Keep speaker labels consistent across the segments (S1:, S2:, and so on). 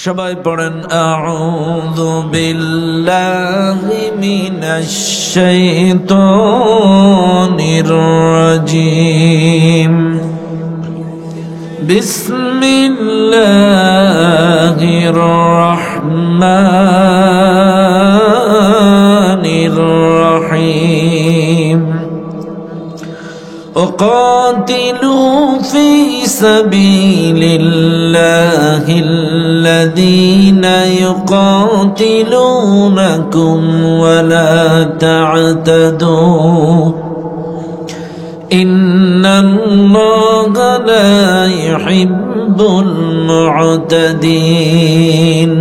S1: সবাই পড়েন আউযু বিল্লাহি মিনাশ শাইতানির রাজীম বিসমিল্লাহির রহমানির রহিম وقاتلوا في سبيل الله الذين يقاتلونكم ولا تعتدوا إن الله لا يحب المعتدين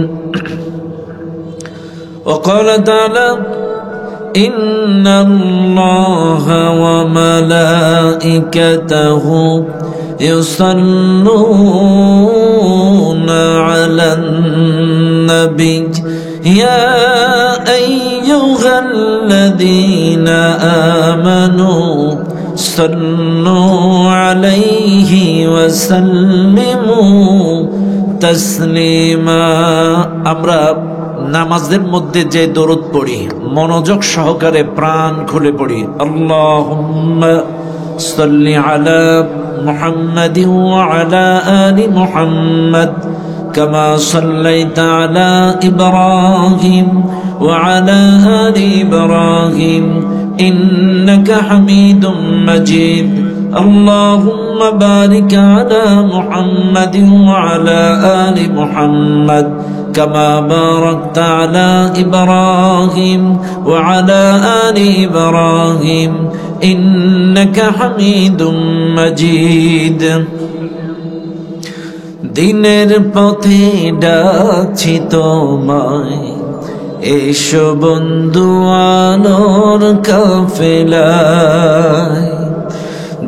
S1: وقال تعالى إن الله وملائكته يصلون على النبي يا أيها الذين آمنوا صلوا عليه وسلموا تسليما أمرا নামাজের মধ্যে যে দরুদ পড়ি মনোযোগ সহকারে প্রাণ খুলে পড়ি আল্লাহুম্মা সাল্লি আলা মুহাম্মাদিন ওয়া আলা আলি মুহাম্মাদ কামা সাল্লাইতা আলা ইব্রাহিম ওয়া আলা আলি ইব্রাহিম ইন্নাকা হামিদুম মাজিদ اللهم بارك على محمد وعلى آل محمد كما باركت على إبراهيم وعلى آل إبراهيم إنك حميد مجيد দিনের পথে ডাকছি তোমায় এসো বন্ধু আলোর কাফেলায়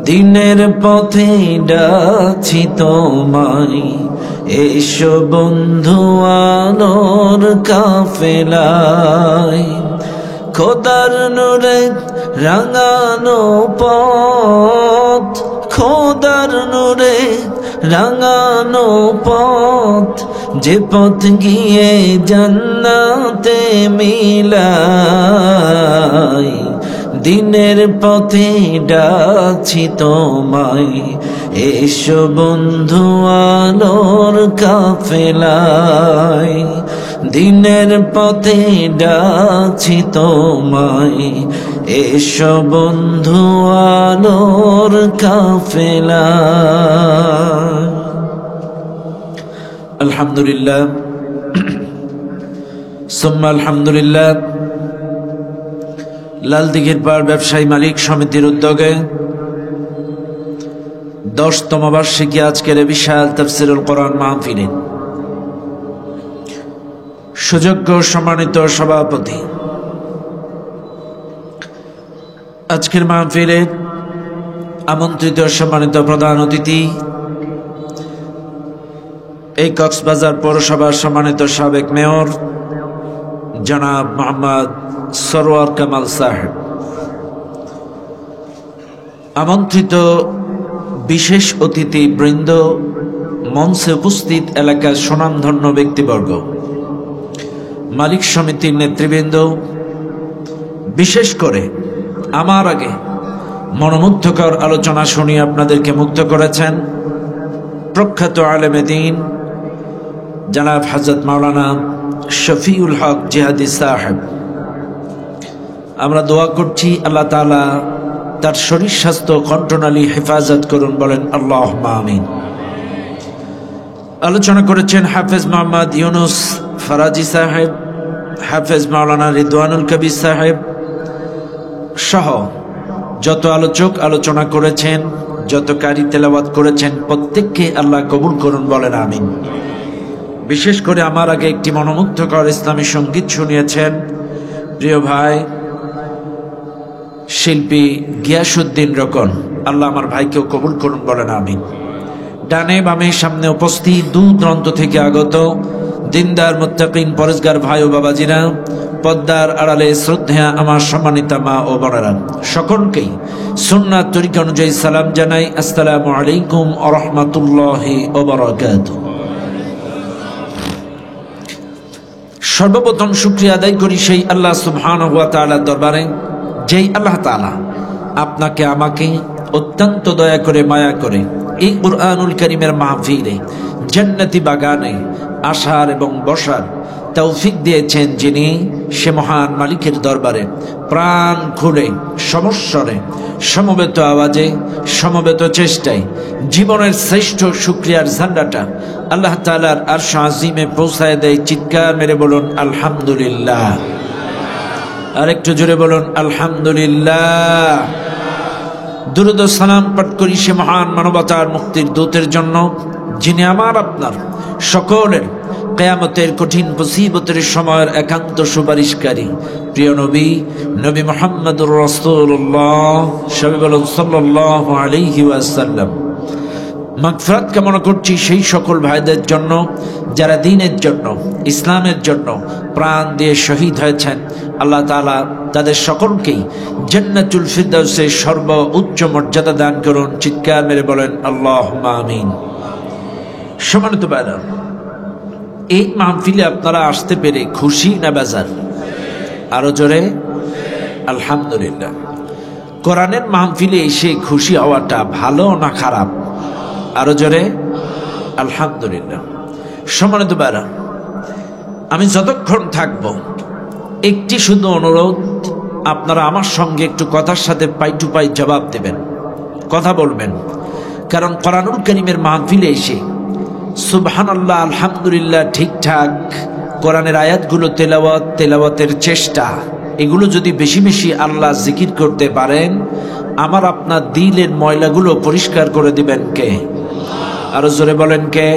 S1: দিনের পথে ডাকছি তোমায় এসো বন্ধু আলোর কাফেলায় খোদার নূরে রাঙানো পথ খোদার নূরে রাঙানো পথ যে পথ গিয়ে জান্নাতে মিলায় দিনের পথে ডাকছি তোমায় এসো বন্ধু আলোর কাফেলায় দিনের পথে ডাকছি তোমায় এসো বন্ধু আলোর কাফেলায় আলহামদুলিল্লাহ সুম্মা আলহামদুলিল্লাহ লালদিঘির পাড় ব্যবসায়ী মালিক সমিতির উদ্যোগে 10তম বার্ষিকী আজকের বিশাল তাফসীরুল কোরআন মাহফিলে সুযোগ্য সম্মানিত সভাপতি আজকের মাহফিলে আমন্ত্রিত সম্মানিত প্রধান অতিথি এই কক্সবাজার পৌরসভার সম্মানিত সাবেক মেয়র জনাব মোহাম্মদ সরওয়ার কামাল সাহেব, আমন্ত্রিত বিশেষ অতিথি বৃন্দ, মঞ্চে উপস্থিত এলাকার সুনামধন্য ব্যক্তিবর্গ, মালিক সমিতির নেতৃবৃন্দ, বিশেষ করে আমার আগে মনোমুগ্ধকর আলোচনা শুনিয়ে আপনাদেরকে মুগ্ধ করেছেন প্রখ্যাত আলেমে দ্বীন জনাব হযরত মাওলানা শফিউল হক জিহাদি সাহেব। আমরা দোয়া করছি আল্লাহ তাআলা তার শরীর স্বাস্থ্য কণ্ঠনালী হেফাজত করুন, বলেন আল্লাহুম্মা আমিন। আলোচনা করেছেন হাফেজ মোহাম্মদ ইউনুস ফরাজি সাহেব, হাফেজ মাওলানা রিদওয়ানুল কবির সাহেব সহ যত আলোচক আলোচনা করেছেন, যত কারি তেলাওয়াত করেছেন, প্রত্যেককে আল্লাহ কবুল করুন, বলেন আমিন। বিশেষ করে আমার আগে একটি মনোমুগ্ধকর ইসলামী সঙ্গীত শুনিয়েছেন প্রিয় ভাই শিল্পী গিয়াসউদ্দিন রকন, আল্লাহ আমার ভাইকেও কবুল করুন, বলেন আমিন। ডানে বামে সামনে উপস্থিত দূর দূরান্ত থেকে আগত দিনদার মুত্তাকিন পরেজগার ভাই ও বাবাজিরা, পদ্মার আড়ালে শ্রদ্ধা আমার সম্মানিতা মা ও বোনেরা, সকলকেই সুন্নাত তরিকা অনুযায়ী সালাম জানাই। আসসালামু আলাইকুম ওয়া রাহমাতুল্লাহি ওয়া বারাকাতুহু। সর্বপ্রথম শুকরিয়া আদায় করি সেই আল্লাহ সুবহানাহু ওয়া তাআলার দরবারে, যেই আল্লাহ তাআলা আপনাকে আমাকে অত্যন্ত দয়া করে মায়া করে এই কুরআনুল কারীমের মাহফিলে জান্নাতি বাগানে আসার এবং বসার তৌফিক দিয়েছেন, যিনি সে মহান মালিকের দরবারে প্রাণ খুলে সমস্বরে সমবেত আওয়াজে সমবেত চেষ্টায় জীবনের শ্রেষ্ঠ শুকরিয়ার ঝান্ডাটা আল্লাহ তাআলার আরশ আজিমে পৌঁছায় দেয়। চিৎকার মেরে বলুন আলহামদুলিল্লাহ। আর একটু জোরে বলুন আলহামদুলিল্লাহ। দুরূদ ও সালাম পাঠ করি সে মহান মানবতার মুক্তির দূতের জন্য, যিনি আমার আপনার সকলের কিয়ামতের কঠিন মুসিবতের সময়ের একান্ত সুপারিশকারী প্রিয় নবী নবী মুহাম্মদুর রাসূলুল্লাহ সাল্লাল্লাহু আলাইহি ওয়াসাল্লাম। মাগফিরাত কামনা করছি সেই সকল ভাইদের জন্য যারা দ্বীনের জন্য ইসলামের জন্য প্রাণ দিয়ে শহীদ হয়েছেন। আল্লাহ তাআলা তাদের সকলকেই জান্নাতুল ফিরদাউসের সর্বোচ্চ মর্যাদা দান করুন। চিৎকার মেরে বলেন আল্লাহুম্মা আমিন। সম্মানিত ভাইরা, এই মাহফিলে আপনারা আসতে পেরে খুশি না বেজার? আরো জোরে আলহামদুলিল্লাহ। কোরআনের মাহফিলে এসে খুশি হওয়াটা ভালো না খারাপ? আরো জোরে আলহামদুলিল্লাহ। সম্মানিত ভাইরা, আমি যতক্ষণ থাকব একটি শুধু অনুরোধ, আপনারা আমার সঙ্গে একটু কথার সাথে পাই টু পাই জবাব দেবেন, কথা বলবেন। কারণ কোরআনুল কারীমের মাহফিলে এসে সুবহানাল্লাহ আলহামদুলিল্লাহ ঠিকঠাক কোরআনের আয়াতগুলো তেলাওয়াতের চেষ্টা, এগুলো যদি বেশি বেশি আল্লাহ জিকির করতে পারেন, আমার আপনার দিলের ময়লাগুলো পরিষ্কার করে দিবেন কে? আরো জোরে বলেন কে?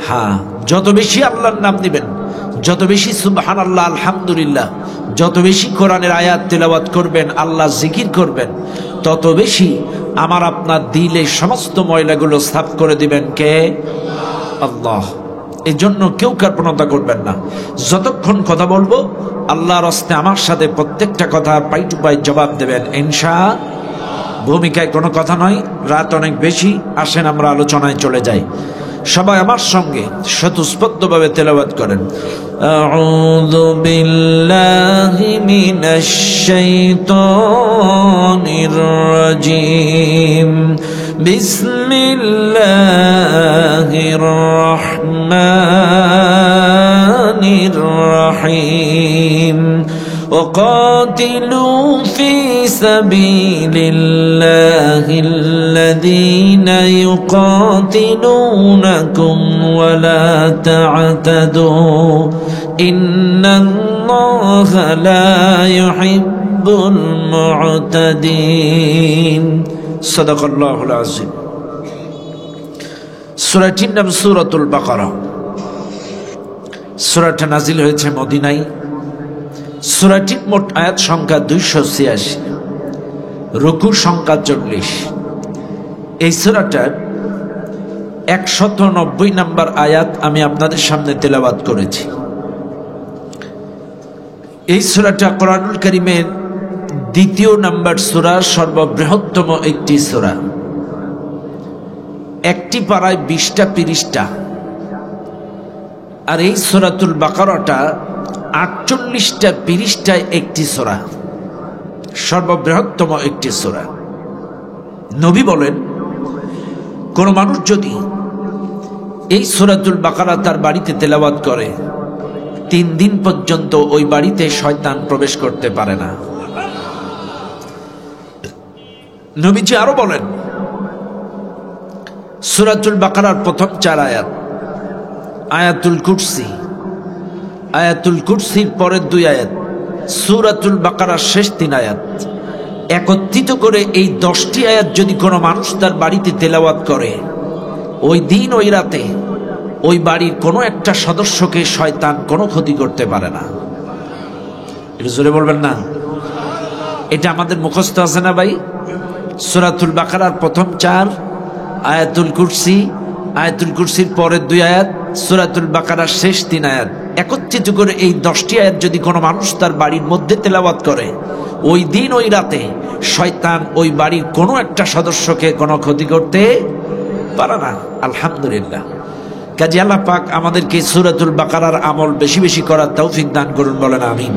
S1: হ্যাঁ, যত বেশি আল্লাহর নাম দিবেন, যত বেশি সুবহানাল্লাহ আলহামদুলিল্লাহ, যত বেশি কোরআনের আয়াত তেলাওয়াত করবেন, আল্লাহ জিকির করবেন, তত বেশি আমার আপনার দিলে সমস্ত ময়লাগুলো সাফ করে দিবেন কে? আল্লাহ। এই জন্য কেউ কার্পণতা করবেন না। যতক্ষণ কথা বলবো আল্লাহর হস্তে আমার সাথে প্রত্যেকটা কথা পাই টু পাই জবাব দেবেন ইনশাআল্লাহ। ভূমিকায় কোনো কথা নয়, রাত অনেক বেশি, আসেন আমরা আলোচনায় চলে যাই। সবাই আমার সঙ্গে স্বতঃস্ফূর্তভাবে তেলাওয়াত করেন। আউযু বিল্লাহি মিনাশ শাইতানির রাজীম। বিসমিল্লাহির রহমানির রহিম। وقاتلوا في سبيل الله الذين يقاتلونكم ولا تعتدوا إن الله لا يحب المعتدين صدق الله العظيم। সূরাটির নাম সূরাতুল বাকারা। সূরাটা নাজিল হয়েছে মদিনায়। সূরাটির মোট আয়াত সংখ্যা 286, রুকু সংখ্যা 40। এই সূরাটার 190 নম্বর আয়াত আমি আপনাদের সামনে তেলাওয়াত করেছি। এই সূরাটা কোরআনুল কারীমের দ্বিতীয় নম্বর সূরা, সর্ববৃহত্তম একটি সূরা। একটি পারায় 20টা 30টা। আর এই সূরাতুল বাকারাটা 48টা 30টায় একটি সূরা, সর্ববৃহত্তম একটি সূরা। নবী বলেন, কোন মানুষ যদি এই সূরাতুল বাকারা তার বাড়িতে তেলাওয়াত করে 3 দিন পর্যন্ত ওই বাড়িতে শয়তান প্রবেশ করতে পারে না। নবীজি আরো বলেন, সূরাতুল বাকারার প্রথম 4 আয়াত, আয়াতুল কুরসি, আয়াতুল কুরসির পরের 2 আয়াত, সূরাতুল বাকারার শেষ 3 আয়াত, একত্রিত করে এই 10টি আয়াত যদি কোনো মানুষ তার বাড়িতে তেলাওয়াত করে, ওই দিন ওই রাতে ওই বাড়ির কোনো একটা সদস্যকে শয়তান কোনো ক্ষতি করতে পারে না। এটা জোরে বলবেন না? এটা আমাদের মুখস্থ আছে না ভাই? সূরাতুল বাকারার প্রথম 4, আয়াতুল কুরসি, আয়াতুল কুরসির পরের 2 আয়াত, সূরাতুল বাকারার শেষ 3 আয়াত, একত্রিত করে এই 10টি আয়াত যদি কোনো মানুষ তার বাড়ির মধ্যে তেলাওয়াত করে, ওই দিন ওই রাতে শয়তান ওই বাড়ির কোনো একটা সদস্যকে কোনো ক্ষতি করতে পারে না। আলহামদুলিল্লাহ। কাজী আল্লাহ পাক আমাদেরকে সূরাতুল বাকারার আমল বেশি বেশি করার তৌফিক দান করুন, বলেন আমিন।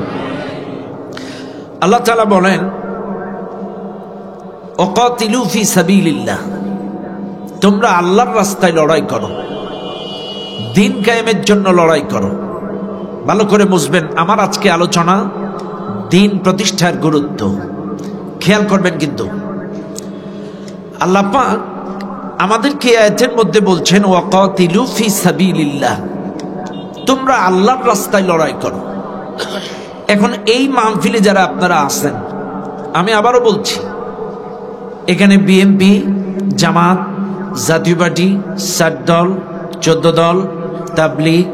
S1: আল্লাহ তাআলা বলেন, ওয়াকাতিলু ফি সাবিলিল্লাহ, তোমরা আল্লাহর রাস্তায় লড়াই করো, দিন কায়েমের জন্য লড়াই করো। ভালো করে বুঝবেন, আমার আজকে আলোচনা দিন প্রতিষ্ঠার গুরুত্ব, খেয়াল করবেন। কিন্তু আল্লাহ পাক আমাদেরকে আয়াতের মধ্যে বলছেন, ওয়াকাতিলু ফি সাবিলিল্লাহ, তোমরা আল্লাহর রাস্তায় লড়াই করো। এখন এই মাহফিলে যারা আপনারা আছেন, আমি আবারও বলছি, এখানে বিএনপি, জামাত, জাতীয় পার্টি, 7 দল, 14 দল, তাবলীগ,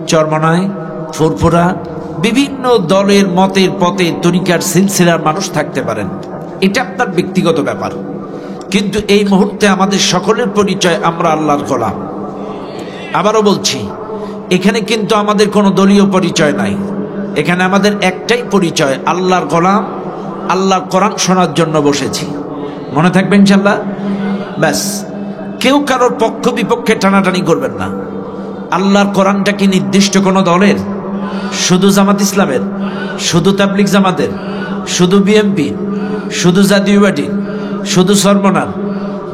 S1: চরমনায়, ফুরফুরা, বিভিন্ন দলের মতের পথে তরিকার সিলসিলার মানুষ থাকতে পারেন, এটা আপনার ব্যক্তিগত ব্যাপার। কিন্তু এই মুহূর্তে আমাদের সকলের পরিচয় আমরা আল্লাহর গোলাম। আবারও বলছি, এখানে কিন্তু আমাদের কোনো দলীয় পরিচয় নাই, এখানে আমাদের একটাই পরিচয়, আল্লাহর গোলাম, আল্লাহর কোরআন শোনার জন্য বসেছি। মনে থাকবেন ইনশাআল্লাহ। ব্যাস, কেউ কারোর পক্ষ বিপক্ষে টানাটানি করবেন না। আল্লাহর কোরআনটা কি নির্দিষ্ট কোনো দলের? শুধু জামাত ইসলামের? শুধু তাবলীগ জামাতের? শুধু বিএনপি? শুধু জাতীয় পার্টি? শুধু সরমনার?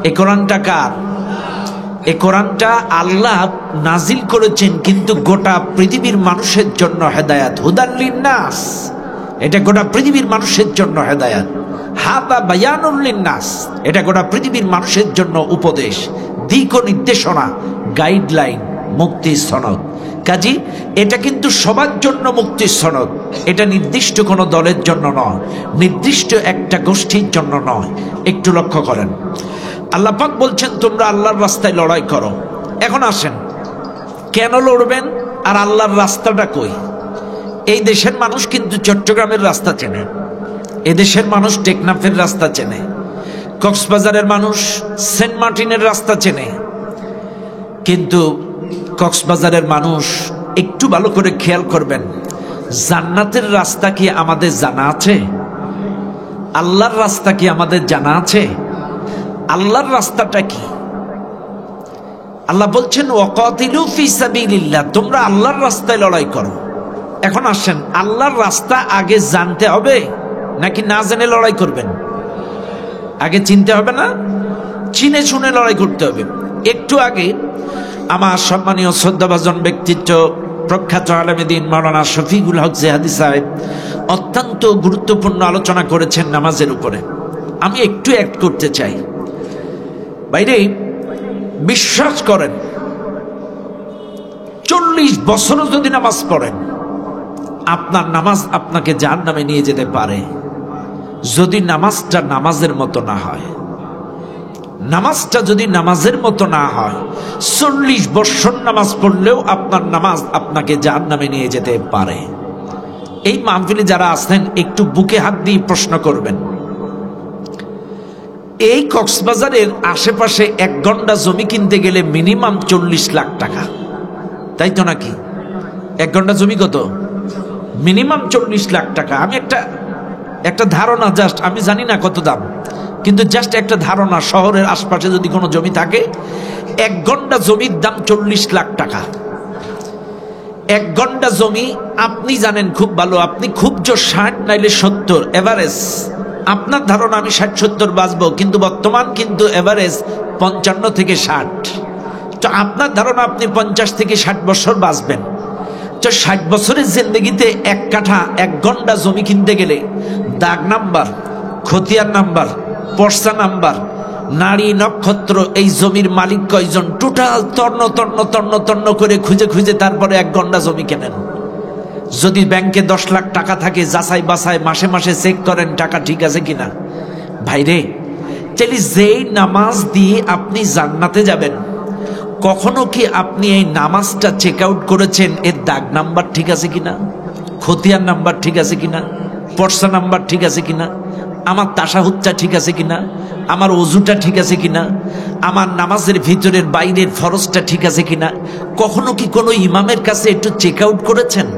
S1: এই কোরআনটা কার? এই কোরআনটা আল্লাহ নাজিল করেছেন কিন্তু গোটা পৃথিবীর মানুষের জন্য হেদায়াত, হুদাল লিন্নাস। এটা গোটা পৃথিবীর মানুষের জন্য হেদায়াত, হাদা বায়ানুল লিন্নাস, এটা গোটা পৃথিবীর মানুষের জন্য উপদেশ, দিক ও নির্দেশনা, গাইডলাইন, মুক্তির সনদ। কাজী এটা কিন্তু সবার জন্য মুক্তির সনদ, এটা নির্দিষ্ট কোনো দলের জন্য নয়, নির্দিষ্ট একটা গোষ্ঠীর জন্য নয়। একটু লক্ষ্য করেন, আল্লাহ পাক বলছেন তোমরা আল্লাহর রাস্তায় লড়াই করো। এখন আসেন, কেন লড়বেন আর আল্লাহর রাস্তাটা কই? এই দেশের মানুষ কিন্তু চট্টগ্রামের রাস্তা চেনে, এদেশের মানুষ টেকনাফের রাস্তা চেনে, কক্সবাজারের মানুষ সেন্ট মার্টিনের রাস্তা চেনে। কিন্তু কক্সবাজারের মানুষ, একটু ভালো করে খেয়াল করবেন, জান্নাতের রাস্তা কি আমাদের জানা আছে? আল্লাহর রাস্তা কি আমাদের জানা আছে? আল্লাহর রাস্তাটা কি? আল্লাহ বলছেন, ওয়াকাতিলু ফি সাবিলিল্লাহ, তোমরা আল্লাহর রাস্তায় লড়াই করো। এখন আসেন, আল্লাহর রাস্তা আগে জানতে হবে নাকি না জেনে লড়াই করবেন? আগে চিনতে হবে না? চিনে শুনে লড়াই করতে হবে। একটু আগে আমার সম্মানীয় শ্রদ্ধাভাজন ব্যক্তিত্ব প্রখ্যাত আলেমে দ্বীন মাওলানা শফিকুল হক জিহাদি সাহেব অত্যন্ত গুরুত্বপূর্ণ আলোচনা করেছেন নামাজের উপরে। আমি একটু অ্যাড করতে চাই। বাইরে বিশ্বাস করেন, 40 বছরও যদি নামাজ পড়েন, আপনার নামাজ আপনাকে জাহান্নামে নিয়ে যেতে পারে যদি নামাজটা নামাজের মতো না হয়। নামাজটা যদি নামাজের মতো না হয়, 40 বছর নামাজ পড়লেও আপনার নামাজ আপনাকে জাহান্নামে নিয়ে যেতে পারে। এই মাহফিলে যারা আছেন, একটু বুকে হাত দিয়ে প্রশ্ন করবেন, এই কক্সবাজারের আশেপাশে 1 ঘন্টা জমি কিনতে গেলে মিনিমাম 40 লাখ টাকা, তাই তো নাকি? 1 ঘন্টা জমি কত? মিনিমাম 40 লাখ টাকা। আমি একটা ধারণা, জাস্ট আমি জানি না কত দাম, কিন্তু জাস্ট একটা ধারণা, শহরের আশপাশে যদি কোনো জমি থাকে, 1 ঘন্টা জমির দাম 40 লাখ টাকা। 1 ঘন্টা জমি আপনি জানেন খুব ভালো, আপনি খুব জোর 60 নাইলে 70 এভারেজ। আপনার ধারণা আমি 60-70 বাঁচবো, কিন্তু বর্তমান কিন্তু এভারেজ 55 থেকে 60। তো আপনার ধারণা আপনি 50 থেকে 60 বছর বাঁচবেন। তো 60 বছরের জিন্দেগিতে 1 কাঠা 1 ঘন্টা জমি কিনতে গেলে দাগ নাম্বার, খতিয়ান নাম্বার, পর্সা নাম্বার, নারী নক্ষত্র, এই জমির মালিক কয়জন, টোটাল তন্ন তন্ন তন্ন তন্ন করে খুঁজে খুঁজে তারপরে 1 ঘন্টা জমি কেনেন। যদি ব্যাংকে 10 লাখ টাকা থাকে, যাচাই বাছাই মাসে মাসে চেক করেন টাকা ঠিক আছে কিনা। ভাইরে, তাহলে যেই নামাজ দিয়ে আপনি জান্নাতে যাবেন, কখনো কি আপনি এই নামাজটা চেক আউট করেছেন এর দাগ নাম্বার ঠিক আছে কিনা, খতিয়ান নাম্বার ঠিক আছে কিনা, পর্সা নাম্বার ঠিক আছে কিনা, আমার তাশাহুদটা ঠিক আছে কিনা, আমার ওযুটা ঠিক আছে কিনা, আমার নামাজের ভিতরের বাইরের ফরজটা ঠিক আছে কিনা? কখনো কি কোনো ইমামের কাছে একটু চেক আউট করেছেন?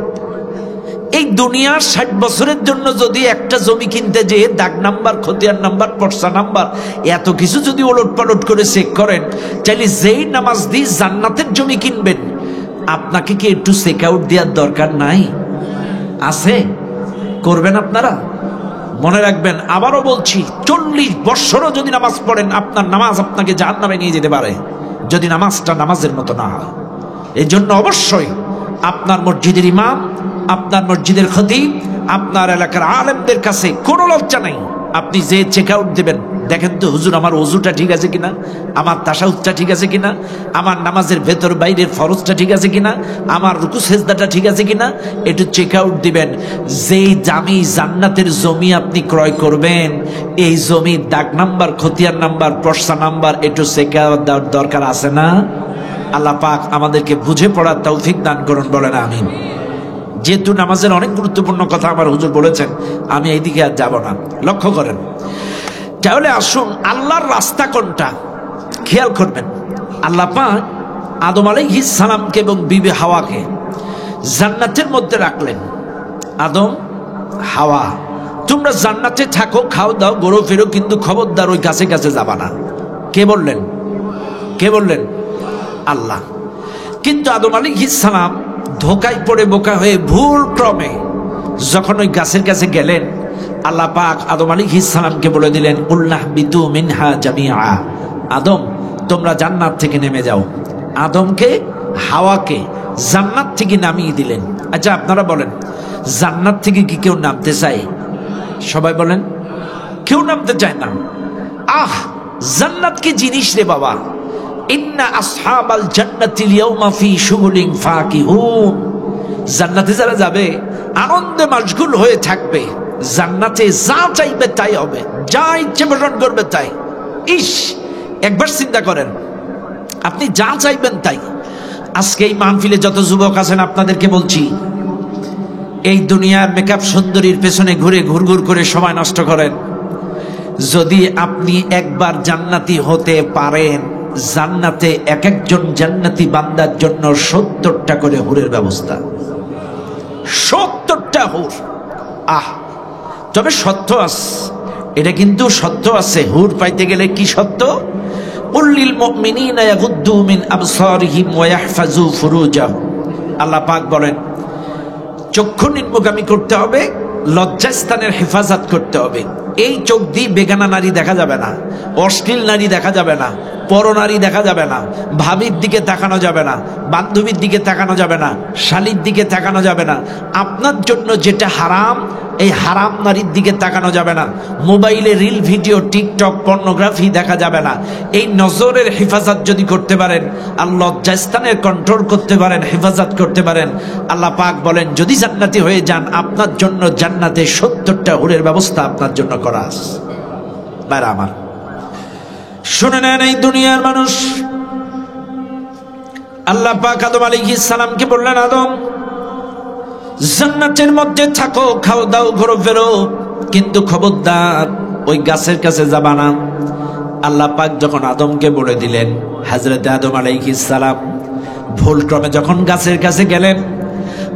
S1: এই দুনিয়ার 60 বছরের জন্য যদি একটা জমি কিনতে যেয়ে দাগ নাম্বার, খতিয়ান নাম্বার, পর্সা নাম্বার এত কিছু যদি ওলট পালট করে চেক করেন, তাহলে যেই নামাজ দিয়ে জান্নাতের জমি কিনবেন আপনাকে কি একটু চেক আউট দেওয়ার দরকার নাই? আছে? করবেন আপনারা? মনে রাখবেন, আবারও বলছি, 40 বৎসরও যদি নামাজ পড়েন, আপনার নামাজ আপনাকে জাহান্নামে নিয়ে যেতে পারে যদি নামাজটা নামাজের মতো না হয়। এই জন্য অবশ্যই আপনার মসজিদের ইমাম, আপনার মসজিদের খতিব, আপনার এলাকার আলেমদের কাছে কোনো লজ্জা নাই। আপনি যে চেক আউট দেবেন, দেখেন তো হুজুর আমার ওযুটা ঠিক আছে কিনা, আমার তাশাহুদটা ঠিক আছে কিনা, আমার নামাজের ভেতর বাইরের ফরজটা ঠিক আছে কিনা, আমার রুকু সেজদাটা ঠিক আছে কিনা, একটু চেক আউট দিবেন। যেই দামি জান্নাতের জমি আপনি ক্রয় করবেন, এই জমি দাগ নাম্বার, খতিয়ান নাম্বার, পর্সা নাম্বার একটু চেক আউট দেওয়ার দরকার আছে না? আল্লাহ পাক আমাদেরকে বুঝে পড়ার তৌফিক দান করুন, বলেন আমিন। যেহেতু নামাজের অনেক গুরুত্বপূর্ণ কথা আমার হুজুর বলেছেন, আমি এইদিকে আর যাব না। লক্ষ্য করেন, তাহলে আসুন আল্লাহর রাস্তা কোনটা খেয়াল করবেন। আল্লাহ পাক আদম আলাইহিস সালামকে এবং বিবি হাওয়াকে জান্নাতের মধ্যে রাখলেন। আদম, হাওয়া, তোমরা জান্নাতে থাকো, খাও দাও, ঘোরো ফেরো, কিন্তু খবরদার ওই গাছে গাছে যাবা না। কে বললেন? কে বললেন? আল্লাহ। কিন্তু আদম আলাইহিস সালাম ধোকায় পড়ে বোকা হয়ে ভুল ক্রমে যখন ওই গাছের কাছে গেলেন, আল্লাহ পাক আদম আলাইহিস সালামকে বলে দিলেন, উল্লাহবিতু মিনহা জামিআ, আদম তোমরা জান্নাত থেকে নেমে যাও। আদমকে, হাওয়াকে জান্নাত থেকে নামিয়ে দিলেন। আচ্ছা আপনারা বলেন, জান্নাত থেকে কি কেউ নামতে চায়? সবাই বলেন, কেউ নামতে চায় না। আহ, জান্নাত কি জিনিস রে বাবা! ইন্না আসহাবাল জান্নাতিল ইয়াউমা ফি শুগুলিন ফাকিহুন, জান্নাতে যারা যাবে আনন্দে মশগুল হয়ে থাকবে। জান্নাতে যা চাইবে তাই হবে, যা ইচ্ছে পোষণ করবে তাই। ইস, একবার চিন্তা করেন, আপনি যা চাইবেন তাই। আজকে এই মাহফিলে যত যুবক আছেন আপনাদেরকে বলছি, এই দুনিয়ার মেকআপ সুন্দরীর পেছনে ঘুরে ঘুরঘুর করে সময় নষ্ট করেন। যদি আপনি একবার জান্নাতি হতে পারেন, জান্নাতে এক একজন জান্নাতি বান্দার জন্য 70টা করে হুরের ব্যবস্থা। 70টা হুর। আহ, তবে সত্য আছে, এটা কিন্তু সত্য আছে। হুর পাইতে গেলে কি সত্য? উল্লিল মুমিনিনা ইয়াগুদ্দু মিন আবসারিহিম ওয়া ইয়াহফাজু ফুরুজাহুম। আল্লাহ পাক বলেন, চক্ষু নিম্নগামী করতে হবে, লজ্জাস্থানের হেফাজত করতে হবে। এই চোখ দিয়ে বেগানা নারী দেখা যাবে না, অশ্লীল নারী দেখা যাবে না, পরনারী দেখা যাবে না, ভাবির দিকে তাকানো যাবে না, বান্ধবীর দিকে তাকানো যাবে না, শালীর দিকে তাকানো যাবে না। আপনার জন্য যেটা হারাম, এই হারাম নারীর দিকে তাকানো যাবে না। মোবাইলে রিল ভিডিও, টিকটক, পর্নোগ্রাফি দেখা যাবে না। এই নজরের হেফাজত যদি করতে পারেন, আর লজ্জাস্থানের কন্ট্রোল করতে পারেন, হেফাজত করতে পারেন, আল্লাহ পাক বলেন যদি জান্নাতি হয়ে যান, আপনার জন্য জান্নাতে 70টা হুরের ব্যবস্থা আপনার জন্য করা আছে। ভাইরা আমার, শুনে নেন এই দুনিয়ার মানুষ, আল্লাহ পাক আদম আলাইহিস সালামকে বললেন, আদম জান্নাতের মধ্যে থাকো, খাও দাও, ঘোরো ফেরো, কিন্তু খবরদার ওই গাছের কাছে যাবা না। আল্লাহ পাক যখন আদমকে বলে দিলেন, হযরত আদম আলাইহিস সালাম ভুল ক্রমে যখন গাছের কাছে গেলেন,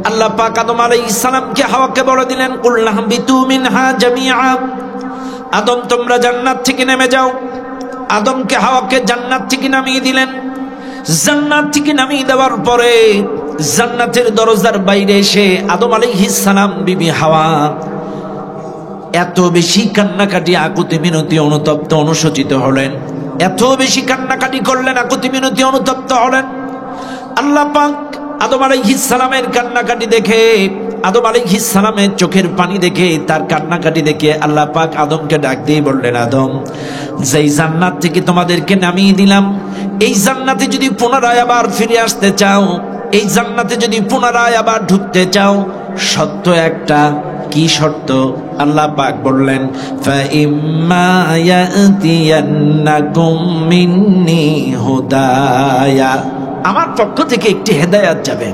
S1: আল্লাহ পাক আদম আলাইহিস সালামকে হাওয়াকে বলে দিলেন, কুল্লাহবিতু মিনহা জামিআ, আদম তোমরা জান্নাত থেকে নেমে যাও। আদমকে হাওয়াকে জান্নাত থেকে নামিয়ে দিলেন। জান্নাত থেকে নামিয়ে দেওয়ার পরে জান্নাতের দরজার বাইরে এসে আদম আলাইহিস সালাম, বিবি হাওয়া এত বেশি কান্নাকাটি, আকুতি মিনতি, অনুতপ্ত, অনুশোচিত হলেন। এত বেশি কান্নাকাটি করলেন, আকুতি মিনতি, অনুতপ্ত হলেন। আল্লাহ পাক আদম আলাইহিস সালামের কান্নাকাটি দেখে, আদম আলাইহিস সালামের চোখের পানি দেখে, তার কান্নাকাটি দেখে আল্লাহ পাক আদমকে ডাক দিয়ে বললেন, আদম যেই জান্নাত থেকে তোমাদেরকে নামিয়ে দিলাম, এই জান্নাতে যদি পুনরায় আবার ফিরে আসতে চাও, এই জান্নাতে যদি পুনরায় আবার ঢুকতে চাও, সত্য একটা। কি শর্ত? আল্লাহ পাক বললেন, ফাইম্মা ইয়াতিয়ান্নাকুম মিন্নি হুদায়া, আমার পক্ষ থেকে একটি হেদায়াত যাবে,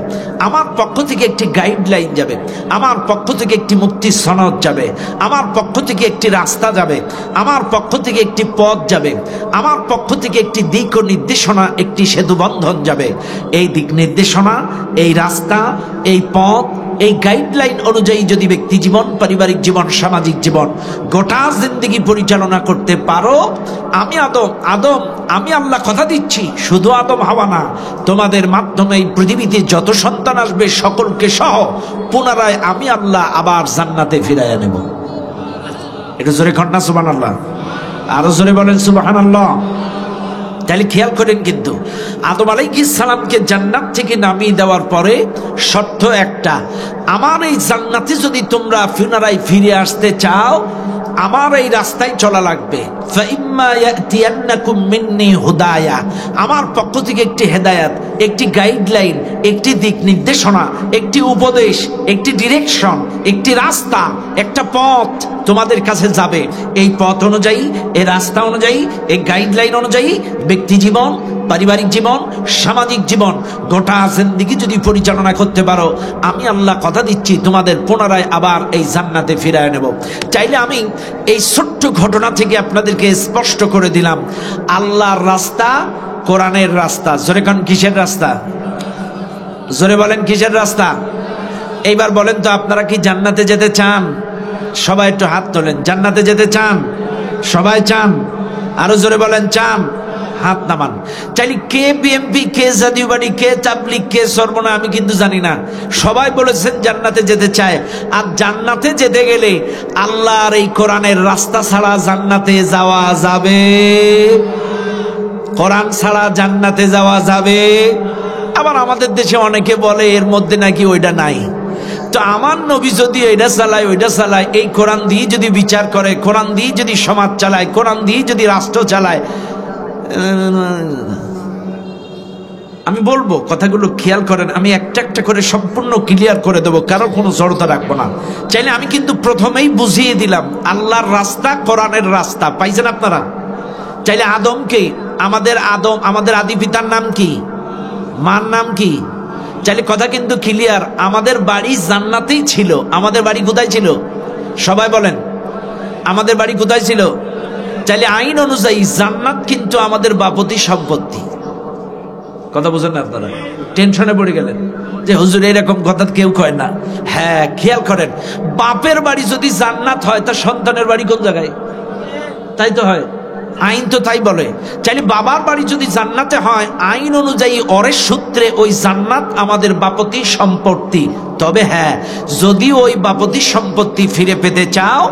S1: আমার পক্ষ থেকে একটি গাইডলাইন যাবে, আমার পক্ষ থেকে একটি মুক্তি সনদ যাবে, আমার পক্ষ থেকে একটি রাস্তা যাবে, আমার পক্ষ থেকে একটি পথ যাবে, আমার পক্ষ থেকে একটি দিক ও নির্দেশনা, একটি সেতু বন্ধন যাবে। এই দিক নির্দেশনা, এই রাস্তা, এই পথ, এই গাইডলাইন অনুযায়ী যদি ব্যক্তি জীবন, পারিবারিক জীবন, সামাজিক জীবন, গোটা জিন্দেগি পরিচালনা করতে পারো, আমি আমি আল্লাহ কথা দিচ্ছি, শুধু আদম হাওয়া না, তোমাদের মাধ্যমে এই পৃথিবীতে যত সন্তান আসবে সকলকে সহ পুনরায় আমি আল্লাহ আবার জান্নাতে ফিরাইয়া নেব। একটু জোরে কন্যা সুবহানাল্লাহ, আরো জোরে বলেন সুবহানাল্লাহ। তাহলে খেয়াল করেন, কিন্তু আদম আলাইহিস সালামকে জান্নাত থেকে নামিয়ে দেওয়ার পরে শর্ত একটা, আমার এই জান্নাতে যদি তোমরা পুনরায় ফিরে আসতে চাও, আমার এই রাস্তায় চলা লাগবে। ফাইম্মা ইয়াতিয়ান্নাকুম মিন্নি হুদায়া, আমার পক্ষ থেকে একটি হেদায়াত, একটি গাইডলাইন, একটি দিক নির্দেশনা, একটি উপদেশ, একটি ডিরেকশন, একটি রাস্তা, একটা পথ তোমাদের কাছে যাবে। এই পথ অনুযায়ী, এই রাস্তা অনুযায়ী, এই গাইডলাইন অনুযায়ী ব্যক্তি জীবন, পারিবারিক জীবন, সামাজিক জীবন, গোটা জিন্দেগি যদি পরিচালনা করতে পারো, আমি আল্লাহ কথা দিচ্ছি তোমাদের পুনরায় আবার এই জান্নাতে ফিরায় নেব। চাইলে আমি এই ছোট্ট ঘটনা থেকে আপনাদেরকে স্পষ্ট করে দিলাম, আল্লাহর রাস্তা, কোরআনের রাস্তা। জোরে কোন কিসের রাস্তা? জোরে বলেন কিসের রাস্তা? এইবার বলেন তো, আপনারা কি জান্নাতে যেতে চান? সবাই একটু হাত তোলেন। জান্নাতে যেতে চান? সবাই চান? আরো জোরে বলেন চান? হাত নামান। চাইলে কে বিএমপি, কে জাতীয়বাদী, কে তাবলীগ, কে সর্বনা আমি কিন্তু জানি না, সবাই বলেছেন জান্নাতে যেতে চায়। আর জান্নাতে যেতে গেলে আল্লাহর এই কোরআনের রাস্তা ছাড়া জান্নাতে যাওয়া যাবে? কোরআন ছাড়া জান্নাতে যাওয়া যাবে? আবার আমাদের দেশে অনেকে বলে এর মধ্যে নাকি ওইটা নাই। তো আমার নবী যদি এটা চালায়, ওইটা চালায়, এই কোরআন দিয়ে যদি বিচার করে, কোরআন দিয়ে যদি সমাজ চালায়, কোরআন দিয়ে যদি রাষ্ট্র চালায়, আমি বলবো কথাগুলো খেয়াল করেন, আমি একটা একটা করে সম্পূর্ণ ক্লিয়ার করে দেবো, কারো কোনো জড়তা রাখবো না। চাইলে আমি কিন্তু প্রথমেই বুঝিয়ে দিলাম আল্লাহর রাস্তা, কোরআনের রাস্তা। পাইছেন আপনারা? চাইলে আদমকে, আমাদের আদি পিতার নাম কি, মার নাম কি? চাইলে কথা কিন্তু ক্লিয়ার, আমাদের বাড়ি জান্নাতেই ছিল। আমাদের বাড়ি কোথায় ছিল? সবাই বলেন, আমাদের বাড়ি কোথায় ছিল? চাইলে আইন অনুযায়ী জান্নাত কিন্তু আমাদের বাপতি সম্পত্তি। কথা বুঝেন না আপনারা? টেনশনে পড়ে গেলেন যে হুজুর এরকম কথা কেউ কয় না। হ্যাঁ, খেয়াল করেন, বাপের বাড়ি যদি জান্নাত হয়, তা সন্তানের বাড়ি কোন জায়গায়? তাই তো হয়, আইন তো তাই বলে। চাইলে বাবার বাড়ি যদি জান্নাতে হয়, আইন অনুযায়ী অরের সূত্রে ওই জান্নাত আমাদের বাপতি সম্পত্তি। তবে হ্যাঁ, যদি ওই বাপতি সম্পত্তি ফিরে পেতে চাও,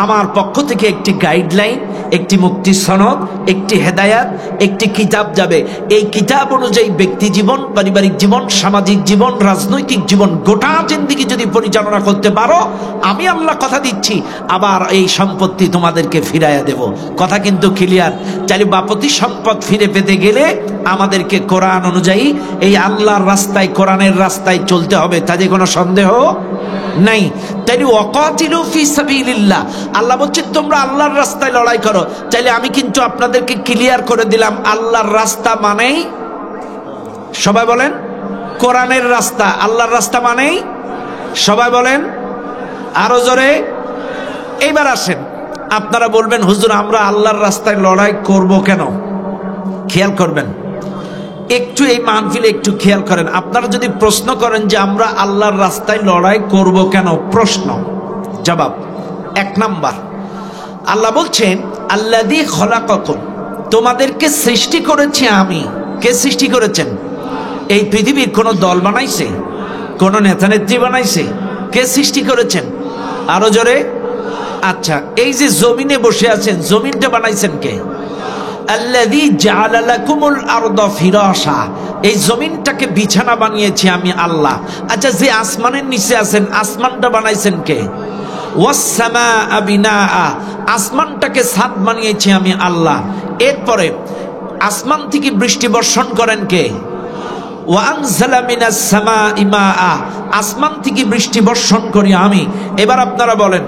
S1: আমার পক্ষ থেকে একটি গাইডলাইন, একটি মুক্তি সনদ, একটি হেদায়াত, একটি কিতাব যাবে। এই কিতাব অনুযায়ী ব্যক্তি জীবন, পারিবারিক জীবন, সামাজিক জীবন, রাজনৈতিক জীবন, গোটা জিন্দেগি যদি পরিচালনা করতে পারো, আমি আল্লাহ কথা দিচ্ছি আবার এই সম্পত্তি তোমাদেরকে ফিরাইয়া দেব। কথা কিন্তু ক্লিয়ার। চাইলে বাপতি সম্পদ ফিরে পেতে গেলে আমাদেরকে কোরআন অনুযায়ী এই আল্লাহর রাস্তায়, কোরআনের রাস্তায় চলতে হবে, তাতে কোনো সন্দেহ নাই। তাইলে ওয়াকাতিলু ফি সাবিলিল্লাহ, আল্লাহ বলছেন তোমরা আল্লাহর রাস্তায় লড়াই করো। চাইলে আমি কিন্তু আপনাদেরকে ক্লিয়ার করে দিলাম, আল্লাহর রাস্তা মানেই, সবাই বলেন, কোরআনের রাস্তা। আল্লাহর রাস্তা মানেই, সবাই বলেন আরো জোরে। এইবার আসেন, আপনারা বলবেন হুজুর আমরা আল্লাহর রাস্তায় লড়াই করব কেন? খেয়াল করবেন একটু, এই মাহফিলে একটু খেয়াল করেন। আপনারা যদি প্রশ্ন করেন যে আমরা আল্লাহর রাস্তায় লড়াই করব কেন, প্রশ্ন জবাব এক নাম্বার, আল্লাহ বলছেন আল্লাযী খলাকাকুম, তোমাদেরকে সৃষ্টি করেছি আমি। কে সৃষ্টি করেছেন? এই পৃথিবীর কোন দল বানাইছে? কোন নেতা নেত্রী বানাইছে? কে সৃষ্টি করেছেন? আরো জোরে। আচ্ছা, এই যে জমিনে বসে আছেন, জমিনটা বানাইছেন কে? আল্লাযী জাআলা লাকুমুল আরদা ফিরাশা, এই জমিনটাকে বিছানা বানিয়েছি আমি আল্লাহ। আচ্ছা, যে আসমানের নিচে আছেন, আসমানটা বানাইছেন কে? ওয়াস সামাআ বিনাআ, আসমানটাকে ছাদ বানিয়েছি আমি আল্লাহ। এরপরে আসমান থেকে বৃষ্টি বর্ষণ করেন কে? ওয়া আনজালা মিনাস সামাই মাআ, আসমান থেকে বৃষ্টি বর্ষণ করি আমি। এবার আপনারা বলেন,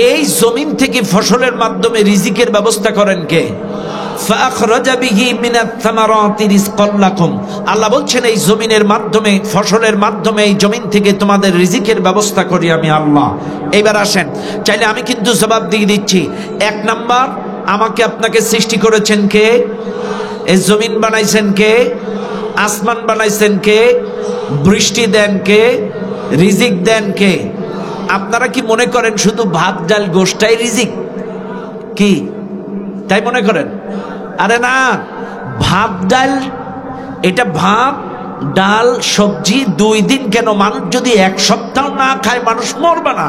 S1: এই জমিন থেকে ফসলের মাধ্যমে রিজিকের ব্যবস্থা করেন কে? ফাখরাজা বিহি মিনাত থামারাতি রিজকান লাকুম, আল্লাহ বলছেন এই জমিনের মাধ্যমে, ফসলের মাধ্যমে এই জমিন থেকে তোমাদের রিজিকের ব্যবস্থা করি আমি আল্লাহ। এইবার আসেন, চাইলে আমি কিন্তু জবাব দিয়ে দিচ্ছি। এক নাম্বার, আমাকে আপনাকে সৃষ্টি করেছেন কে? এই জমিন বানাইছেন কে? আসমান বানাইছেন কে? বৃষ্টি দেন কে? রিজিক দেন কে? আপনারা কি মনে করেন শুধু ভাত ডাল গোশটাই রিজিক? কি তাই মনে করেন? আরে না, ভাত ডাল, এটা ভাত ডাল সবজি 2 দিন কেন, মানুষ যদি 1 সপ্তাহ না খায় মানুষ মরবে না,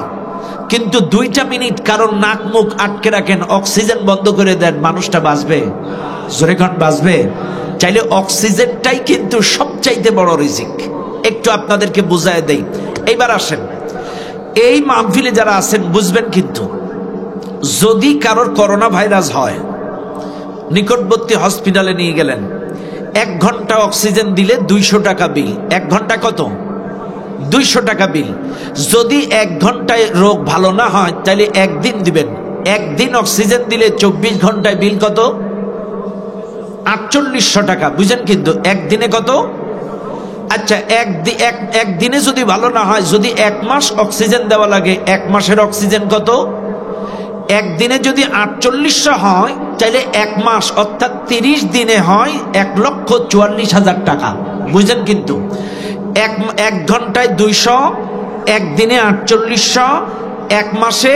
S1: কিন্তু 2টা মিনিট কারণ নাক মুখ আটকে রাখেন, অক্সিজেন বন্ধ করে দেন, মানুষটা বাঁচবে? জোরে কোন বাঁচবে? চাইলে অক্সিজেনটাই কিন্তু সবচাইতে বড় রিজিক। একটু আপনাদেরকে বুঝায় দেই। এইবার আসেন, এই মাহফিলে যারা আছেন বুঝবেন, কিন্তু যদি কারোর করোনা ভাইরাস হয়, নিকটবর্তী হসপিটালে নিয়ে গেলেন, 1 ঘন্টা অক্সিজেন দিলে 200 টাকা বিল। 1 ঘন্টা কত? 200 টাকা বিল। যদি 1 ঘন্টায় রোগ ভালো না হয় তাহলে 1 দিন দিবেন। 1 দিন অক্সিজেন দিলে 24 ঘন্টায় বিল কত? 4800 টাকা। বুঝেন কিন্তু 1 দিনে কত? আচ্ছা, এক দিনে যদি ভালো না হয়, যদি 1 মাস অক্সিজেন দেওয়া লাগে, 1 মাসের অক্সিজেন কত? 1 দিনে যদি 4800 হয় তাহলে 1 মাস অর্থাৎ 30 দিনে হয় 1,44,000 টাকা। বুঝলেন কিন্তু 1 ঘন্টায় 200, 1 দিনে 4800, 1 মাসে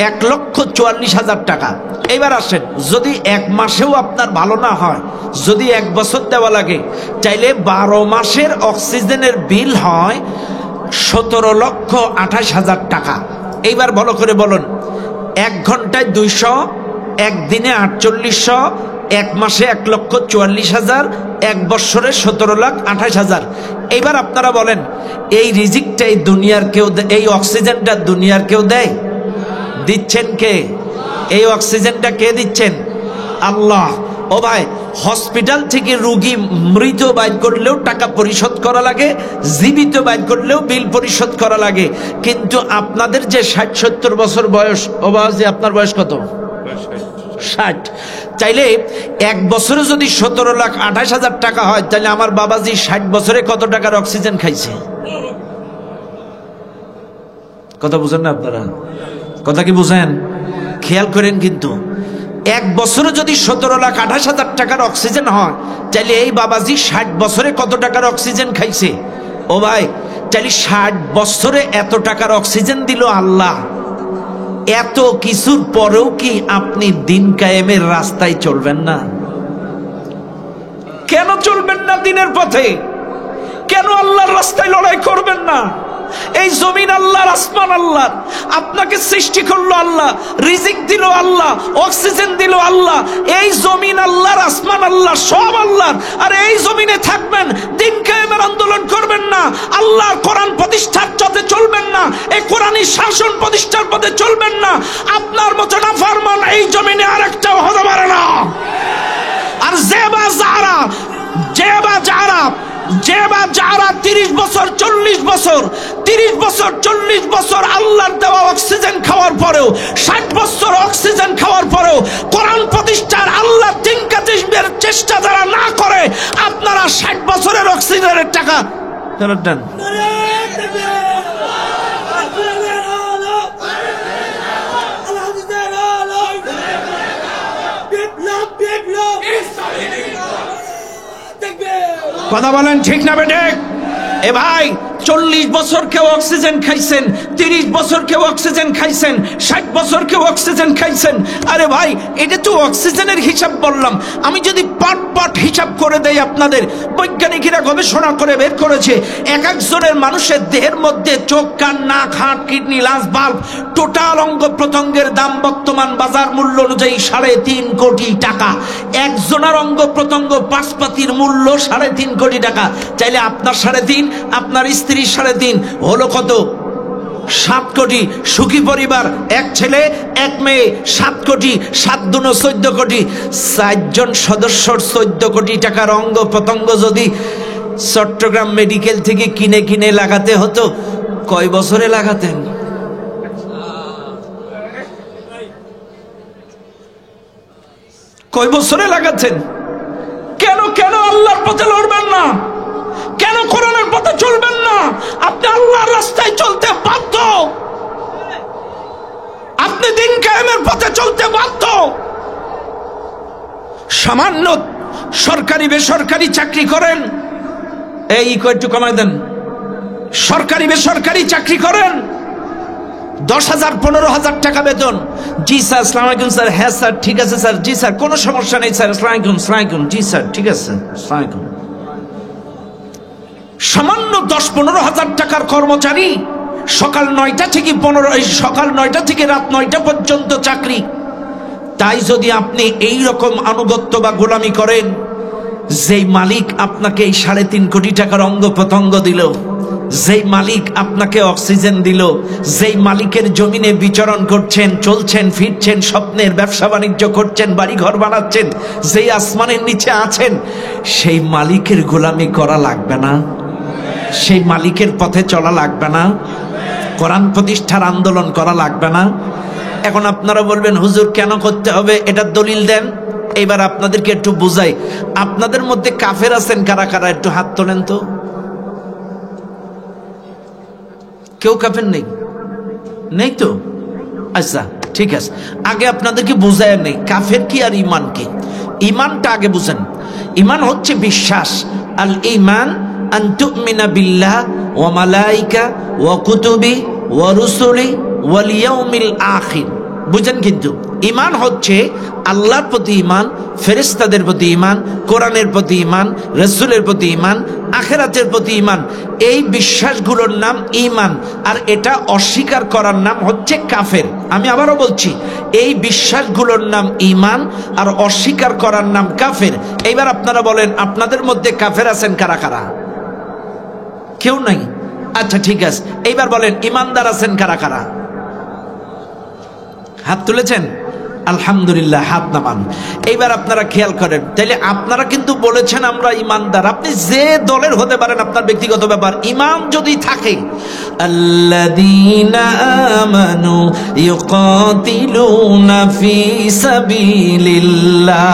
S1: 1,44,000 টাকা। এবার আসেন, যদি 1 মাসেও আপনার ভালো না হয়, যদি 1 বছর দেওয়া লাগে, চাইলে 12 মাসের অক্সিজেনের বিল হয় 17,28,000 টাকা। এইবার ভালো করে বলুন, 1 ঘন্টায় 200, 1 দিনে 4800, 1 মাসে 1,44,000, 1 বছরে 17,28,000। এইবার আপনারা বলেন, এই রিজিকটা এই দুনিয়ার কেউ, এই অক্সিজেনটা দুনিয়ার কেউ দেয়? দিচ্ছেন কে? এই অক্সিজেনটা কে দিচ্ছেন? আল্লাহ। ও ভাই, হসপিটাল থেকে রোগী মৃত বাইর করলেও টাকা পরিশোধ করা লাগে, জীবিত বাইর করলেও বিল পরিশোধ করা লাগে, কিন্তু আপনাদের যে 60-70 বছর বয়স, ও বাবাজি আপনার বয়স কত? 60। চাইলে 1 বছরে যদি 17,28,000 টাকা হয়, তাহলে আমার বাবাজি 60 বছরে কত টাকার অক্সিজেন খাইছে? কথা বুঝেন না আপনারা? কথা কি বুঝেন? খেয়াল করেন কিন্তু 1 বছরে যদি 17,28,000 টাকার অক্সিজেন হয়, তাহলে এই বাবাজি 60 বছরে কত টাকার অক্সিজেন খাইছে? ও ভাই, তাহলে 60 বছরে এত টাকার অক্সিজেন দিল আল্লাহ। এত কিছুর পরেও কি আপনি দিন কায়েমের রাস্তায় চলবেন না? কেন চলবেন না দিনের পথে? কেন আল্লাহর রাস্তায় লড়াই করবেন না? এই জমিন আল্লাহর, আসমান আল্লাহর, আপনাকে সৃষ্টি করলো আল্লাহ, রিজিক দিল আল্লাহ, অক্সিজেন দিল আল্লাহ। এই জমিন আল্লাহর, আসমান আল্লাহ, সব আল্লাহর। আর এই জমিনে থাকবেন, দিন কায়েমের আন্দোলন করবেন না, আল্লাহর কোরআন প্রতিষ্ঠার পথে চলবেন না, এই কোরআনী শাসন প্রতিষ্ঠার পথে চলবেন না, আপনার মতো নাফরমান এই জমিনে আরেকটাও হতে পারে না। আর যে বা যারা 30 বছর 40 বছর 30 বছর 40 বছর আল্লাহর দেওয়া অক্সিজেন খাওয়ার পরেও, 60 বছর অক্সিজেন খাওয়ার পরেও কোরআন প্রতিষ্ঠার আল্লাহ দিন কায়েমের চেষ্টা যারা না করে, আপনারা 60 বছরের অক্সিজেনের টাকা ফেরত দেন। কথা বলেন ঠিক না বেঠে? এ ভাই, 40 বছর কেউ অক্সিজেন খাইছেন, 30 বছর কেউ অক্সিজেন খাইছেন, 60 বছর কেউ অক্সিজেন খাইছেন। আরে ভাই, এটা তো অক্সিজেনের হিসাব বললাম। আমি যদি পাট হিসাব করে দেই, আপনাদের বৈজ্ঞানিকরা গবেষণা করে বের করেছে, এক একজনের মানুষের দেহের মধ্যে চোখ, কান, নাক, heart, kidney, lunch, bulb, total অঙ্গ প্রত্যঙ্গের দাম বর্তমান বাজার মূল্য অনুযায়ী 3.5 কোটি টাকা। একজনের অঙ্গ প্রত্যঙ্গ পাঁচপাতির মূল্য 3.5 কোটি টাকা। চাইলে আপনার 3.5, আপনার স্ত্রী 3.5, হলো কত? 7 কোটি। সুখী পরিবার, 1 ছেলে 1 মেয়ে, 7 কোটি। 7 দুনো 14 কোটি। 4 জন সদস্যর 14 কোটি টাকার অঙ্গ প্রত্যঙ্গ যদি চট্টগ্রাম মেডিকেল থেকে কিনে লাগাতে হতো, কয় বছরে লাগাতেন? কয় বছরে লাগাতেন? কেন আল্লাহর পথে লড়বেন না? কেন কোরআনের পথে চলবেন না? আপনি আল্লাহর রাস্তায় চলতে বাধ্য, আপনি দিন কায়েমের পথে চলতে বাধ্য। সামান্য সরকারি বেসরকারি চাকরি করেন, এই একটু কমাই দেন, সরকারি বেসরকারি চাকরি করেন, 10,000 15,000 টাকা বেতন। জি স্যার, আসসালামু আলাইকুম স্যার। হ্যাঁ স্যার, ঠিক আছে স্যার। জি স্যার, কোনো সমস্যা নেই স্যার। আসসালামু আলাইকুম, আসসালামু আলাইকুম। জি স্যার, ঠিক আছে, আসসালামু আলাইকুম। সামান্য 10-15,000 টাকার কর্মচারী, সকাল 9টা থেকে রাত 9টা পর্যন্ত চাকরি। তাই যদি আপনি এই রকম আনুগত্য বা গোলামি করেন, যেই মালিক আপনাকে এই 3.5 কোটি টাকার অঙ্গ প্রত্যঙ্গ দিল, যেই মালিক আপনাকে অক্সিজেন দিল, যেই মালিকের জমিনে বিচরণ করছেন, চলছেন, ফিরছেন, স্বপ্নের ব্যবসা বাণিজ্য করছেন, বাড়ি ঘর বানাচ্ছেন, যেই আসমানের নিচে আছেন, সেই মালিকের গোলামি করা লাগবে না? সেই মালিকের পথে চলা লাগবে না? কোরআন প্রতিষ্ঠার আন্দোলন করা লাগবে না? এখন আপনারা বলবেন, হুজুর কেন করতে হবে, এটার দলিল দেন। এইবার আপনাদেরকে একটু বুঝাই। আপনাদের মধ্যে কাফের আছেন কারা কারা? একটু হাত তোলেন তো। কেউ কাফের নেই? নেই তো? আচ্ছা, ঠিক আছে। আগে আপনাদেরকে বুঝায় নেই কাফের কি আর ইমান কি। ইমানটা আগে বুঝেন। ইমান হচ্ছে বিশ্বাস। আল ইমান আন তুমিনা বিল্লাহ ওয়া মালাইকা ওয়া কুতুবি ওয়া রুসুলি ওয়াল ইয়াউমিল আখির। বুঝেন? কিন্তু ইমান হচ্ছে আল্লাহর প্রতি ইমান, ফেরেশতাদের প্রতি ইমান, কোরআনের প্রতি ইমান, রাসূলের প্রতি ইমান, আখিরাতের প্রতি ইমান। এই বিশ্বাসগুলোর নাম ইমান, আর এটা অস্বীকার করার নাম হচ্ছে কাফের। আমি আবারও বলছি, এই বিশ্বাসগুলোর নাম ইমান, আর অস্বীকার করার নাম কাফের। এইবার আপনারা বলেন, আপনাদের মধ্যে কাফের আছেন কারা কারা? কেউ নাই? আচ্ছা, ঠিক আছে। এইবার বলেন, ইমানদার আছেন কারা কারা? হাত তুলেছেন? আলহামদুলিল্লাহ, হাত নামান। এইবার আপনারা খেয়াল করেন, তাইলে আপনারা কিন্তু বলেছেন আমরা ইমানদার। আপনি যে দলের হতে পারেন, আপনার ব্যক্তিগত ব্যাপার। ইমান যদি থাকে, আল্লাযীনা আমানু ইউকাতিলুনা ফি সাবিলিল্লাহ।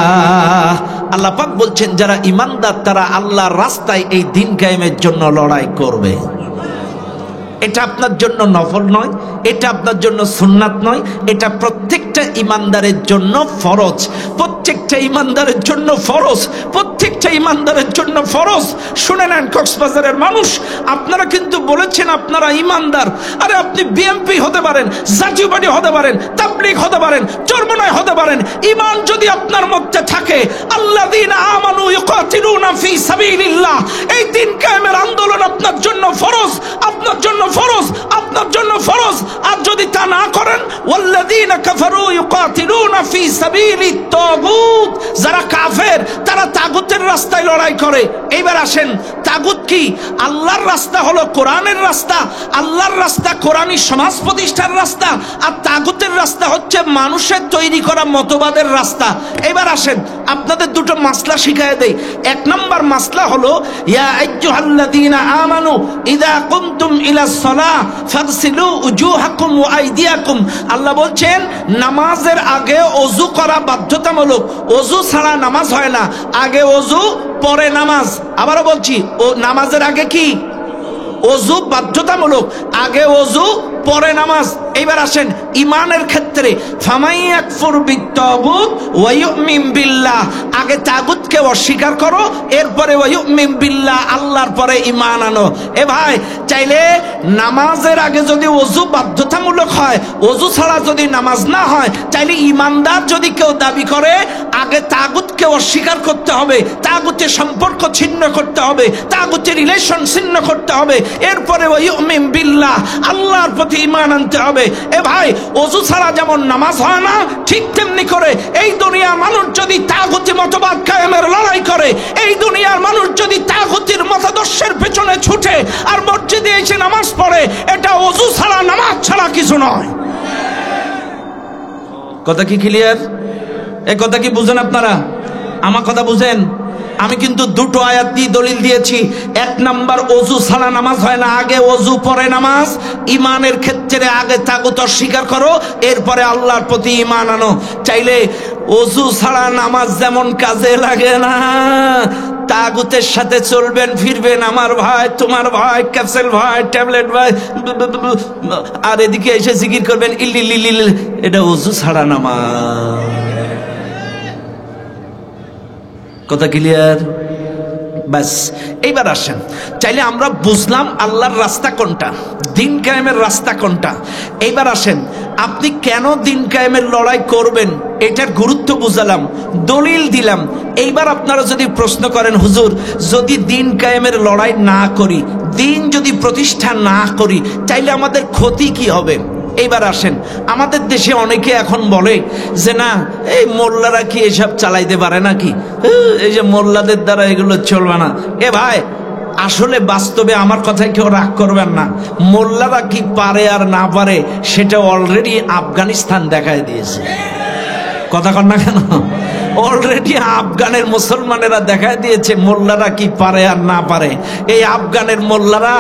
S1: আল্লাহ পাক বলছেন, যারা ইমানদার তারা আল্লাহর রাস্তায় এই দ্বীন কায়েমের জন্য লড়াই করবে। এটা আপনার জন্য নফল নয়, এটা আপনার জন্য সুন্নাত নয়, এটা প্রত্যেকটা ইমানদারের জন্য ফরজ। প্রত্যেকটা ইমানদারের জন্য ফরজ, প্রত্যেকটা ইমানদারের জন্য ফরজ। শুনে নেন কক্সবাজারের মানুষ, আপনারা কিন্তু বলেছেন আপনারা ইমানদার। আরে আপনি বিএনপি হতে পারেন, জাতীয় পার্টি হতে পারেন, তাবলীগ হতে পারেন, চরমনায় হতে পারেন। ইমান যদি আপনার মধ্যে থাকে, আল্লাযীনা আমানু ইউকাতিলুনা ফি সাবিলিল্লাহ, এই দ্বীন কায়েমের আন্দোলন আপনার জন্য ফরজ, আপনার জন্য ফরজ, আপনার জন্য ফরজ। আর যদি তা না করেন, ওয়াল্লাযীনা কাফারু ইউকাতিলুনা ফি সাবিলিত তাগুত, যারা কাফের তারা তাগুতের রাস্তায় লড়াই করে। এইবার আসেন, তাগুত কি? আল্লাহর রাস্তা হলো কোরআনের রাস্তা, আল্লাহর রাস্তা কোরআনী সমাজ প্রতিষ্ঠার রাস্তা, আর তাগুতের রাস্তা হচ্ছে মানুষের তৈরি করা মতবাদের রাস্তা। এইবার আসেন, আপনাদের দুটো মাসলা শিখায় দেই। 1 নম্বর মাসলা হলো, ইয়া আইয়ুহাল্লাযীনা আমানু ইযা কুমতুম ইলাস সালাহ ফাগসিলু উজুহাকুম ওয়া আইদিয়াকুম। আল্লাহ বলছেন, নামাজের আগে ওযু করা বাধ্যতামূলক। ওযু ছাড়া নামাজ হয় না। আগে ওযু, পরে নামাজ। আবারও বলছি, ও নামাজের আগে কি? ওযু বাধ্যতামূলক, আগে ওযু, পরে নামাজ। এইবার আসেন ইমানের ক্ষেত্রে, ফামাই ইয়াকফুর বিত্তাগুত ওয়া ইউমিন বিল্লাহ, আগে তাগুতকে অস্বীকার করো, এরপরে ওয়া ইউমিন বিল্লাহ, আল্লাহর পরে ঈমান আনো। এ ভাই, চাইলে নামাজের আগে যদি ওযু বাধ্যতামূলক হয়, ওযু ছাড়া যদি নামাজ না হয়, চাইলে ইমানদার যদি কেউ দাবি করে, আগে তাগুতকে অস্বীকার করতে হবে, তাগুতের সম্পর্ক ছিন্ন করতে হবে, তাগুতের রিলেশন ছিন্ন করতে হবে, এরপরে ওয়া ইউমিন বিল্লাহ, আল্লাহর প্রতি ঈমান আনতে হবে। এ ভাই, ওযু ছাড়া যেমন নামাজ হয় না, ঠিক তেমনি করে এই দুনিয়ার মানুষ যদি তাগুতি মতবাদ কায়েমের লড়াই করে, এই দুনিয়ার মানুষ যদি তাগুতির মতাদর্শের পেছনে ছুটে আর মসজিদে এসে নামাজ পড়ে, এটা ওযু ছাড়া, নামাজ ছাড়া কিছু নয়। কথা কি ক্লিয়ার? এই কথা কি বুঝেন আপনারা? আমার কথা বুঝেন? আমি কিন্তু দুটো আয়াত দিয়ে দলিল দিয়েছি। 1 নাম্বার, ওযু ছাড়া নামাজ হয় না, আগে ওযু পরে নামাজ। ইমানের ক্ষেত্রে আগে তাগুত অস্বীকার করো, এরপরে আল্লাহর প্রতি ঈমান আনো। চাইলে ওযু ছাড়া নামাজ যেমন কাজে লাগে না, তাগুতের সাথে চলবেন ফিরবেন, আমার ভাই, তোমার ভাই, ক্যাপসুল ভাই, ট্যাবলেট ভাই, আর এদিকে এসে জিকির করবেন ইল্লিল্লিল, এটা ওযু ছাড়া নামাজ। কথা ক্লিয়ার? ব্যাস। এইবার আসেন, চাইলে আমরা বুঝলাম আল্লাহর রাস্তা কোনটা, দিন কায়েমের রাস্তা কোনটা। এইবার আসেন, আপনি কেন দিন কায়েমের লড়াই করবেন এটার গুরুত্ব বুঝালাম, দলিল দিলাম। এইবার আপনারা যদি প্রশ্ন করেন, হুজুর যদি দিন কায়েমের লড়াই না করি, দিন যদি প্রতিষ্ঠা না করি, চাইলে আমাদের ক্ষতি কি হবে? এইবার আসেন, আমাদের দেশে অনেকে এখন বলে যে না, এই মোল্লারা কি এসব চালাইতে পারে নাকি, এই যে মোল্লাদের দ্বারা এগুলো চলবে না। এ ভাই, আসলে বাস্তবে আমার কথায় কেউ রাগ করবেন না, মোল্লারা কি পারে আর না পারে সেটা অলরেডি আফগানিস্তান দেখায় দিয়েছে। কথা কন না কেন? অলরেডি আফগানের মুসলমানেরা দেখায় দিয়েছে মোল্লারা কি পারে আর না পারে। এই আফগানের মোল্লারা,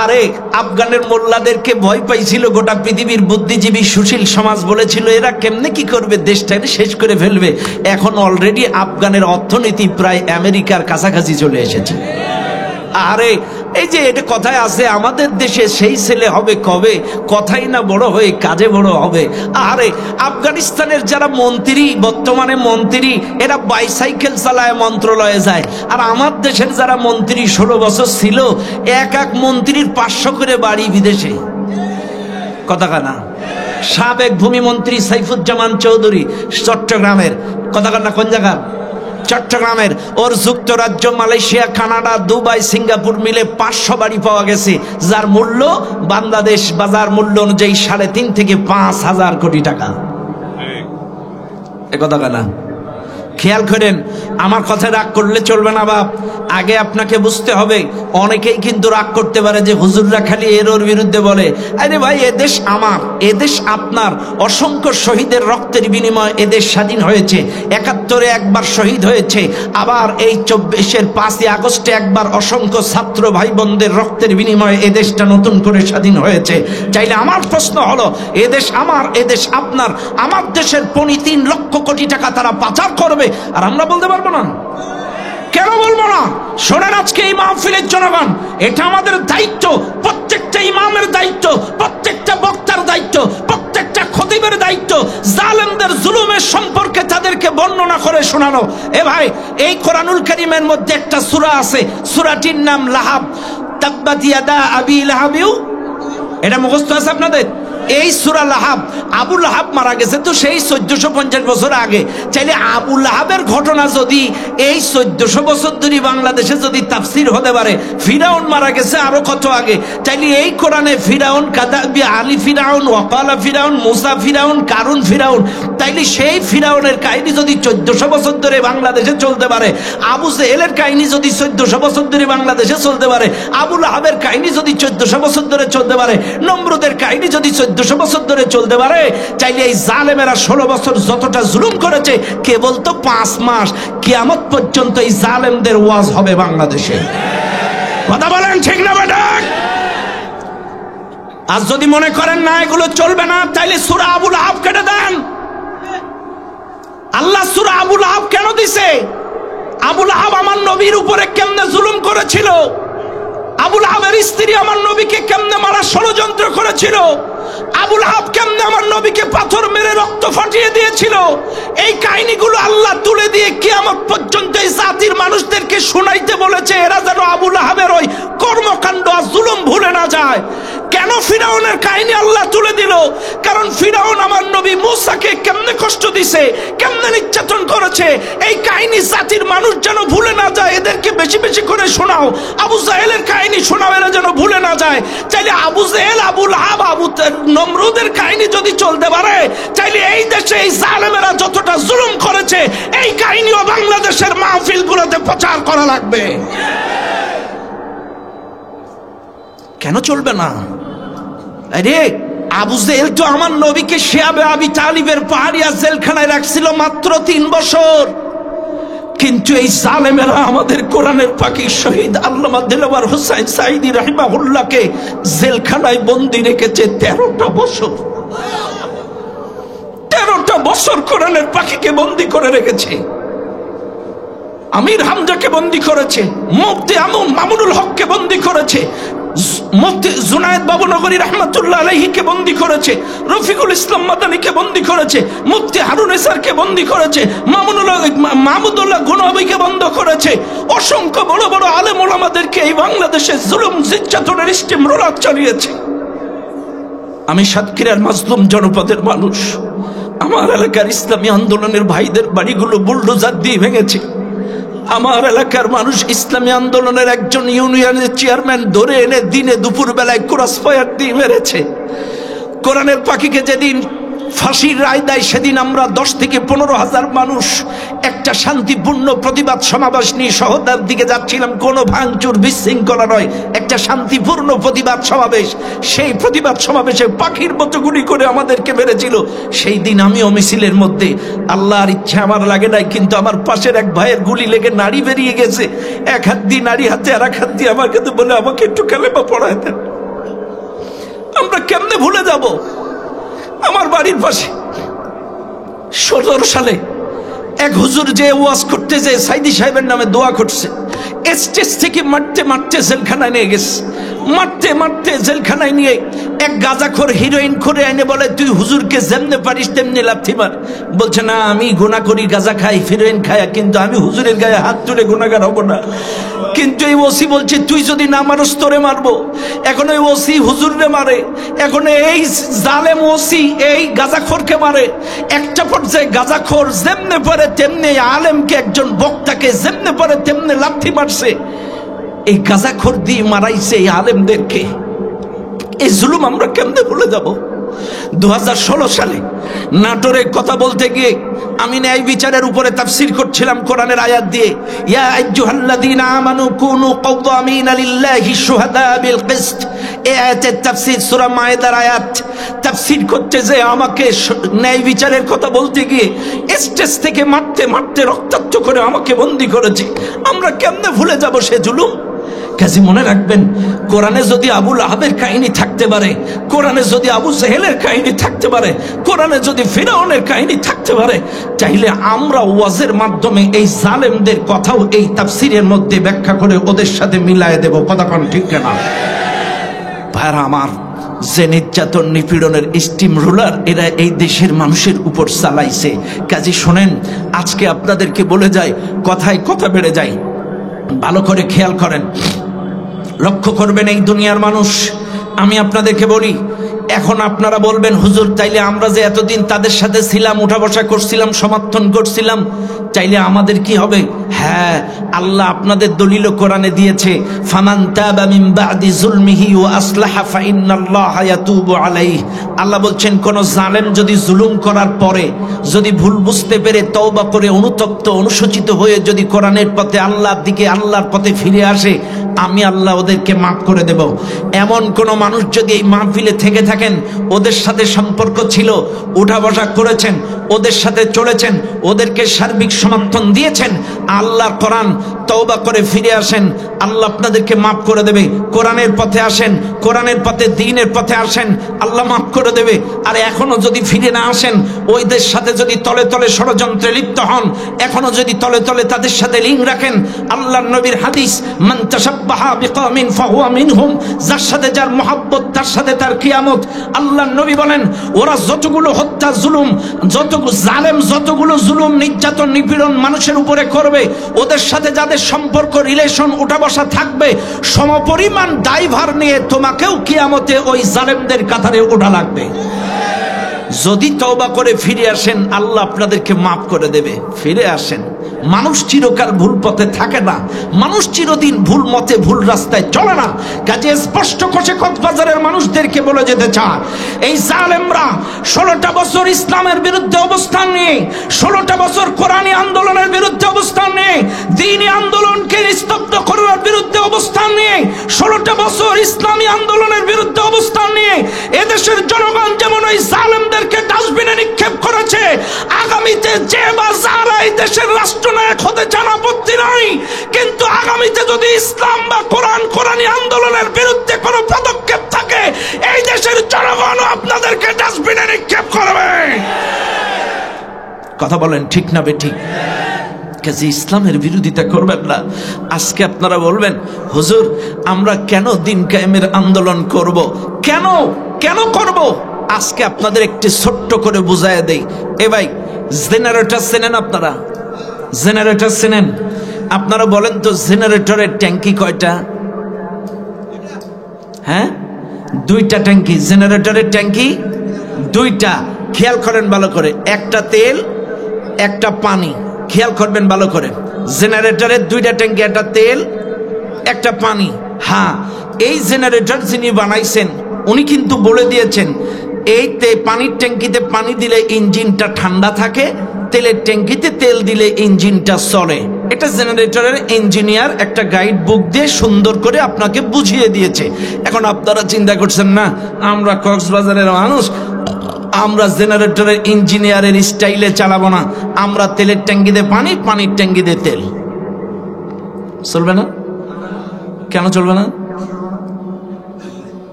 S1: আরে আফগানের মোল্লাদেরকে ভয় পাইছিল গোটা পৃথিবীর বুদ্ধিজীবী সুশীল সমাজ, বলেছিল এরা কেমনে কি করবে, দেশটাকে শেষ করে ফেলবে। এখন অলরেডি আফগানের অর্থনীতি প্রায় আমেরিকার কাছাকাছি চলে এসেছে। আরে এই যে এটা কথায় আছে, আমাদের দেশে সেই ছেলে হবে কবে, কথাই না বড় হয়ে কাজে বড় হবে। আরে আফগানিস্তানের যারা মন্ত্রী, বর্তমানে মন্ত্রী, এরা বাইসাইকেল চালায় মন্ত্রণালয়ে যায়। আর আমার দেশের যারা মন্ত্রী 16 বছর ছিল, এক এক মন্ত্রীর 500 করে বাড়ি বিদেশে। কথা কানা? সাবেক ভূমিমন্ত্রী সাইফুজ্জামান চৌধুরী চট্টগ্রামের, কথা কানা কোন জায়গা? চট্টগ্রামের। ওর যুক্তরাজ্য, মালয়েশিয়া, কানাডা, দুবাই, সিঙ্গাপুর মিলে 500 বাড়ি পাওয়া গেছে, যার মূল্য বাংলাদেশ বাজার মূল্য অনুযায়ী 3.5 থেকে 5,000 কোটি টাকা। এ কথা কেনা? খেয়াল করেন, আমার কথায় রাগ করলে চলবে না বাপ। আগে আপনাকে বুঝতে হবে, অনেকেই কিন্তু রাগ করতে পারে যে হুজুররা খালি এর ওর বিরুদ্ধে বলে। আরে ভাই, এদেশ আমার, এদেশ আপনার। অসংখ্য শহীদের রক্তের বিনিময়ে এদেশ স্বাধীন হয়েছে। 71-এ একবার শহীদ হয়েছে, আবার এই 24-এর 5ই আগস্টে একবার অসংখ্য ছাত্র ভাই বোনদের রক্তের বিনিময়ে এদেশটা নতুন করে স্বাধীন হয়েছে। চাইলে আমার প্রশ্ন হলো, এদেশ আমার, এদেশ আপনার। আমার দেশের 3 লক্ষ কোটি টাকা তারা পাচার করবে, আর আমরা বলতে পারবো না? কেন বলবো না? শোনেন, আজকে এই মাহফিলের জনগণ, এটা আমাদের দায়িত্ব, প্রত্যেকটা ইমামের দায়িত্ব, প্রত্যেকটা বক্তার দায়িত্ব, প্রত্যেকটা খতিবের দায়িত্ব, জালেমদের জুলুমের সম্পর্কে তাদেরকে বর্ণনা করে শোনানো। এ ভাই, এই কোরআনুল কারীমের মধ্যে একটা সূরা আছে, সূরাটির নাম লাহাব, তাব্বাত ইয়াদা আবি লাহাবিউ। এটা মুখস্থ আছে আপনাদের? এই সূরা লাহাব, আবু লাহাব মারা গেছে তো সেই 1450 বছর আগে। চাইলে আবু লাহাবের ঘটনা যদি এই 1400 বছর ধরে বাংলাদেশে যদি তাফসির হতে পারে, ফিরাউন মারা গেছে আরো কত আগে। চাইলে এই কোরআনে ফিরাউন, কাদাবি আলী ফিরাউন, ওয়াকালা ফিরাউন, মুসা ফিরাউন, কারুন ফিরাউন, তাইলে সেই ফিরাউনের কাহিনী যদি 1400 বছর ধরে বাংলাদেশে চলতে পারে, আবু জেহেলের কাহিনী যদি 1400 বছর ধরে বাংলাদেশে চলতে পারে, আবু লাহাবের কাহিনী যদি 1400 বছর ধরে চলতে পারে, নমরুদের কাহিনী যদি 1400 বছর ধরে চলতে পারে, চাইলে এই জালেমেরা 16 বছর যতটা জুলুম করেছে, কেবল তো 5 মাস, কিয়ামত পর্যন্ত এই জালেমদের ওয়াজ হবে বাংলাদেশে। কথা বলেন ঠিক না বেটা? আর যদি মনে করেন না এগুলো চলবে না, তাইলে সূরা আবু লাহাব কেটে দেন। আল্লাহ সূরা আবু লাহাব কেন দিছে? আবু লাহাব আমার নবীর উপরে কেমনে জুলুম করেছিল, আবু লাহাবের স্ত্রী আমার নবীকে কেমনে মারা ষড়যন্ত্র করেছিল, আবু লাহাব কেমনে আমার নবীকে পাথর মেরে রক্ত ফাটিয়ে দিয়েছিল, এই কাহিনীগুলো আল্লাহ তুলে দিয়ে কিয়ামত পর্যন্ত এই জাতির মানুষদেরকে শোনাইতে বলেছে, এরা যেন আবু লাহাবের ওই কর্মকাণ্ড আর জুলুম ভুলে না যায়। কেন ফিরাউনের কাহিনী আল্লাহ তুলে দিল? কারণ ফিরাউন আমার নবী মূসাকে কেমনে কষ্ট দিছে, কেমনে নির্যাতন করেছে, এই কাহিনী জাতির মানুষ যেন ভুলে না যায়। এদেরকে বেশি বেশি করে শোনাও, আবু জাহেলের কাহিনী শোনাও, এরা যেন ভুলে না যায়। চাইলে আবু জাহেল, আবু লাহাব, নমরুদের কাহিনী যদি চলতে পারে, চাইলে এই দেশে এই জালেমেরা যতটা জুলুম করেছে, এই কাহিনীও বাংলাদেশের মাহফিলগুলোতে প্রচার করা লাগবে। কেন চলবে না? আরে আবু জেহেল তো আমার নবীকে শিয়াবে আবি তালিবের পাহাড়িয়া জেলখানায় রাখছিল মাত্র 3 বছর, কিন্তু এই জালেমেরা আমাদের কোরআনের পাখি শহীদ আল্লামা দেলোয়ার হোসেন সাঈদী রাহিমাহুল্লাহকে জেলখানায় বন্দী রেখেছে 13টা বছর। 13টা বছর কোরআনের পাখিকে বন্দী করে রেখেছে। আমির হামজাকে বন্দী করেছে, মুফতি মামুনুল হককে বন্দী করেছে,
S2: মুফতি জুনায়েদ বাবুনগরী রাহমাতুল্লাহ আলাইহিকে বন্দী করেছে, রফিকুল ইসলাম মাদানীকে বন্দী করেছে, মুফতি হারুন ইসারকে বন্দী করেছে, মাহমুদুল্লাহ গুনবীকে বন্ধ করেছে। অসংখ্য বড় বড় আলেম ওলামাদেরকে এই বাংলাদেশে জুলুম নির্যাতনের স্টিম রোলার চালিয়েছে। আমি সাতক্ষীরার মাজলুম জনপদের মানুষ। আমার এলাকার ইসলামী আন্দোলনের ভাইদের বাড়িগুলো বুলডোজার দিয়ে ভেঙেছে। আমার এলাকার মানুষ ইসলামী আন্দোলনের একজন ইউনিয়নের চেয়ারম্যান ধরে এনে দিনে দুপুর বেলায় ক্রস ফায়ার দিয়ে মেরেছে। কোরআনের পাখিকে যেদিন ফাঁসির রায় দেয় সেদিন আমরা 10 থেকে 15,000 মানুষ একটা শান্তিপূর্ণ প্রতিবাদ সমাবেশ নিয়ে শহরের দিকে যাচ্ছিলাম। কোনো ভাঙচুর বিশৃঙ্খলা নয়, একটা শান্তিপূর্ণ প্রতিবাদ সমাবেশ। সেই প্রতিবাদ সমাবেশে পাখির মতো গুলি করে আমাদেরকে মেরেছিল। সেই দিন আমিও মিছিলের মধ্যে, আল্লাহর ইচ্ছা আমার লাগে নাই, কিন্তু আমার পাশের এক ভাইয়ের গুলি লেগে নাড়ি বেরিয়ে গেছে। এক হাত দিয়ে নাড়ি হাতে, আর এক হাত দিয়ে আমার কাছে বলে আমাকে একটু কালেমা পড়ায় দেন। আমরা কেমনে ভুলে যাব? আমার বাড়ির পাশে 17 সালে এক হুজুর যে ওয়াজ করতে যে সাইদি সাহেবের নামে দোয়া করছে, স্টেজ থেকে মারতে মারতে জেলখানায় নিয়ে গেছে। মারতে মারতে জেলখানায় নিয়ে এক গাঁজাখোর হিরোইন করে এনে বলে, তুই হুজুরকে যেমনে পারিস তেমনি লাথি মার। বলছে, না আমি গুনাহ করি, গাঁজা খাই, হিরোইন খাই, কিন্তু আমি হুজুরের গায়ে হাত তুলে গুনাহগার হব না। কিন্তু এই ওসি বলছে, তুই যদি না মারস তোরে মারবো। এখন ওই ওসি হুজুরে মারে, এখন এই জালেম ওসি এই গাঁজাখোরকে মারে। একটা পর্যায়ে গাঁজাখোর যেমনে পারে তেমনি আলেমকে, একজন বক্তাকে যেমনে পারে তেমনি লাথি মারছে। এই গাঁজাখোর দিয়ে মারাইছে এই আলেমদেরকে। এই জুলুম আমরা কেমনে ভুলে যাব? 2016 সালে নাটোরে কথা বলতে গিয়ে আমি ন্যায় বিচারের উপরে তাফসীর করছিলাম কোরআনের আয়াত দিয়ে, ইয়া আইয়ুহাল্লাযীনা আমানু কুনু কাওয়ামিনা লিল্লাহি শুহাদা বিল কিসত। এই আয়াতের তাফসীর সূরা মায়েদার আয়াত। তাফসীর করতে যে আমাকে ন্যায় বিচারের কথা বলতে গিয়ে স্টেজ থেকে মারতে মারতে রক্তাক্ত করে আমাকে বন্দী করেছে। আমরা কেমনে ভুলে যাব সে জুলুম? কাজে মনে রাখবেন, কোরআনে যদি আবু লাহাবের কাহিনী থাকতে পারে, কোরআনে যদি আবু জেহেলের কাহিনী থাকতে পারে, কোরআনে যদি ফিরআউনের কাহিনী থাকতে পারে, তাইলে আমরা ওয়াজের মাধ্যমে এই জালেমদের কথাও এই তাফসীরের মধ্যে ব্যাখ্যা করে ওদের সাথে মিলায়ে দেব। কথা কোন ঠিক না? ভাইরা আমার, যে নির্যাতন নিপীড়নের স্টিম রোলার এরা এই দেশের মানুষের উপর চালাইছে। কাজে শোনেন, আজকে আপনাদেরকে বলে যায়, কথায় কথা বেড়ে যায়। ভালো করে খেয়াল করেন, লক্ষ্য করবেন এই দুনিয়ার মানুষ। আমি আপনাদেরকে বলি, এখন আপনারা বলবেন, হুজুর তাইলে আমরা যে এতদিন তাদের সাথে ছিলাম, উঠা বসা করছিলাম, সমর্থন করছিলাম, চাইলে আমাদের কি হবে? হ্যাঁ, আল্লাহ আপনাদের দলিল কোরআনে দিয়েছে, ফামান তাবা মিন বাদি যুলমিহি ওয়া আসলাহা ফাইন্নাল্লাহা ইয়াতুবু আলাইহি। আল্লাহ বলছেন, কোন জালেম যদি জুলুম করার পরে যদি ভুল বুঝতে পেরে তওবা করে অনুতপ্ত অনুশোচিত হয়ে যদি কোরআনের পথে আল্লাহর দিকে আল্লাহর পথে ফিরে আসে, আমি আল্লাহ ওদেরকে মাফ করে দেব। এমন কোন মানুষ যদি এই মাহফিলে থেকে থাকেন, ওদের সাথে সম্পর্ক ছিল, উঠা বসা করেছেন, ওদের সাথে চলেছেন, ওদেরকে সার্বিক সমর্থন দিয়েছেন, আল্লাহর কোরআন, তওবা করে ফিরে আসেন, আল্লাহ আপনাদেরকে মাফ করে দেবে। কোরআনের পথে আসেন, কোরআনের পথে দ্বীনের পথে আসেন, আল্লাহ মাফ করে দেবে। আর এখনো যদি ফিরে না আসেন, ওইদের সাথে যদি তলে তলে ষড়যন্ত্রে লিপ্ত হন, এখনো যদি তলে তলে তাদের সাথে লিঙ্ক রাখেন, আল্লাহর নবীর হাদিস, মান তাশাব্বাহা বিকওমিন ফাহুয়া মিনহুম, যার সাথে যার মহব্বত তার সাথে তার কিয়ামত। আল্লাহর নবী বলেন, ওরা যতগুলো হত্যা জুলুম, যতগুলো জালেম, যতগুলো জুলুম নির্যাতন নিপীড়ন মানুষের উপরে করবে, ওদের সাথে যাদের সম্পর্ক রিলেশন উঠা বসা থাকবে, সমপরিমাণ দায়ভার নিয়ে তোমাকেও কিয়ামতে ওই জালেমদের কাতারে ওঠা লাগবে। যদি তওবা করে ফিরে আসেন, আল্লাহ আপনাদেরকে মাফ করে দেবে। ফিরে আসেন। মানুষ চিরকাল ভুল পথে থাকে না, মানুষ চিরদিন ভুল মতে ভুল রাস্তায় চলে না। কাজে স্পষ্ট করে কক্সবাজারের মানুষদেরকে বলে যেতে চায়, এই জালেমরা 16টা বছর ইসলামের বিরুদ্ধে অবস্থান নিয়ে, 16টা বছর কোরআনী আন্দোলনের বিরুদ্ধে অবস্থান নিয়ে, দ্বীনি আন্দোলনকে স্তব্ধ করার বিরুদ্ধে অবস্থান নিয়ে, 16টা বছর ইসলামী আন্দোলনের বিরুদ্ধে অবস্থান নিয়ে এদেশের জনগণ যেমন ওই জালেমদেরকে ডাস্টবিনে নিক্ষেপ করেছে, আগামীতে যে বা যারা এই দেশের রাষ্ট্রনায়ক হতে চান আপত্তি নাই, কিন্তু আগামীতে যদি ইসলাম বা কোরআন, কোরআনী আন্দোলনের বিরুদ্ধে কোনো পদক্ষেপ থাকে, এই দেশের জনগণ আপনাদেরকে ডাস্টবিনে নিক্ষেপ করবে। কথা বলেন ঠিক না বেঠিক? কাজে ইসলামের বিরোধিতা করবেন না। আজকে আপনারা বলবেন হুজুর আমরা কেন দিন কায়েমের আন্দোলন করব, কেন কেন করব? আজকে আপনাদের একটি ছোট্ট করে বুঝায় দেই। এ ভাই, জেনারেটর চেনেন আপনারা? জেনারেটর চেনেন? আপনারা বলেন তো জেনারেটরের ট্যাঙ্কি কয়টা? হ্যাঁ, দুইটা ট্যাঙ্কি। জেনারেটরের ট্যাঙ্কি দুইটা। খেয়াল করেন ভালো করে, একটা তেল একটা পানি। খেয়াল করবেন ভালো করে, জেনারেটরের দুইটা ট্যাঙ্কি, একটা তেল একটা পানি। হ্যাঁ, এই জেনারেটর যিনি বানাইছেন উনি কিন্তু বলে দিয়েছেন এই পানির ট্যাঙ্কিতে পানি দিলে ইঞ্জিনটা ঠান্ডা থাকে, তেলের ট্যাঙ্কিতে তেল দিলে ইঞ্জিনটা চলে। এটা জেনারেটরের ইঞ্জিনিয়ার একটা গাইড বুক দিয়ে সুন্দর করে আপনাকে বুঝিয়ে দিয়েছে। এখন আপনারা চিন্তা করছেন না আমরা কক্সবাজারের মানুষ, আমরা জেনারেটরের ইঞ্জিনিয়ারের স্টাইলে চালাবো না, আমরা তেলের ট্যাঙ্কিতে পানি, পানির ট্যাঙ্কিতে তেল। চলবে না? কেন চলবে না?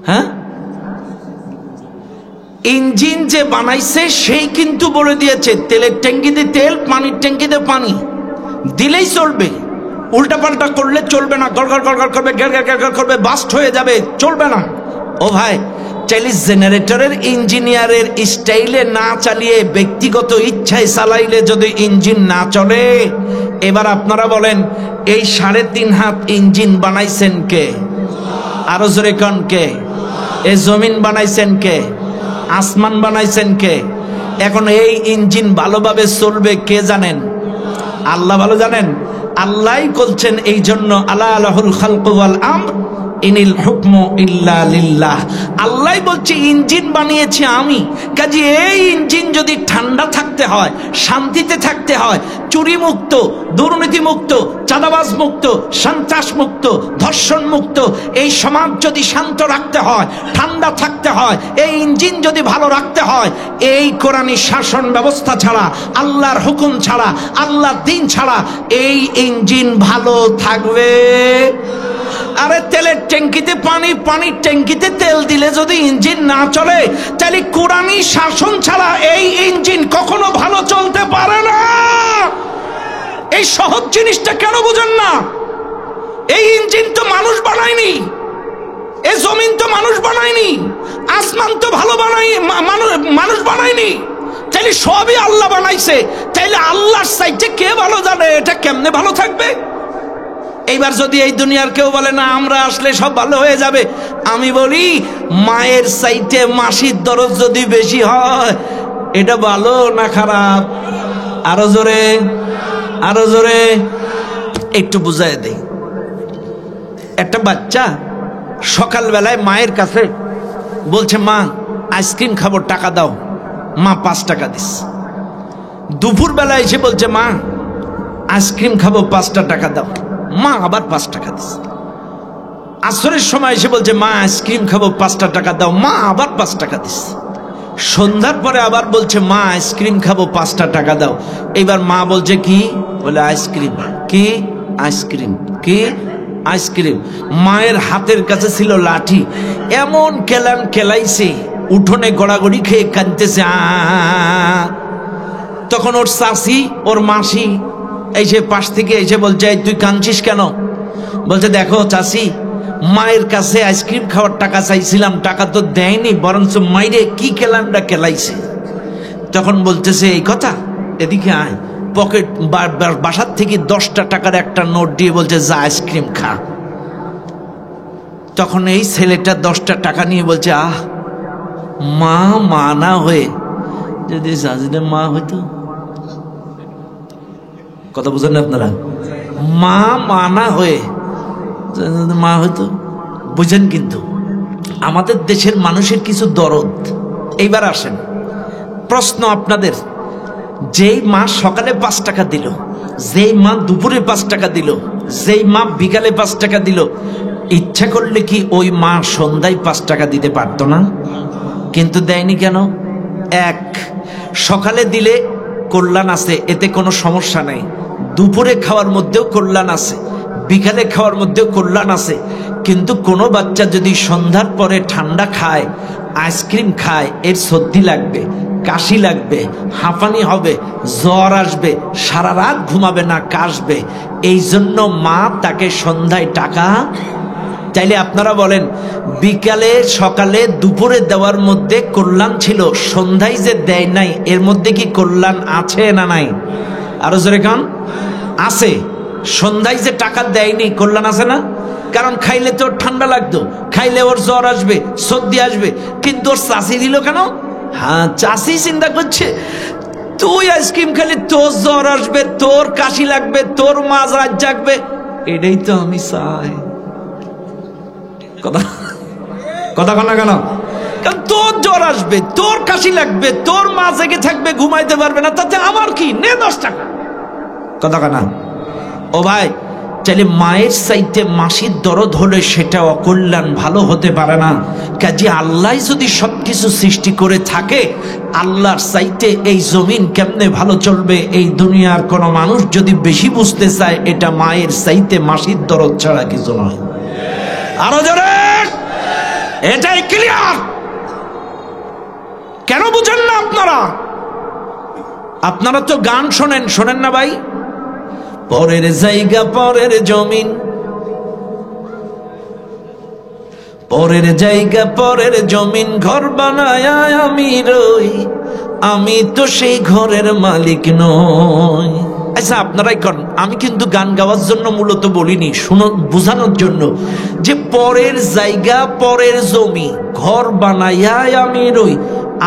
S2: হ্যাঁ, ইঞ্জিন যে বানাইছে সেই কিন্তু বলে দিয়েছে তেলের ট্যাঙ্কিতে তেল, পানির ট্যাঙ্কিতে পানি দিলেই চলবে। উল্টা পাল্টা করলে চলবে না, গড়গড় গড়গড় করবে, গের গের গের করবে, বাস্ট হয়ে যাবে, চলবে না। ও ভাই, চাইলে জেনারেটরের ইঞ্জিনিয়ারের স্টাইলে না চালিয়ে ব্যক্তিগত ইচ্ছায় চালাইলে যদি ইঞ্জিন না চলে, এবার আপনারা বলেন এই 3.5 হাত ইঞ্জিন বানাইছেন কে? আরো জোরে কোন কে? এই জমিন বানাইছেন কে? আসমান বানাইছেন কে? এখন এই ইঞ্জিন ভালোভাবে চলবে কে জানেন? আল্লাহ ভালো জানেন। আল্লাহই বলছেন এই জন্য আলা লাহুল খালকু ওয়াল আমর ইনিল হুকমু ইল্লা লিল্লাহ। আল্লাহই বলছে ইঞ্জিন বানিয়েছি আমি। কাজে এই ইঞ্জিন যদি ঠান্ডা থাকতে হয়, শান্তিতে থাকতে হয়, চুরি মুক্ত, দুর্নীতি মুক্ত, চাঁদাবাজ মুক্ত, সন্ত্রাস মুক্ত, ধর্ষণ মুক্ত এই সমাজ যদি শান্ত রাখতে হয়, ঠান্ডা থাকতে হয়, এই ইঞ্জিন যদি ভালো রাখতে হয়, এই কোরআনী শাসন ব্যবস্থা ছাড়া, আল্লাহর হুকুম ছাড়া, আল্লাহর দ্বীন ছাড়া এই ইঞ্জিন ভালো থাকবে? আরে তেলের ট্যাঙ্কিতে পানি, পানির ট্যাঙ্কিতে তেল দিলে যদি ইঞ্জিন না চলে, তাহলে কোরআনী শাসন ছাড়া এই ইঞ্জিন কখনো ভালো চলতে পারে না। এই সহজ জিনিসটা কেন বুঝেন না? এই ইঞ্জিন তো মানুষ বানায়নি, এই জমিন তো মানুষ বানায়নি, আসমান তো ভালো মানুষ বানায়নি, তাইলে সবই আল্লাহ বানাইছে। তাইলে আল্লাহর চাইতে কে ভালো জানে এটা কেমনে ভালো থাকবে? এইবার যদি এই দুনিয়ার কেউ বলে না আমরা আসলে সব ভালো হয়ে যাবে, আমি বলি মায়ের চাইতে মাসির দরদ যদি বেশি হয় এটা ভালো না খারাপ? আরো জোরে, আরো জোরে একটু বুঝাই দেই। একটা বাচ্চা সকালবেলায় মায়ের কাছে বলছে মা আইসক্রিম খাবো, টাকা দাও। মা 5 টাকা দিস। দুপুর বেলা এসে বলছে মা আইসক্রিম খাবো, 5টা টাকা দাও। মা আবার 5 টাকা দিস। আসরের সময় এসে বলছে মা আইসক্রিম খাবো, 5টা টাকা দাও। মা আবার 5 টাকা দিস। সন্ধ্যার পরে আবার বলছে মা আইসক্রিম খাবো, 5টা টাকা দাও। এবার মা বলছে কি? বলে আইসক্রিম। কি আইসক্রিম? কি আইসক্রিম? মায়ের হাতের কাছে ছিল লাঠি, এমন কেলান কেলাইছে, উঠোনে গড়াগড়ি খেয়ে কাঁদতেছে। তখন ওর চাষি, ওর মাসি এসে পাশ থেকে এসে বলছে তুই কাঁদছিস কেন? বলছে দেখো চাষি, মায়ের কাছে আইসক্রিম খাওয়ার টাকা চাইছিলাম, টাকা তো দেয়নি, বরঞ্চ মাইরে কি কেলানটা কেলাইছে। তখন বলতেছে এই কথা, এদিকে আয়। পকেট বাসার থেকে 10টা টাকার একটা নোট দিয়ে বলছে যা আইসক্রিম খা। তখন এই ছেলেটা 10টা টাকা নিয়ে বলছে আহ, মা না হয়ে যদি সাজিদে মা হইতো। কথা বুঝেন না আপনারা? মা না হয়ে মা হইতো। বুঝেন? কিন্তু আমাদের দেশের মানুষের কিছু দরদ। এইবার আসেন প্রশ্ন আপনাদের, যেই মা সকালে 5 টাকা দিল, যেই মা দুপুরে 5 টাকা দিল, যেই মা বিকালে 5 টাকা দিল, ইচ্ছা করলে কি ওই মা সন্ধ্যায় 5 টাকা দিতে পারতো না? কিন্তু দেয়নি কেন? এক, সকালে দিলে কল্যাণ আছে, এতে কোনো সমস্যা নেই। দুপুরে খাওয়ার মধ্যেও কল্যাণ আছে, বিকালে খাওয়ার মধ্যেও কল্যাণ আছে। কিন্তু কোনো বাচ্চা যদি সন্ধ্যার পরে ঠান্ডা খায়, আইসক্রিম খায়, এর সর্দি লাগবে।
S1: কাশি লাগবে, হাঁপানি হবে, জ্বর আসবে, সারা রাত ঘুমাবে না, কাশবে। এই জন্য মা তাকে সন্ধ্যায় টাকা, চাইলে আপনারা বলেন বিকালে সকালে দুপুরে দেওয়ার মধ্যে কল্যাণ ছিল, সন্ধ্যায় যে দেয় নাই এর মধ্যে কি কল্যাণ আছে না নাই? আরো জোরে কান, আছে। সন্ধ্যায় যে টাকা দেয়নি কল্যাণ আছে না? কারণ খাইলে তো ঠান্ডা লাগতো, খাইলে ওর জ্বর আসবে, সর্দি আসবে, কিন্তু ওর চাষি দিল কেন? হ্যাঁ, চাষি চিন্তা করছে তুই আইসক্রিম খেলে তোর জ্বর আসবে, তোর কাশি লাগবে, তোর মাঝ রাত জাগবে, এটাই তো আমি চাই। কথা কথা কন না কেন? কারণ তোর জ্বর আসবে, তোর কাশি লাগবে, তোর মা জেগে থাকবে, ঘুমাইতে পারবে না, তাতে আমার কি? নে 10 টাকা। কথা কানা ও ভাই, চাইলে মায়ের চাইতে মাসির দরদ হলে সেটা অকল্যাণ, ভালো হতে পারে না। কাজে আল্লাহ যদি সবকিছু সৃষ্টি করে থাকে, আল্লাহর চাইতে এই জমিন কেমনে ভালো চলবে এই দুনিয়ার কোন মানুষ যদি বেশি বুঝতে চায়, এটা মায়ের চাইতে মাসির দরদ ছাড়া কিছু নয়। আরো জোরে, এটাই ক্লিয়ার। কেন বুঝেন না আপনারা? আপনারা তো গান শোনেন, শোনেন না ভাই? পরের জায়গা পরের জমিন, পরের জায়গা পরের জমিন, ঘর বানায় আমি রই, আমি তো সেই ঘরের মালিক নই। আচ্ছা আপনারাই করেন, আমি কিন্তু গান গাওয়ার জন্য মূলত বলিনি, শুনো, বোঝানোর জন্য যে পরের জায়গা পরের জমি, ঘর বানাইয়া আমি রই,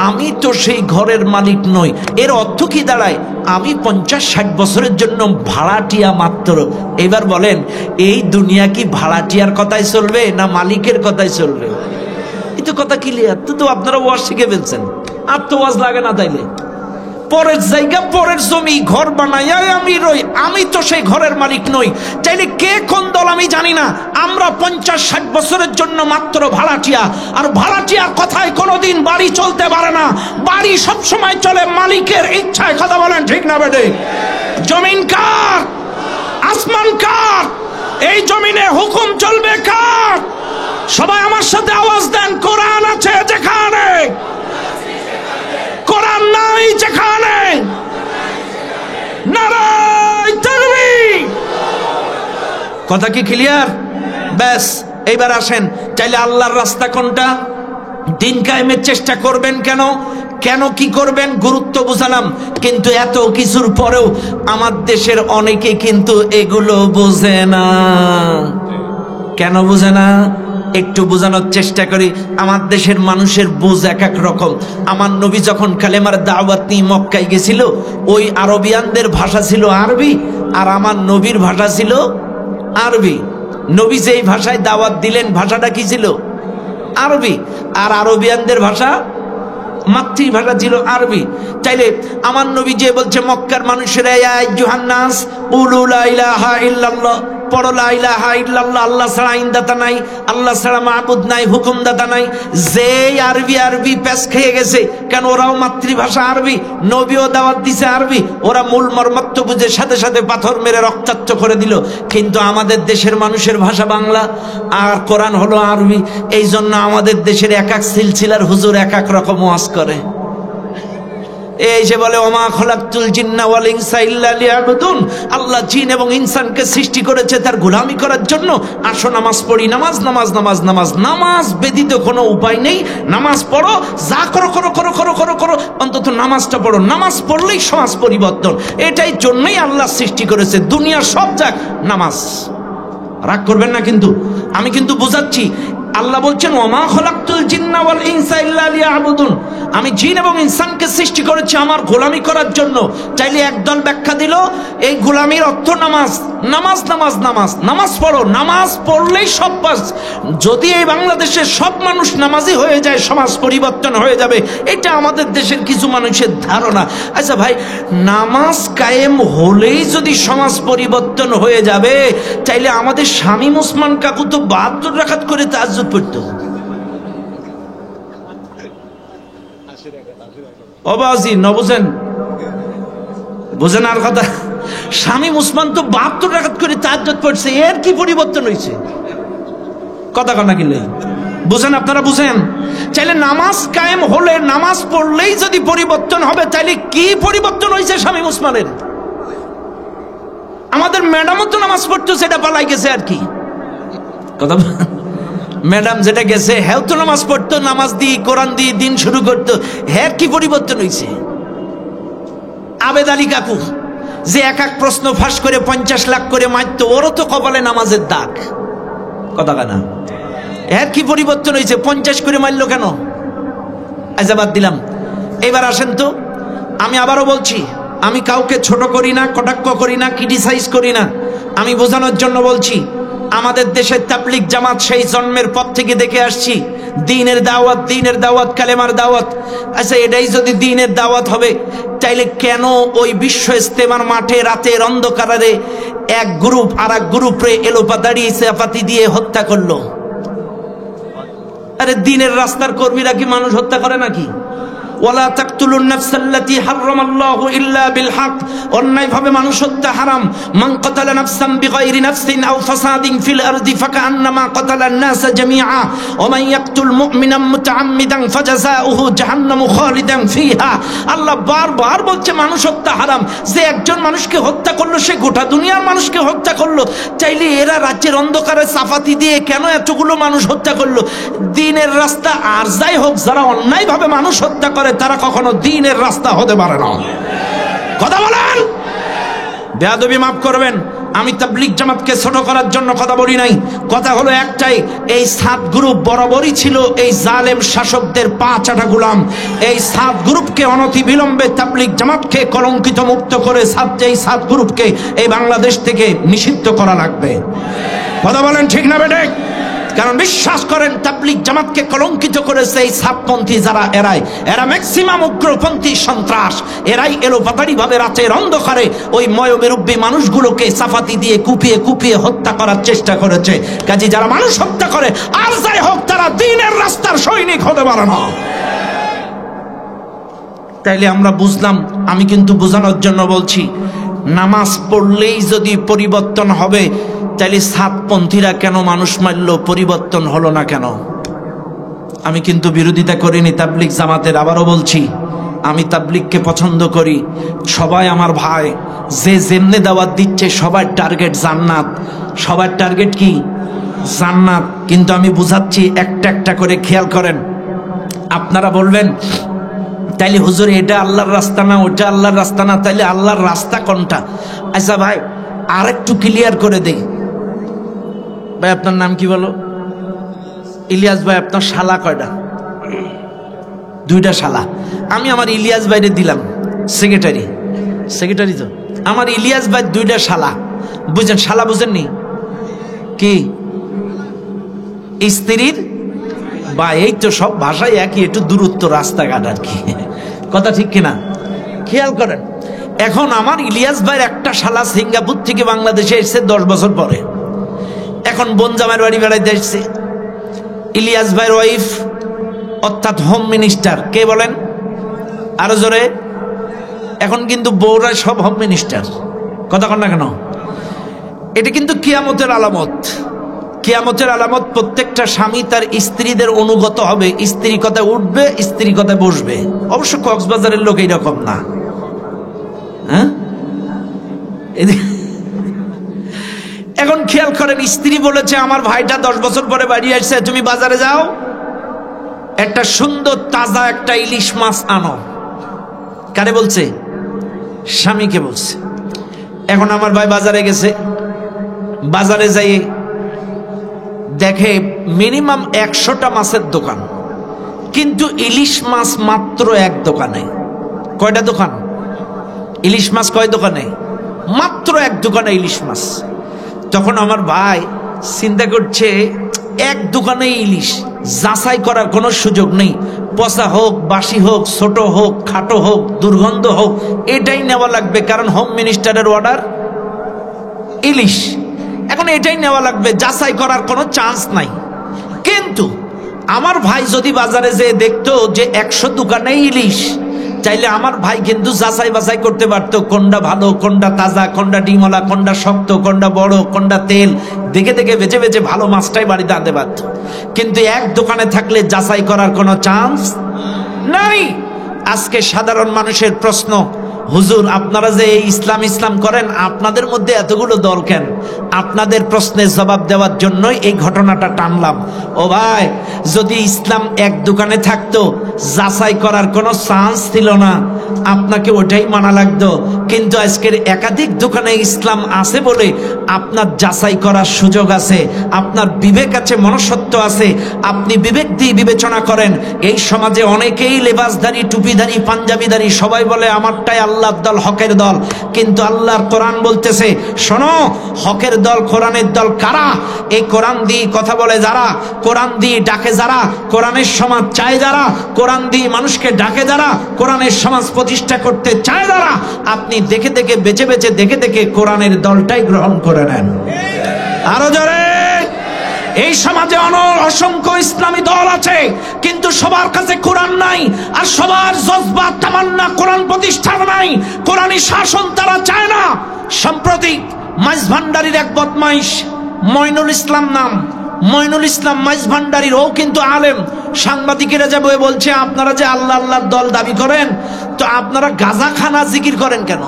S1: আমি তো সেই ঘরের মালিক নই। এর অর্থ কি দাঁড়ায়? আমি 50-60 বছরের জন্য ভাড়াটিয়া মাত্র। এবার বলেন, এই দুনিয়া কি ভাড়াটিয়ার কথাই চলবে না মালিকের কথাই চলবে? এই তো কথা ক্লিয়ার। তো আপনারা ওয়াজ শিখে ফেলছেন, আর তো ওয়াজ লাগে না। তাইলে পরের জায়গা পরের জমি, ঘর বানাইয়া আমি রই, আমি তো সেই ঘরের মালিক নই। চাইলে কে কোন দল আমি জানি না, আমরা 50-60 বছরের জন্য মাত্র ভাড়াটিয়া। আর ভাড়াটিয়ার কথায় কোনোদিন বাড়ি চলতে পারে না, বাড়ি সব সময় চলে মালিকের ইচ্ছায়। কথা বলেন ঠিক না বেটে? জমিন কার? আসমান কার? এই জমিনে হুকুম চলবে কার? সবাই আমার সাথে আওয়াজ দেন, কোরআন আছে যেখানে, কোরআন নাই যেখানে, নারায়ে তাকবীর। কথা কি ক্লিয়ার? ব্যাস, এইবার আসেন, চাইলে আল্লাহর রাস্তা কোনটা? দিন কায়েমের চেষ্টা করবেন কেন? কেন কি করবেন? গুরুত্ব বুঝালাম। কিন্তু এত কিছুর পরেও আমার দেশের অনেকে কিন্তু এগুলো বোঝে না। কেন বোঝে না? একটু বোঝানোর চেষ্টা করি। আমার দেশের মানুষের বোঝ এক এক রকম। আমার নবী যখন কালেমার দাওয়াত নিয়ে মক্কায় গেছিল, ওই আরবিয়ানদের ভাষা ছিল আরবি, আর আমার নবীর ভাষা ছিল আরবি। নবী যেই ভাষায় দাওয়াত দিলেন, ভাষাটা কি ছিল? আরবি। আর আরবিয়ানদের ভাষা, মাতৃভাষা ছিল আরবি। তাইলে আমার নবী যে বলছে মক্কার মানুষেরা, ইয়া আইয়ুহান নাস কুলু লা ইলাহা ইল্লাল্লাহ, পড়ো লা ইলাহা ইল্লাল্লাহ, আল্লাহ ছাড়া ইনদাতা নাই, আল্লাহ ছাড়া মাবুদ নাই, হুকুমদাতা নাই। যে আরবি আরবি প্যাস খেয়ে গেছে, কেন ওরাও মাতৃভাষা আরবি, নবীও দাওয়াত দিছে আরবি, ওরা মূল মর্মার্থ বুঝে সাথে সাথে পাথর মেরে রক্তাক্ত করে দিল। কিন্তু আমাদের দেশের মানুষের ভাষা বাংলা, আর কোরআন হলো আরবি। এই জন্য আমাদের দেশের এক এক সিলসিলার হুজুর এক এক রকম ওয়াজ করে। এই যে বলে ওমা খলাকতুল জিন্না ওয়াল ইনসা ইল্লা লিয়াবুদুন, আল্লাহ জিন এবং ইনসানকে সৃষ্টি করেছে তার গোলামি করার জন্য। আসো নামাজ পড়ি, নামাজ নামাজ নামাজ নামাজ নামাজ ব্যতীত কোনো উপায় নেই। নামাজ পড়ো, যা করো করো করো করো করো করো, অন্তত নামাজটা পড়ো। নামাজ পড়লেই সমাজ পরিবর্তন। এটাই জন্যই আল্লাহ সৃষ্টি করেছে। দুনিয়ার সব যাক, নামাজ। রাগ করবেন না কিন্তু, আমি কিন্তু বুঝাচ্ছি। আল্লাহ বলছেন ওমা খলাকতুল জিন্না ওয়াল ইনসা ইল্লা লিয়াবুদুন, আমি জিন এবং ইনসানকে সৃষ্টি করেছি আমার গোলামি করার জন্য। চাইলে একদল ব্যাখ্যা দিল এই গোলামির অর্থ নামাজ, নামাজ নামাজ নামাজ নামাজ পড়ো, নামাজ পড়লেই সব পাস। যদি এই বাংলাদেশের সব মানুষ নামাজি হয়ে যায়, সমাজ পরিবর্তন হয়ে যাবে, এটা আমাদের দেশের কিছু মানুষের ধারণা। আচ্ছা ভাই, নামাজ কায়েম হলেই যদি সমাজ পরিবর্তন হয়ে যাবে, চাইলে আমাদের শামীম ওসমান কাকু তো 72 রাকাত করে তাহাজ্জুদ পড়তো। অবাজি নবুঝেন, বুঝেন আর কথা? শামীম ওসমান তো 72 রাকাত করে তাহাজ্জুদ পড়ছে, এর কি পরিবর্তন হয়েছে? কথা কনা কিলে
S2: বুঝেন, আপনারা বুঝেন? চাইলে নামাজ কায়েম হলে, নামাজ পড়লেই যদি পরিবর্তন হবে, তাইলে কি পরিবর্তন হয়েছে শামীম ওসমানের? আমাদের ম্যাডামও তো নামাজ পড়তো, সেটা পালাই গেছে আর কি কথা। ম্যাডাম যেটা গেছে, হ্যাঁ তো নামাজ পড়তো, নামাজ দিয়ে কোরআন দিয়ে দিন শুরু করতো, হ্যাঁ কি পরিবর্তন হয়েছে? আবেদ আলী কাকু যে এক এক প্রশ্ন ফাঁস করে 50 লাখ করে মারতো, ওরও তো কপালে নামাজের দাগ, কথা কানা। এর কি পরিবর্তন হয়েছে? 50 করে মারলো কেন? আজাবাদ দিলাম। এবার আসেন তো, আমি আবারও বলছি, আমি কাউকে ছোট করি না, কটাক্ষ করি না, ক্রিটিসাইজ করি না, আমি বোঝানোর জন্য বলছি। আমাদের দেশের তাবলিগ জামাত সেই জন্মের পর থেকে দেখে আসছি, দ্বীনের দাওয়াত, দ্বীনের দাওয়াত, কালেমার দাওয়াত। আচ্ছা, এটাই যদি দ্বীনের দাওয়াত হবে, তাইলে কেন ওই বিশ্ব ইস্তেমার মাঠে রাতের অন্ধকারে এক গ্রুপ আর এক গ্রুপে এলোপাতাড়ি চাপাতি দিয়ে হত্যা করলো? আরে দ্বীনের রাস্তার কর্মীরা কি মানুষ হত্যা করে নাকি? ওয়ালা তাকতুলুন নাফসাল্লাতী হারামাল্লাহু ইল্লা বিল হক, অন্যায়ভাবে মানুষ হত্যা হারাম। মান কাতালা নাফসান বিগাইরি নাফসিন আও ফাসাদিন ফিল আরদি ফাকান্নামা কাতালান নাস জামিআ ওয়া মান ইয়াকতুল মুমিনান মুতাআম্মিদান ফাজাযাউহু জাহান্নামু খালিদান ফিহা। আল্লাহ বারবার বলছে মানুষ হত্যা হারাম। যে একজন মানুষকে হত্যা করলো, সে গোটা দুনিয়ার মানুষকে হত্যা করলো। চাইলে এরা রাজ্যের অন্ধকারে চাপাতি দিয়ে কেন এতগুলো মানুষ হত্যা করলো? দ্বীনের রাস্তা আর যাই হোক, যারা অন্যায়ভাবে মানুষ হত্যা করে তারা কখনো দ্বীনের রাস্তা হতে পারে না। কথা বলেন। বেয়াদবি মাফ করবেন, আমি তাবলিগ জামাতকে ছোট করার জন্য কথা বলি নাই। কথা হলো একটাই, এই 7 গ্রুপ বরাবরই ছিল এই জালেম শাসকদের পা চাটা গোলাম। এই 7 গ্রুপকে অনতি বিলম্বে তাবলিগ জামাতকে কলঙ্কিত মুক্ত করে এই 7 গ্রুপকে এই বাংলাদেশ থেকে নিষিদ্ধ করা লাগবে। কথা বলেন ঠিক না বেটে? কারণ বিশ্বাস করেন, তাবলিগ জামাতকে কলঙ্কিত করেছে এই সাতপন্থী যারা, এরা ম্যাক্সিমাম উগ্রপন্থী সন্ত্রাস। এরাই এলোপাতাড়ি ভাবে রাতের অন্ধকারে ওই ময়মেরুব্বী মানুষগুলোকে চাপাতি দিয়ে কুপিয়ে কুপিয়ে হত্যা করার চেষ্টা করেছে। কাজে যারা মানুষ হত্যা করে আর যাই হোক, তারা দ্বীনের রাস্তার সৈনিক হতে পারে না। তাইলে আমরা বুঝলাম, আমি কিন্তু বোঝানোর জন্য বলছি, নামাজ পড়লেই যদি পরিবর্তন হবে, তাইলে সাতপন্থীরা কেন মানুষ মারল, পরিবর্তন হলো না কেন? আমি কিন্তু বিরোধিতা করিনি তাবলিগ জামাতের। আবারও বলছি, আমি তাবলিগকে পছন্দ করি, সবাই আমার ভাই। যে যেমনে দাওয়াত দিচ্ছে সবার টার্গেট জান্নাত। সবার টার্গেট কি? জান্নাত। কিন্তু আমি বুঝাচ্ছি একটা একটা করে, খেয়াল করেন। আপনারা বলবেন, তাইলে হুজুর এটা আল্লাহর রাস্তা না, ওটা আল্লাহর রাস্তা না, তাইলে আল্লাহর রাস্তা কোনটা? আচ্ছা ভাই, আর একটু ক্লিয়ার করে দেই। ভাই আপনার নাম কি বলো? ইলিয়াস ভাই, আপনার শালা কয়টা? 2টা শালা। আমি আমার ইলিয়াস ভাইরে দিলাম সেক্রেটারি তো আমার ইলিয়াস ভাই 2টা শালা। বুঝেন? শালা বুঝেননি কি? স্ত্রীর বা, এই তো সব ভাষায় একই, একটু দূরত্ব, রাস্তাঘাট আর কি। কথা ঠিক কিনা? খেয়াল করেন, এখন আমার ইলিয়াস ভাইয়ের একটা শালা সিঙ্গাপুর থেকে বাংলাদেশে এসেছে 10 বছর পরে। এখন বোন জামাইয়ের বাড়ি বেড়াইতে এসছে। ইলিয়াস ভাইয়ের ওয়াইফ অর্থাৎ হোম মিনিস্টার, কে বলেন? আরো জোরে। এখন কিন্তু বউরা সব হোম মিনিস্টার। কথা কন না কেন? এটা কিন্তু কিয়ামতের আলামত। কিয়ামতের আলামত, প্রত্যেকটা স্বামী তার স্ত্রীদের অনুগত হবে, স্ত্রী কথায় উঠবে, স্ত্রী কথায় বসবে। অবশ্য কক্সবাজারের লোক এইরকম না। হ্যাঁ, এখন খেয়াল করেন, স্ত্রী বলেছে আমার ভাইটা 10 বছর পরে বাড়ি আসছে, তুমি বাজারে যাও, একটা সুন্দর তাজা একটা ইলিশ মাছ আনো। কারে বলছে? স্বামীকে বলছে। এখন আমার ভাই বাজারে গেছে, বাজারে যাই দেখে মিনিমাম 100টা মাছের দোকান, কিন্তু ইলিশ মাছ মাত্র এক দোকানে। কয়টা দোকান? ইলিশ মাছ কয় দোকানে? মাত্র এক দোকানে ইলিশ মাছ। তখন আমার ভাই চিন্তা করছে, এক দোকানে ইলিশ, যাচাই করার কোনো সুযোগ নেই। পচা হোক, বাসি হোক, ছোট হোক, খাটো হোক, দুর্গন্ধ হোক, এটাই নেওয়া লাগবে, কারণ হোম মিনিস্টারের অর্ডার ইলিশ। এখন এটাই নেওয়া লাগবে, যাচাই করার কোনো চান্স নাই। কিন্তু আমার ভাই যদি বাজারে যেয়ে দেখতো যে 100 দোকানে ইলিশ,
S1: চাইলে আমার ভাই কিন্তু যাচাই বাছাই করতে পারতো, কোনটা ভালো, কোনটা তাজা, কোনটা ডিমলা, কোনটা শক্ত, কোনটা বড়, কোনটা তেল, দেখে দেখে বেছে বেছে ভালো মাছটাই বাড়িতে আনতে পারতো। কিন্তু এক দোকানে থাকলে যাচাই করার কোনো চান্স নাই। আজকে সাধারণ মানুষের প্রশ্ন, হুজুর আপনারা যে এই ইসলাম ইসলাম করেন, আপনাদের মধ্যে এতগুলো দল কেন? আপনাদের প্রশ্নের জবাব দেওয়ার জন্যই এই ঘটনাটা টানলাম। ও ভাই, যদি ইসলাম এক দোকানে থাকতো, যাচাই করার কোনো চান্স ছিল না, আপনাকে ওটাই মানা লাগতো। কিন্তু আজকের একাধিক দোকানে ইসলাম আছে বলে আপনার যাচাই করার সুযোগ আছে, আপনার বিবেক আছে, মনুষ্যত্ব আছে, আপনি বিবেক দিয়ে বিবেচনা করেন। এই সমাজে অনেকেই লেবাসধারী, টুপিধারী, পাঞ্জাবিধারী, সবাই বলে আমারটাই আল্লাহর দল, হকের দল। কিন্তু আল্লাহর কোরআন বলতেছে, শোনো, হকের দল, কোরআনের দল কারা? এই কোরআন দিয়ে কথা বলে যারা, কোরআন দিয়ে ডাকে যারা, কোরআনের সমাজ চায় যারা, কোরআন দিয়ে মানুষকে ডাকে যারা, কোরআনের সমাজ প্রতিষ্ঠা করতে চায় যারা, আপনি দেখে দেখে বেছে বেছে দেখে দেখে কোরআনের দলটাই গ্রহণ করে নেন। আরো জোরে। এই সমাজে অসংখ্য ইসলামী দল আছে, কিন্তু সবার কাছে কোরআন নাই, আর সবার জজবা তামান্না কোরআন প্রতিষ্ঠার নাই, কোরআনী শাসন তারা চায় না। সম্প্রতি মাইজ ভান্ডারীর এক বদমাইশ, মইনুল ইসলাম নাম, মইনুল ইসলাম মাইজ ভান্ডারীর, ও কিন্তু আলেম। সাংবাদিকেরা যে বলছে, আপনারা যে আল্লাহ আল্লাহর দল দাবি করেন, তো আপনারা গাজা খানা জিকির করেন কেন?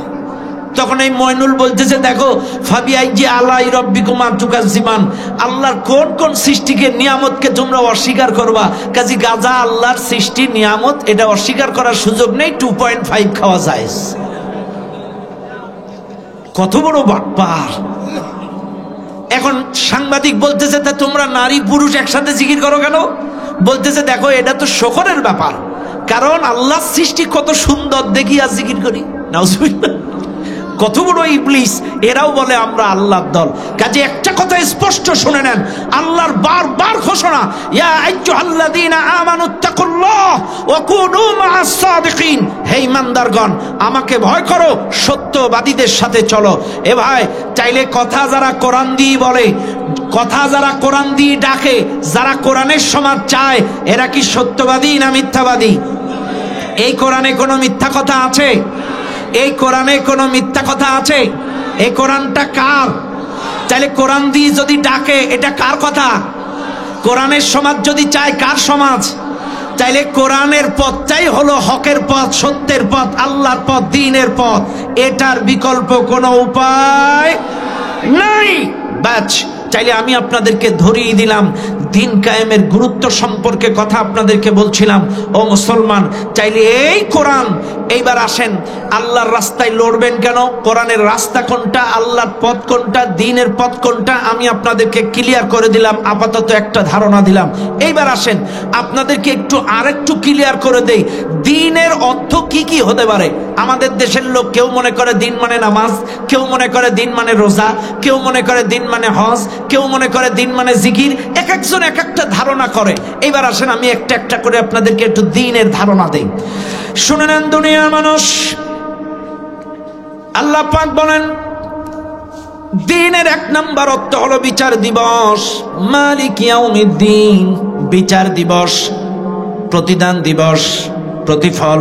S1: তখন এই মইনুল বলতেছে, দেখো, ফাবিআইজি আলাই রব্বিকুমা তুকাজ্জিবান, আল্লাহর কোন কোন সৃষ্টিকে, নিয়ামতকে তোমরা অস্বীকার করবা? কাজী গাজা আল্লাহর সৃষ্টি, নিয়ামত, এটা অস্বীকার করার সুযোগ নেই। 2.5 খাওয়া যায়। কত বড় বাটপার! এখন সাংবাদিক বলতেছে, তা তোমরা নারী পুরুষ একসাথে জিকির করো কেন? বলতেছে, দেখো, এটা তো শকরের ব্যাপার, কারণ আল্লাহর সৃষ্টি কত সুন্দর দেখি আর জিকির করি। নাউজুবিল্লাহ। কত বড় ইবলিস! এরাও বলে আমরা আল্লাহর দল। কাজে একটা কথা স্পষ্ট শুনে নেন, আল্লাহর বারবার ঘোষণা, ইয়া আইয়ুহাল্লাযীনা আমানুত্তাকুল্লাহ ওয়া কুনু মা'আস সাদিকিন, হে ঈমানদারগণ, আমাকে ভয় করো, সত্যবাদীদের সাথে চলো। এ ভাই, চাইলে কথা যারা কোরআন দিয়ে বলে, কথা যারা কোরআন দিয়ে ডাকে, যারা কোরআনের সমাজ চায়, এরা কি সত্যবাদী না মিথ্যাবাদী? এই কোরআনে কোনো মিথ্যা কথা আছে? এই কোরআনে কোনো মিথ্যা কথা আছে? এই কোরআনটা কার? চাইলে কোরআন দিয়ে যদি ডাকে, এটা কার কথা? কোরআনের সমাজ যদি চায়, কার সমাজ? চাইলে কোরআনের পথটাই হলো হকের পথ, সত্যের পথ, আল্লাহর পথ, দ্বীনের পথ। এটার বিকল্প কোনো উপায় নাই। বাচ, চাইলে আমি আপনাদেরকে ধরিয়ে দিলাম, দিন কায়েমের গুরুত্ব সম্পর্কে কথা আপনাদেরকে বলছিলাম। ও মুসলমান, চাইলে এই কোরআন, এইবার আসেন, আল্লাহর রাস্তায় লড়বেন কেন? কোরআনের রাস্তা কোনটা, আল্লাহর পথ কোনটা, দ্বীনের পথ কোনটা, আমি আপনাদেরকে ক্লিয়ার করে দিলাম, আপাতত একটা ধারণা দিলাম। এইবার আসেন, আপনাদেরকে একটু আরেকটু ক্লিয়ার করে দেই, দ্বীনের অর্থ কি কি হতে পারে। আমাদের দেশের লোক কেউ মনে করে দ্বীন মানে নামাজ, কেউ মনে করে দ্বীন মানে রোজা, কেউ মনে করে দ্বীন মানে হজ, কেউ মনে করে দ্বীন মানে জিকির। এক একজন এক একটা ধারণা করে। এইবার আসেন, আমি একটা একটা করে আপনাদেরকে একটু দ্বীনের ধারণা দেই। শুনে নেন দুনিয়ার মানুষ, আল্লাহ পাক বলেন, দ্বীনের এক নাম্বার অর্থ হলো বিচার দিবস, মালিক ইয়াউমিদ্দিন, বিচার দিবস, প্রতিদান দিবস, প্রতিফল।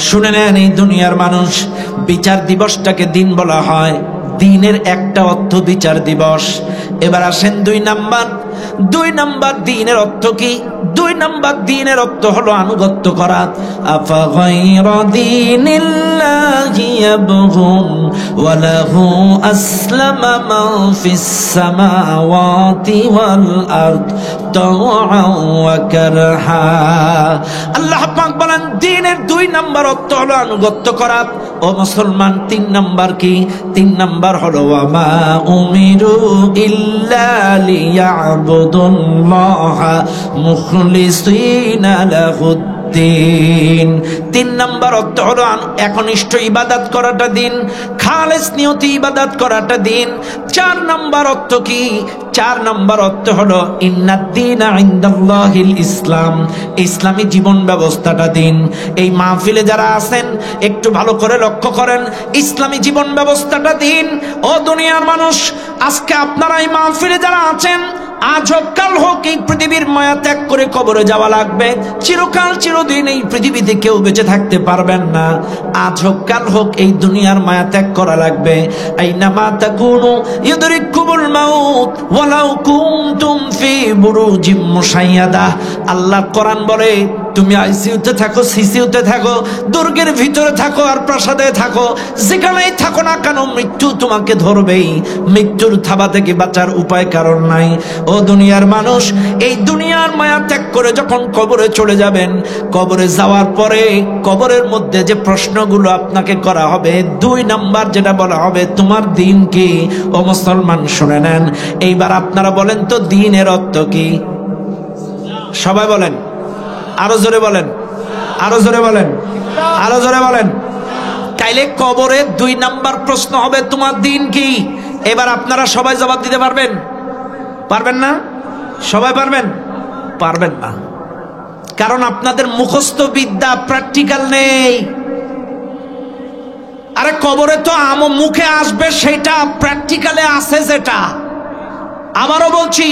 S1: শুনে নেন এই দুনিয়ার মানুষ, বিচার দিবসটাকে দিন বলা হয়, দিনের একটা অর্থ বিচার দিবস। এবার আসেন দুই নাম্বার দিনের অর্থ কি? দুই নাম্বার দিনের অর্থ হলো আনুগত্য করা। আফা গায়রা দীনিল্লাহি ইয়াবগুন ওয়া লাহু আসলামা মান ফিস সামাওয়াতি ওয়াল আরদ তাওআন ওয়া কারহা। আল্লাহ পাক বলেন, দিনের দুই নাম্বার অর্থ হলো আনুগত্য করা। ও মুসলমান, তিন নাম্বার কি? তিন নাম্বার হলো ওয়া মা উমিরু ইল্লা লিয়াবুদুল্লাহা মুখলিসিনা লাহুদ্দিন। তিন নাম্বার অর্থ হলো একনিষ্ঠ ইবাদত করাটা দিন, খালেস নিয়তি ইবাদত করাটা দিন। চার নাম্বার অর্থ কি? চার নাম্বার অর্থ হলো ইন্নাদ্দীনা ইনদাল্লাহিল ইসলাম, ইসলামী জীবন ব্যবস্থাটা দিন। এই মাহফিলে যারা আছেন একটু ভালো করে লক্ষ্য করেন, ইসলামী জীবন ব্যবস্থাটা দিন। ও দুনিয়ার মানুষ, আজকে আপনারা এই মাহফিলে যারা আছেন, আজ হোক কাল হোক এই পৃথিবীর মায়া ত্যাগ করে কবরে যাওয়া লাগবে। চিরকাল চিরদিন এই পৃথিবীতে কেউ বেঁচে থাকতে পারবেন না। আজ হোক কাল হোক এই দুনিয়ার মায়া ত্যাগ করা লাগবে। আইনামা তাকুনু ইউদরিকুমুল মাউত ওয়ালাউ কুনতুম ফি বুরুজিম মুশাইয়াদা। আল্লাহ কোরআন বলে, তুমি আইসিইউতে থাকো, সিসিইউতে থাকো, দুর্গের ভিতরে থাকো আর প্রাসাদে থাকো, যেখানেই থাকো না কেন মৃত্যু তোমাকে ধরবেই। মৃত্যুর থাবা থেকে বাঁচার উপায় কারণ নাই। ও দুনিয়ার মানুষ, এই দুনিয়ার মায়া ত্যাগ করে যখন কবরে চলে যাবেন, কবরে যাওয়ার পরে কবরের মধ্যে যে প্রশ্নগুলো আপনাকে করা হবে, 2 নাম্বার যেটা বলা হবে, তোমার দিন কি? ও মুসলমান শুনে নেন, এইবার আপনারা বলেন তো দিনের অর্থ কি? সবাই বলেন, আরো জোরে বলেন, আরো জোরে বলেন, আরো জোরে বলেন। তাইলে কবরে 2 নাম্বার প্রশ্ন হবে, তোমার দিন কি? এবার আপনারা সবাই জবাব দিতে পারবেন? পারবেন না? সবাই পারবেন? পারবেন না, কারণ আপনাদের মুখস্থ বিদ্যা প্র্যাকটিক্যাল নেই। আরে কবরে তো মুখে আসবে সেটা প্র্যাকটিক্যালে আছে যেটা। আবারও বলছি,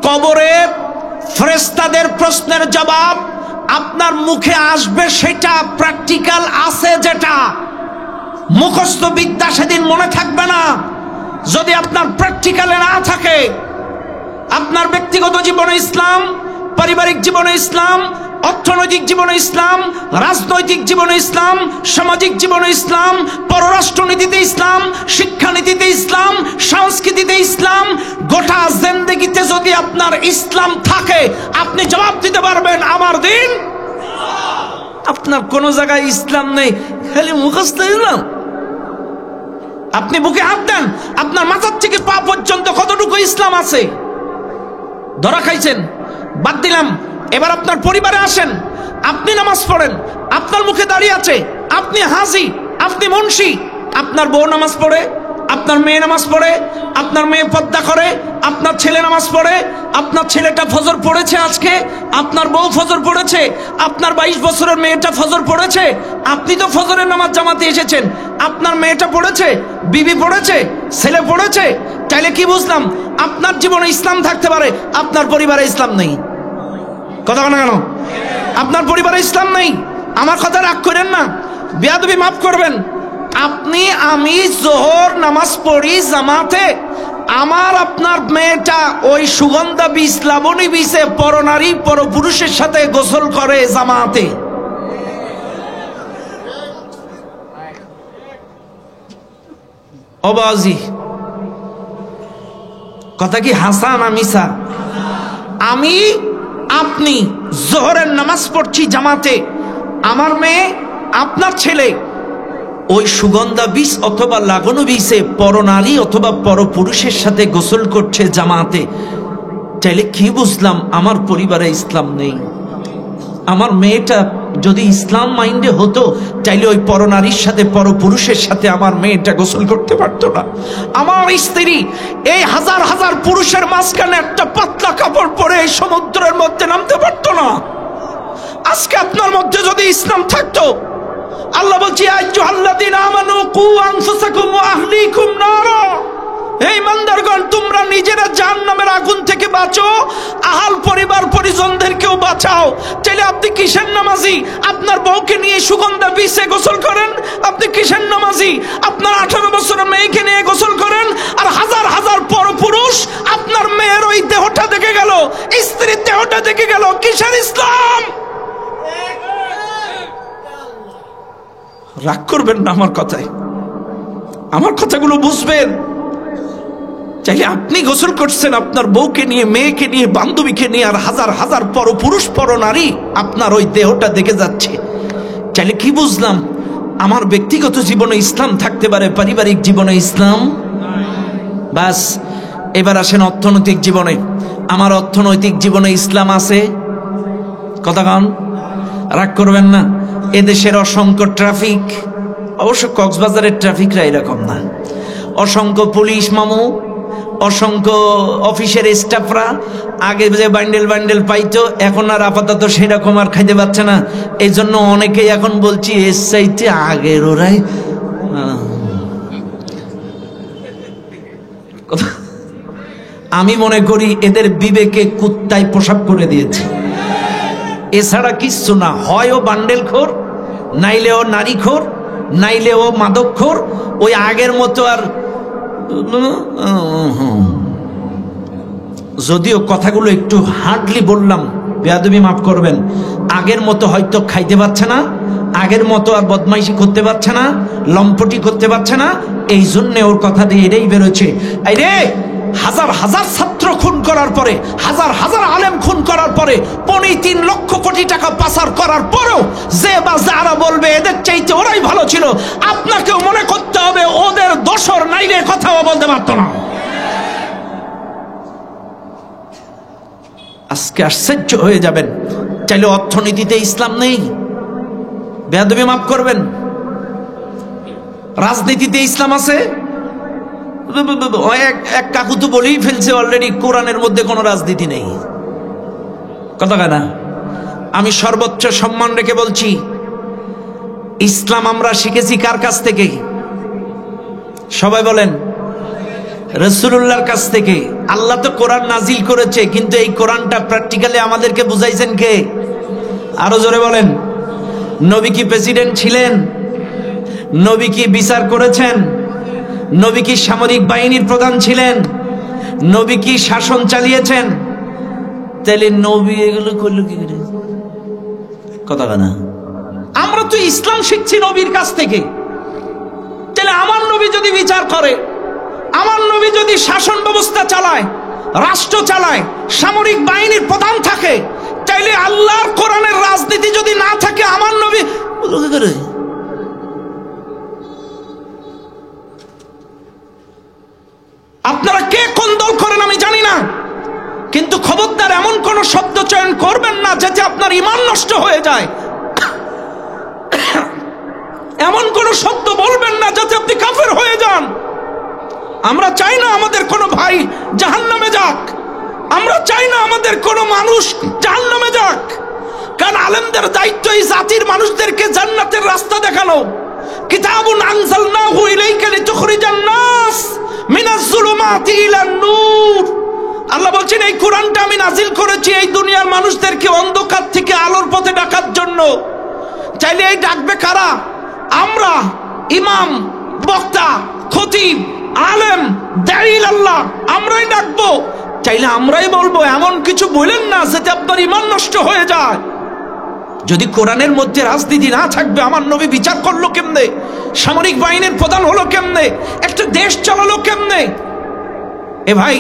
S1: কবরে ফেরেশতাদের প্রশ্নের জবাব আপনার মুখে আসবে সেটা প্র্যাকটিক্যাল আছে যেটা। মুখস্থ বিদ্যা সেদিন মনে থাকবে না যদি আপনার প্র্যাকটিক্যালে না থাকে। আপনার ব্যক্তিগত জীবনে ইসলাম, পারিবারিক জীবনে ইসলাম, অর্থনৈতিক জীবনে ইসলাম, রাজনৈতিক জীবনে ইসলাম, সামাজিক জীবনে ইসলাম, পররাষ্ট্রনীতিতে ইসলাম, শিক্ষানীতিতে ইসলাম, সংস্কৃতিতে ইসলাম, গোটা জিন্দেগিতে যদি আপনার ইসলাম থাকে, আপনি জবাব দিতে পারবেন আমার দিন। আপনার কোন জায়গায় ইসলাম নেই, খালি মুখস্থ ইসলাম। আপনি বুকে হাত দেন, আপনার মাথার থেকে পা পর্যন্ত কতটুকু ইসলাম আছে ধরা খাইছেন, বাদ দিলাম। এবার আপনার পরিবারে আসেন, আপনি নামাজ পড়েন, আপনার মুখে দাঁড়িয়ে আছে, আপনি হাজি, আপনি মুন্সি, আপনার বউ নামাজ পড়ে, আপনার মেয়ে নামাজ পড়ে, আপনার মেয়ে পর্দা করে, আপনার ছেলে নামাজ পড়ে, আপনার ছেলেটা ফজর পড়েছে আজকে, আপনার বউ ফজর পড়েছে, আপনার 22 বছরের মেয়েটা ফজর পড়েছে, আপনি তো ফজরের নামাজ জামাতে এসেছেন, আপনার মেয়েটা পড়েছে, বিবি পড়েছে, ছেলে পড়েছে। তাইলে কি বুঝলাম? আপনার জীবনে ইসলাম থাকতে পারে, আপনার পরিবারে ইসলাম নেই। কথা বলে কেন? আপনার পরিবারে ইসলাম নেই। আমার কথা রাগ করেন না, বেয়াদবি মাফ করবেন। আপনি আমি জোহর নামাজ পড়ি জামাতে, আমার আপনার মেয়েটা ওই সুগন্ধা বীজ লাবণী বীজে পরনারী পরপুরুষের সাথে গোসল করে জামাতে। অবাজি কথা কি হাসান আমিসা? আমি আপনি জোহরের নামাজ পড়ছি জামাতে, আমার মেয়ে আপনার ছেলে ওই সুগন্ধা বীজ অথবা লাগানো বীজে পরনারী অথবা পরপুরুষের সাথে গোসল করছে জামাতে। তাইলে কি বুঝলাম? আমার পরিবারে ইসলাম নেই। আমার মেয়েটা যদি ইসলাম মাইন্ডে হতো, চাইলে ওই পরনারীর সাথে পরপুরুষের সাথে আমার মেয়েটা গোসল করতে পারতো না। আমার স্ত্রী এই হাজার হাজার পুরুষের মাঝখানে একটা পাতলা কাপড় পরে এই সমুদ্রের মধ্যে নামতে পারতো না। আজকে আপনার মধ্যে যদি ইসলাম থাকতো, আল্লাহ বলছে আইয়ুহাল্লাযীনা আমানু কু আনফুসাকুম ওয়া আহলিকুম নারা, এই ইমানদারগণ তোমরা নিজেরা জাহান্নামের আগুন থেকে বাঁচো, আহাল পরিবার পরিজনদেরকেও বাঁচাও। তাহলে আপনি কিসের নামাজি? আপনার বউকে নিয়ে সুগন্ধা বীজে গোসল করেন। আপনি কিসের নামাজি? আপনার 18 বছরের মেয়েকে নিয়ে গোসল করেন। আর হাজার হাজার পরপুরুষ আপনার মেয়ের ওই দেহটা দেখে গেল, স্ত্রীর দেহটা দেখে গেল। কিসের ইসলাম? রাগ করবেন না আমার কথায়, আমার কথাগুলো বুঝবেন। চাইলে আপনি গোসল করছেন আপনার বউকে নিয়ে, মেয়েকে নিয়ে, বান্ধবীকে নিয়ে, আর হাজার হাজার পরপুরুষ পরনারী আপনার ওই দেহটা দেখে যাচ্ছে। চাইলে কি বুঝলাম? আমার ব্যক্তিগত জীবনে ইসলাম থাকতে পারে, পারিবারিক জীবনে ইসলাম। বাস এবার আসেন অর্থনৈতিক জীবনে। আমার অর্থনৈতিক জীবনে ইসলাম আছে? কথা কন, রাগ করবেন না। এদেশের অসংখ্য ট্রাফিক, অবশ্য কক্সবাজারের ট্রাফিকরা এরকম না, অসংখ্য পুলিশ মামু, অসংখ্য অফিসের স্টাফরা আগে যে বান্ডেল বান্ডেল পাইতো, এখন আর আপাতত সেরকম আর খাইতে পারছে না। এই জন্য অনেকেই এখন বলছি এর চাইতে আগের ওরাই আমি মনে করি এদের বিবেকে কুত্তায় প্রসাব করে দিয়েছে, এছাড়া কিচ্ছু না। হয় ও বান্ডেলখোর, নাইলে ও নারীখোর, নাইলে ও মাদকখোর। ওই আগের মতো আর, যদিও কথাগুলো একটু হার্ডলি বললাম, বেয়াদবি মাফ করবেন, আগের মতো হয়তো খাইতে পারছে না, আগের মতো আর বদমাইশি করতে পারছে না, লম্পটি করতে পারছে না, এই জন্য ওর কথা দিয়ে এটাই বেরোচ্ছে। এই রে, হাজার হাজার ছাত্র খুন করার পরে, হাজার হাজার আলেম খুন করার পরে, 3.25 লক্ষ কোটি টাকা পাচার করার পরেও যে বা যারা বলবে এদের চাইতে ওরাই ভালো ছিল, আপনাকেও মনে করতে হবে ওদের দোসর নাইলে কথাও বলতে পারতো না। আজকে আশ্চর্য হয়ে যাবেন, চাইলে অর্থনীতিতে ইসলাম নেই, বেয়াদবি মাফ করবেন, রাজনীতিতে ইসলাম আছে। এক কাকু তো বলেই ফেলছে অলরেডি, কোরআনের মধ্যে কোনো রাজনীতি নেই। কথা না, আমি সর্বোচ্চ সম্মান রেখে বলছি, ইসলাম আমরা শিখেছি কার কাছ থেকে? সবাই বলেন, রাসূলুল্লাহর কাছ থেকে। আল্লাহ তো কোরআন নাজিল করেছে, কিন্তু এই কোরআনটা প্র্যাকটিক্যালি আমাদেরকে বুঝাইছেন কে? আরো জোরে বলেন। নবী কি প্রেসিডেন্ট ছিলেন? নবী কি বিচার করেছেন? নবী কি সামরিক বাহিনীর প্রধান ছিলেন? নবী কি শাসন চালিয়েছেন? তাহলে নবী এগুলো করলো কি করে? কথা না, আমরা তো ইসলাম শিখছি নবীর কাছ থেকে। তাহলে আমার নবী যদি বিচার করে, আমার নবী যদি শাসন ব্যবস্থা চালায়, রাষ্ট্র চালায়, সামরিক বাহিনীর প্রধান থাকে, তাইলে আল্লাহর কোরআনের রাজনীতি যদি না থাকে, আমার নবী কি করে? আপনারা কে কোন দল করেন আমি জানি না, কিন্তু খবরদার এমন কোন শব্দ চয়ন করবেন না যাতে আপনার ঈমান নষ্ট হয়ে যায়। এমন কোন শব্দ বলবেন না যাতে আপনি কাফের হয়ে যান। আমরা চাই না আমাদের কোনো ভাই জাহান্নামে যাক, আমরা চাই না আমাদের কোনো মানুষ জাহান্নামে যাক। কারণ আলেমদের দায়িত্ব এই জাতির মানুষদেরকে জান্নাতের রাস্তা দেখানো। কিতাবুন আনজালনাহু ইলাইকা লিতুখরিজান নাস মিনাজ যুলুমাতি ইলান নূর। আল্লাহ বলছেন, এই কোরআনটা আমি নাজিল করেছি এই দুনিয়ার মানুষদেরকে অন্ধকার থেকে আলোর পথে ডাকার জন্য। চাইলে এই ডাকবে কারা? আমরা, ইমাম, বক্তা, খতিব, আলেম, দাঈল আল্লাহ, আমরাই ডাকবো। চাইলে আমরাই বলবো, এমন কিছু বলেন না যাতে আপনার ঈমান নষ্ট হয়ে যায়। যদি কোরআনের মধ্যে রাজনীতি না থাকবে, আমার নবী বিচার করলো কেমনে? সামরিক বাহিনীর প্রধান হলো কেমনে? একটা দেশ চালালো কেমনে? এ ভাই,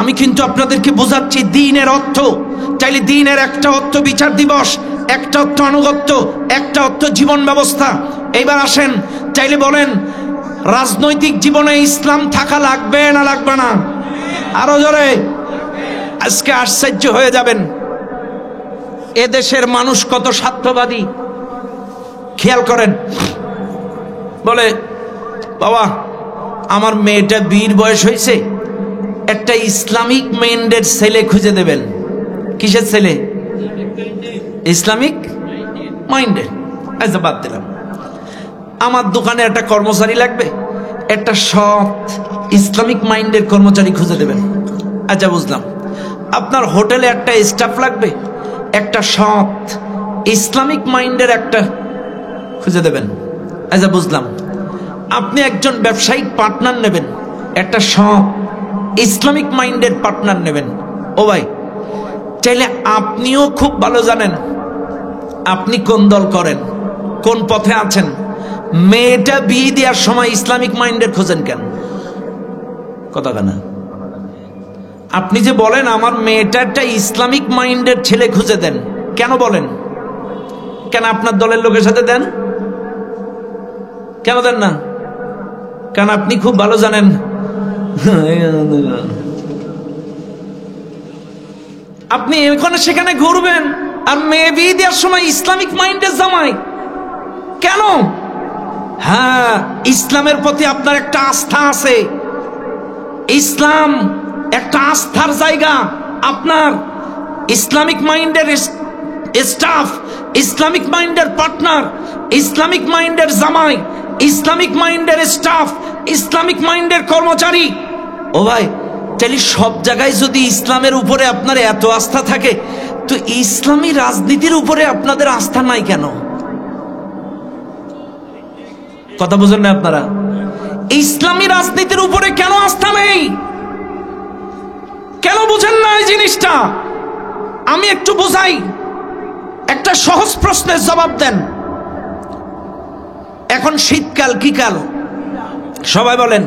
S1: আমি কিন্তু আপনাদেরকে বোঝাচ্ছি দ্বীনের অর্থ। চাইলে দ্বীনের একটা অর্থ বিচার দিবস, একটা অর্থ আনুগত্য, একটা অর্থ জীবন ব্যবস্থা। এইবার আসেন, চাইলে বলেন রাজনৈতিক জীবনে ইসলাম থাকা লাগবে না লাগবে না? আরো জোরে। আজকে আশ্চর্য হয়ে যাবেন, এদেশের মানুষ কত স্বার্থবাদী। খেয়াল করেন, বলে বাবা আমার মেয়েটা বিয়ের বয়স হয়েছে, একটা ইসলামিক মাইন্ডের ছেলে খুঁজে দেবেন। কিসের ছেলে? ইসলামিক মাইন্ডের। আচ্ছা বাদ দিলাম, আমার দোকানে একটা কর্মচারী লাগবে, একটা সৎ ইসলামিক মাইন্ডের কর্মচারী খুঁজে দেবেন। আচ্ছা বুঝলাম। আপনার হোটেলে একটা স্টাফ লাগবে, একটা সৎ ইসলামিক মাইন্ডের একটা খুঁজে দেবেন। আচ্ছা বুঝলাম। আপনি একজন ব্যবসায়িক পার্টনার নেবেন, একটা সৎ ইসলামিক মাইন্ডের পার্টনার নেবেন। ও ভাই, চাইলে আপনিও খুব ভালো জানেন আপনি কোন দল করেন, কোন পথে আছেন। মেয়েটা বিয়ে দেওয়ার সময় ইসলামিক মাইন্ডের খোঁজেন কেন? কথা না, আপনি যে বলেন আমার মেয়েটা একটা ইসলামিক মাইন্ডের ছেলে খুঁজে দেন, কেন বলেন? কেন আপনার দলের লোকের সাথে দেন? কেন দেন না? কারণ আপনি খুব ভালো জানেন আপনি এখানে সেখানে ঘুরবেন আর মেয়ে বিয়ে দেওয়ার সময় ইসলামিক মাইন্ডের জামাই কেন? হ্যাঁ, ইসলামের প্রতি আপনার একটা আস্থা আছে। ইসলাম একটা আস্থার জায়গা। আপনার ইসলামিক মাইন্ডের স্টাফ, ইসলামিক মাইন্ডের পার্টনার, ইসলামিক মাইন্ডের জামাই, ইসলামিক মাইন্ডের স্টাফ, ইসলামিক মাইন্ডের কর্মচারী। ও ভাই, তাহলে সব জায়গায় যদি ইসলামের উপরে আপনার এত আস্থা থাকে, তো ইসলামী রাজনীতির উপরে আপনাদের আস্থা নাই কেন? কথা বুঝেন না আপনারা? ইসলামী রাজনীতির উপরে কেন আস্থা নেই? কেন বুঝেন না এই জিনিসটা? আমি একটু বোঝাই, একটা সহজ প্রশ্নের জবাব দেন। এখন শীতকাল কি কাল? সবাই বলেন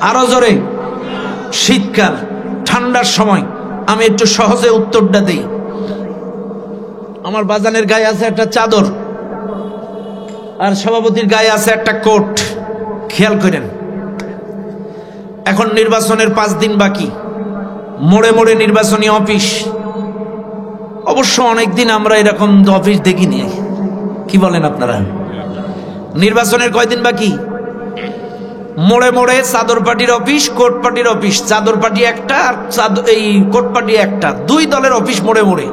S1: আরো জোরে। শীতকাল, ঠান্ডার সময়। আমি একটু সহজে উত্তরটা দেই। আমার বাজানের গায়ে আছে একটা চাদর, আর সভাপতির গায়ে আছে একটা কোট। খেয়াল করেন, এখন নির্বাচনের 5 দিন বাকি। মোড়ে মোড়ে নির্বাচনী অফিস। অবশ্য অনেকদিন আমরা এরকম অফিস দেখিনি। কি বলেন আপনারা? নির্বাচনের কয়দিন বাকি? মোড়ে মোড়ে চাদর পার্টির অফিস, কোট পার্টির অফিস। চাদর পার্টি একটা আর এই কোট পার্টি একটা, 2 দলের অফিস মোড়ে মোড়ে।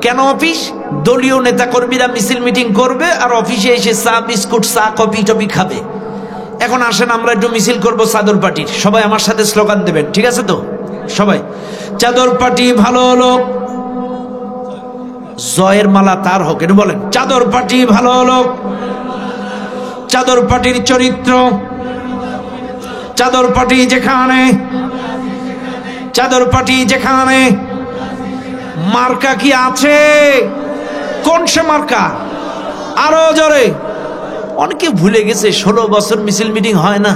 S1: কেন অফিস? দলীয় নেতা কর্মীরা মিছিল মিটিং করবে, আর অফিসে এসে চা বিস্কুট, চা কফি টফি খাবে। এখন আসেন আমরা একটু মিছিল করব চাদর পার্টির। সবাই আমার সাথে স্লোগান দেবেন, ঠিক আছে তো? সবাই, চাদর পার্টি ভালো হলো, জয়ের মালা তার হোক। এটা বলেন, চাদর পার্টি ভালো হলো। চাদর পার্টির চরিত্র, চাদর পার্টি যেখানে, চাদর পার্টি যেখানে। মার্কা কি আছে? কোন সে মার্কা? আরো জোরে। অনেকে ভুলে গেছে 16 বছর মিছিল মিটিং হয় না।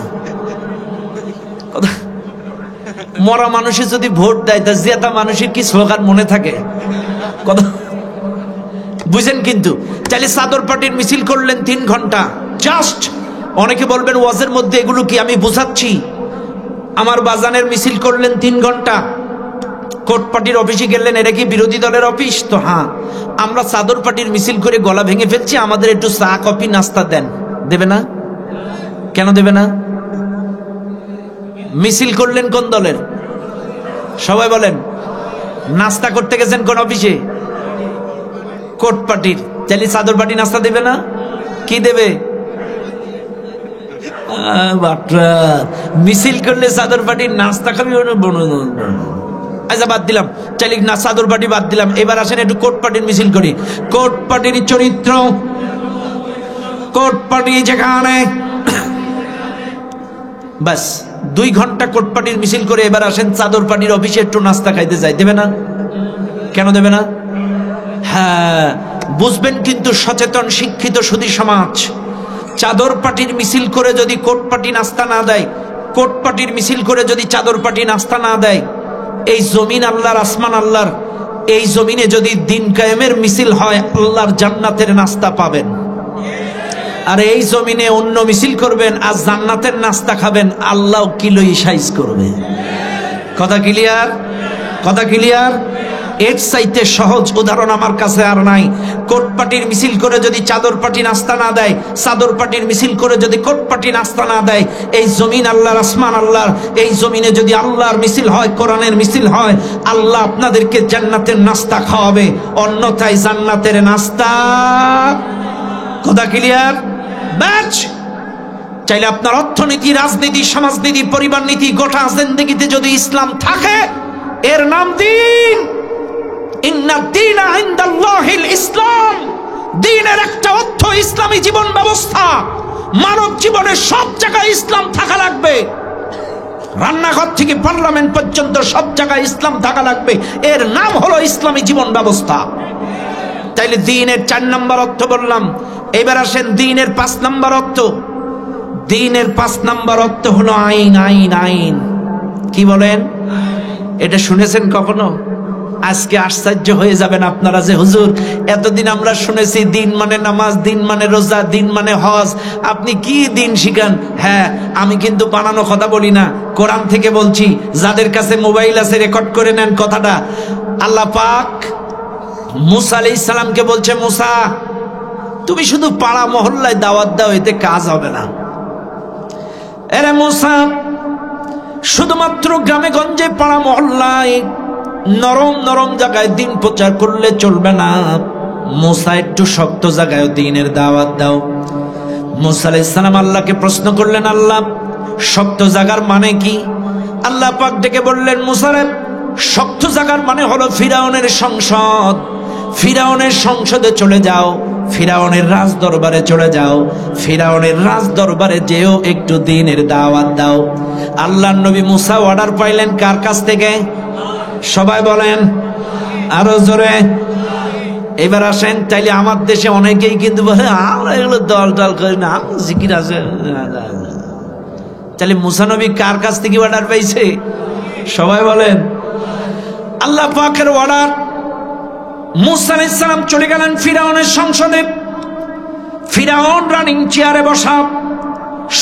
S1: মরা মানুষের যদি ভোট দেয়, তা জিয়াতা মানুষের কি স্লোগান মনে থাকে? কথা বুঝেন? কিন্তু চাইলে চাদর পার্টির মিছিল করলেন 3 ঘন্টা জাস্ট। অনেকে বলবেন ওয়াজের মধ্যে এগুলো কি? আমি বুঝাচ্ছি। আমার বাজানের মিছিল করলেন 3 ঘন্টা। কোট পার্টির অফিসে গেলেন, এটা কি বিরোধী দলের অফিস? তো হ্যাঁ, আমরা চাদর পার্টির মিছিল করে গলা ভেঙে ফেলছি, আমাদের একটু চা কফি নাস্তা দেন। দেবে না? কেন দেবে না? মিছিল করলেন কোন দলের? সবাই বলেন। নাস্তা করতে গেছেন কোন অফিসে? কোট পার্টির। তাহলে চাদর পার্টি নাস্তা দেবে না? কি দেবে? মিছিল করলে চাদর পার্টির নাস্তা খাবি? আচ্ছা, বাদ দিলাম। চাইলে না, চাদর পার্টি বাদ দিলাম। এবার আসেন একটু কোট পার্টির মিছিল করি। কোট পার্টির চরিত্র, কোট পার্টি যেখানে। বাস 2 ঘন্টা কোট পার্টির মিছিল করে এবার আসেন চাদর পার্টির অফিসে একটু নাস্তা খাইতে যাই। দেবে না? কেন দেবে না? হ্যাঁ, বুঝবেন কিন্তু সচেতন শিক্ষিত সুধী সমাজ। চাদর পার্টির মিছিল করে যদি কোট পার্টি নাস্তা না দেয়, কোট পার্টির মিছিল করে যদি চাদর পার্টি নাস্তা না দেয়, এই জমিন আল্লাহর, আসমান আল্লাহর। এই জমিনে যদি দিন কায়েমের মিছিল হয়, আল্লাহর জান্নাতের নাস্তা পাবেন। আর এই জমিনে অন্য মিছিল করবেন আর জান্নাতের নাস্তা খাবেন, আল্লাহ কিলোই সাইজ করবে। কথা ক্লিয়ার? কথা ক্লিয়ার? এর চাইতে সহজ উদাহরণ আমার কাছে আর নাই। কোট পার্টির মিছিল করে যদি চাদর পার্টি নাস্তা না দেয়, চাদর পার্টির মিছিল করে যদি কোট পার্টি নাস্তা না দেয়, এই জমিন আল্লাহর, আসমান আল্লাহর। এই জমিনে যদি আল্লাহর মিছিল হয়, কোরআনের মিছিল হয়, আল্লাহ আপনাদেরকে জান্নাতের নাস্তা খাওয়াবে, অন্যথায় জান্নাতের নাস্তা। কথা ক্লিয়ার? ব্যাচ। চাইলে আপনার অর্থনীতি, রাজনীতি, সমাজনীতি, পরিবার নীতি, গোটা জিন্দেগিতে যদি ইসলাম থাকে, এর নাম দিন। ইন্নাদ-দীনা ইনদাল্লাহিল ইসলাম। দ্বীনের একটা অর্থ ইসলামী জীবন ব্যবস্থা। মানব জীবনের সব জায়গায় ইসলাম থাকা লাগবে। রান্নাঘর থেকে পার্লামেন্ট পর্যন্ত সব জায়গায় ইসলাম থাকা লাগবে। এর নাম হলো ইসলামী জীবন ব্যবস্থা। তাইলে দ্বীনের 4 নম্বর অর্থ বললাম। এবার আসেন দ্বীনের 5 নম্বর অর্থ। দ্বীনের 5 নম্বর অর্থ হলো আইন। আইন, আইন। কি বলেন? এটা শুনেছেন কখনো? আজকে আশ্চর্য হয়ে যাবেন আপনারা যে হুজুর, এতদিন আমরা শুনেছি দিন মানে নামাজ, দিন মানে রোজা, দিন মানে হজ। আপনি কি দিন শিখান? হ্যাঁ, আমি কিন্তু বানানো কথা বলি না, কোরআন থেকে বলছি। যাদের কাছে মোবাইল আছে রেকর্ড করে নেন কথাটা। আল্লাহ পাক মুসা আলাইহিস সালামকে বলছে, মুসা তুমি শুধু পাড়া মহল্লায় দাওয়াত দাও, এতে কাজ হবে না। এরে মুসা, শুধুমাত্র গ্রামে গঞ্জে পাড়া মহল্লায় নরম নরম জায়গায় দিন প্রচার করলে চলবে না। মুসা একটু শক্ত জায়গায় দ্বীনের দাওয়াত দাও। মুসা আলাইহিস সালাম আল্লাহকে প্রশ্ন করলেন, আল্লাহ শক্ত জায়গার মানে কি? আল্লাহ পাক ডেকে বললেন, মুসা রে, শক্ত জায়গার মানে হলো ফিরাউনের সংসদ। ফিরাউনের সংসদে চলে যাও, ফিরাউনের রাজ দরবারে চলে যাও, ফিরাউনের রাজ দরবারে যেও একটু দ্বীনের দাওয়াত দাও। আল্লাহর নবী মুসা অর্ডার পাইলেন কার কাছ থেকে? সবাই বলেন আরো জোরে। এবার আসেন, তাইলে আমার দেশে অনেকেই কিন্তু বলে আমরা এগুলো দল টল করি না, জিকির আছে। তাহলে মুসা নবী কার কাছ থেকে অর্ডার পাইছে? সবাই বলেন আল্লাহ পাকের অর্ডার। মুসা আলাইহিস সালাম চলে গেলেন ফিরাউনের সংসদে। ফিরাউন রানিং চেয়ারে বসা,